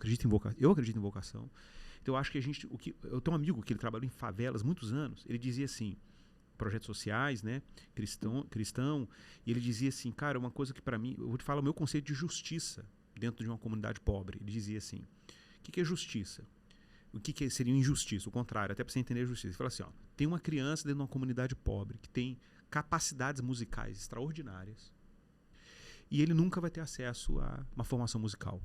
eu acredito em vocação. Então eu acho que eu tenho um amigo que ele trabalhou em favelas muitos anos, ele dizia assim, projetos sociais, né, cristão, e ele dizia assim, cara, uma coisa que para mim, eu vou te falar o meu conceito de justiça dentro de uma comunidade pobre. Ele dizia assim, o que é justiça? O que seria injustiça? O contrário, até para você entender a justiça. Ele fala assim, tem uma criança dentro de uma comunidade pobre que tem capacidades musicais extraordinárias e ele nunca vai ter acesso a uma formação musical.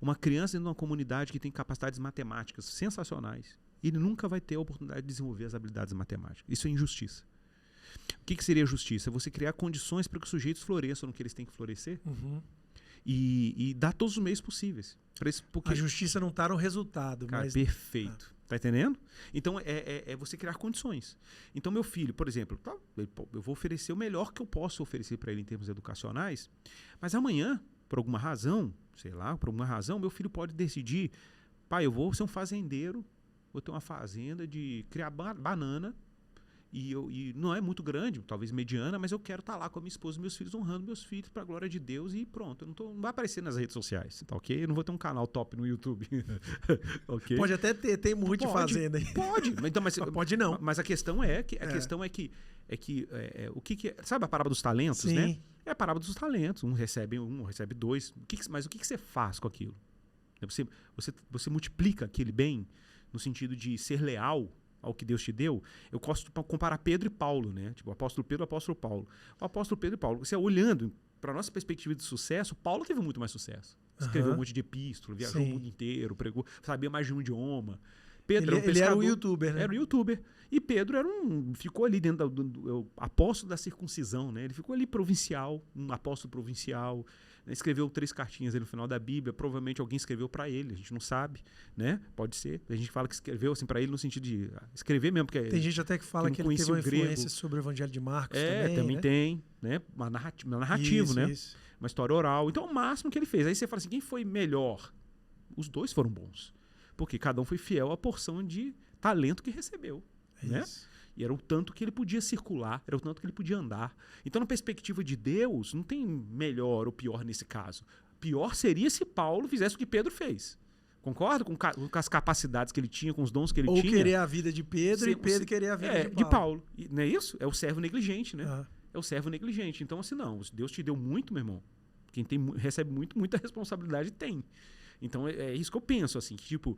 Uma criança dentro de uma comunidade que tem capacidades matemáticas sensacionais, ele nunca vai ter a oportunidade de desenvolver as habilidades matemáticas. Isso é injustiça. O que seria justiça? Você criar condições para que os sujeitos floresçam no que eles têm que florescer e dar todos os meios possíis. A justiça não está no resultado. Cara, mas... perfeito. Tá entendendo? Então, é você criar condições. Então, meu filho, por exemplo, eu vou oferecer o melhor que eu posso oferecer para ele em termos educacionais, mas amanhã, por alguma razão, meu filho pode decidir, pai, eu vou ser um fazendeiro, vou ter uma fazenda de criar banana, e não é muito grande, talvez mediana, mas eu quero estar lá com a minha esposa e meus filhos, honrando meus filhos para a glória de Deus e pronto. Não vai aparecer nas redes sociais, tá ok? Eu não vou ter um canal top no YouTube. Okay? Pode até ter, tem muito de fazenda aí. Pode, mas pode não. Mas a questão é que o que sabe a parábola dos talentos, Sim. né? É a parábola dos talentos. Um recebe dois. Mas o que você faz com aquilo? Você multiplica aquele bem no sentido de ser leal ao que Deus te deu. Eu gosto de comparar Pedro e Paulo, né? Tipo, o apóstolo Pedro e o apóstolo Paulo. O apóstolo Pedro e Paulo, você olhando para a nossa perspectiva de sucesso, Paulo teve muito mais sucesso. Escreveu um monte de epístola, viajou o mundo inteiro, pregou, sabia mais de um idioma. Pedro ele era um youtuber, né? Era um youtuber. E Pedro ficou ali dentro do apóstolo da circuncisão, né? Ele ficou ali provincial, um apóstolo provincial, né? Escreveu 3 cartinhas ali no final da Bíblia, provavelmente alguém escreveu para ele, a gente não sabe, né? Pode ser. A gente fala que escreveu assim para ele no sentido de escrever mesmo, porque tem gente até que fala que ele teve uma influência sobre o Evangelho de Marcos também, né? Tem, né? Uma narrativo, isso, né? Isso. Uma história oral. Então, o máximo que ele fez. Aí você fala assim, quem foi melhor? Os 2 foram bons. Porque cada um foi fiel à porção de talento que recebeu. Né? E era o tanto que ele podia circular, era o tanto que ele podia andar. Então, na perspectiva de Deus, não tem melhor ou pior nesse caso. Pior seria se Paulo fizesse o que Pedro fez. Concorda? Com as capacidades que ele tinha, com os dons que ele tinha. Ou querer a vida de Pedro e Pedro querer a vida de Paulo. E, não é isso? É o servo negligente, né? É o servo negligente. Então, assim, não. Deus te deu muito, meu irmão. Quem recebe muito, muita responsabilidade tem. Então, é isso que eu penso, assim, que tipo...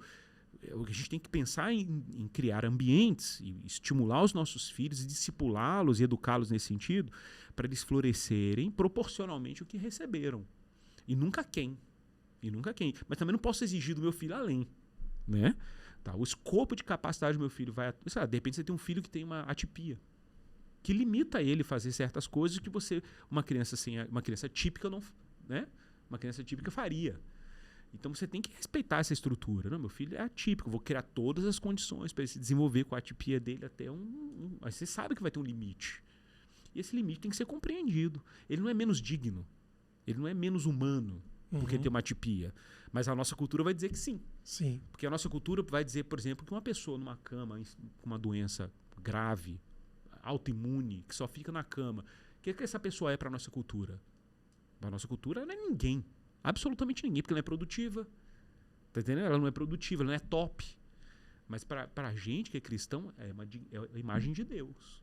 A gente tem que pensar em criar ambientes e estimular os nossos filhos e discipulá-los e educá-los nesse sentido para eles florescerem proporcionalmente o que receberam. E nunca quem. Mas também não posso exigir do meu filho além. Né? Tá, o escopo de capacidade do meu filho vai... de repente você tem um filho que tem uma atipia que limita ele a fazer certas coisas que uma criança típica não... Né? Uma criança típica faria. Então você tem que respeitar essa estrutura. Não, meu filho é atípico, vou criar todas as condições para ele se desenvolver com a atipia dele até Aí você sabe que vai ter um limite. E esse limite tem que ser compreendido. Ele não é menos digno, ele não é menos humano porque tem uma atipia. Mas a nossa cultura vai dizer que sim. Sim. Porque a nossa cultura vai dizer, por exemplo, que uma pessoa numa cama com uma doença grave, autoimune, que só fica na cama, o que essa pessoa é para a nossa cultura? Para a nossa cultura, ela não é ninguém. Absolutamente ninguém, porque ela não é produtiva. Tá entendendo? Ela não é produtiva, ela não é top. Mas para a gente que é cristão, é a imagem de Deus.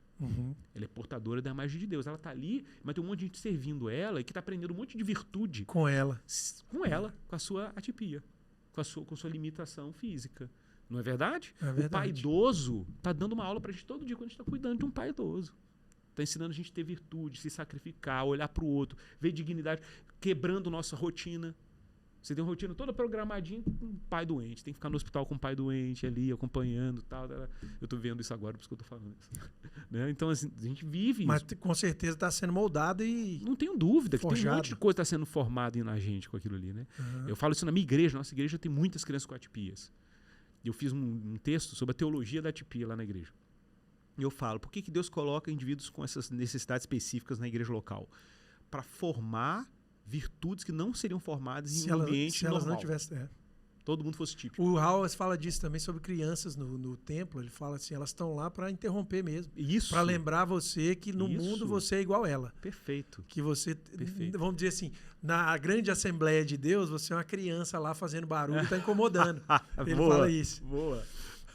Ela é portadora da imagem de Deus. Ela está ali, mas tem um monte de gente servindo ela e que está aprendendo um monte de virtude. Com ela. Com a sua atipia, com a sua limitação física. Não é verdade? É verdade. O pai idoso está dando uma aula para a gente todo dia quando a gente está cuidando de um pai idoso. Está ensinando a gente a ter virtude, se sacrificar, olhar para o outro, ver dignidade, quebrando nossa rotina. Você tem uma rotina toda programadinha com um pai doente. Tem que ficar no hospital com um pai doente ali, acompanhando tal. Eu estou vendo isso agora, por isso que eu estou falando isso. Né? Então, assim, a gente vive Mas isso. com certeza está sendo moldado e não tenho dúvida que forjado. tem um monte de coisa que está sendo formada na gente com aquilo ali. Né? Eu falo isso na minha igreja. Nossa igreja tem muitas crianças com atipias. Eu fiz um texto sobre a teologia da atipia lá na igreja. E eu falo, por que Deus coloca indivíduos com essas necessidades específicas na igreja local? Para formar virtudes que não seriam formadas em um ambiente normal. Se elas não tivessem... Todo mundo fosse típico. O Howells fala disso também sobre crianças no templo. Ele fala assim, elas estão lá para interromper mesmo. Isso. Para lembrar você que no mundo você é igual ela. Perfeito. Que você, Perfeito. Vamos dizer assim, na grande Assembleia de Deus, você é uma criança lá fazendo barulho e está incomodando. Ele fala isso. Boa.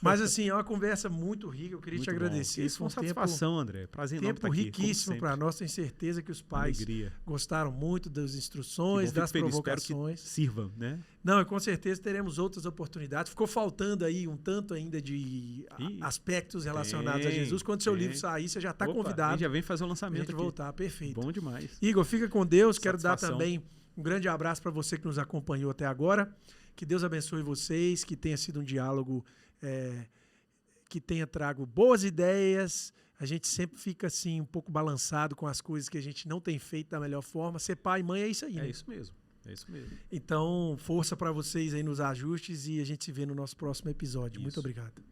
Mas assim, é uma conversa muito rica. Eu queria muito te agradecer. Isso foi uma satisfação, André. Prazer enorme estar aqui. Tempo riquíssimo para nós. Tenho certeza que os pais gostaram muito das instruções, das provocações. Que sirvam, né? Não, e com certeza teremos outras oportunidades. Ficou faltando aí um tanto ainda de aspectos relacionados a Jesus. Quando seu livro sair, você já está convidado. A gente já vem fazer o lançamento aqui. Voltar, perfeito. Bom demais. Igor, fica com Deus. Quero dar também um grande abraço para você que nos acompanhou até agora. Que Deus abençoe vocês, que tenha sido um diálogo que tenha trago boas ideias. A gente sempre fica assim um pouco balançado com as coisas que a gente não tem feito da melhor forma. Ser pai e mãe é isso aí, né? É isso mesmo. É isso mesmo. Então, força para vocês aí nos ajustes e a gente se vê no nosso próximo episódio. Muito obrigado.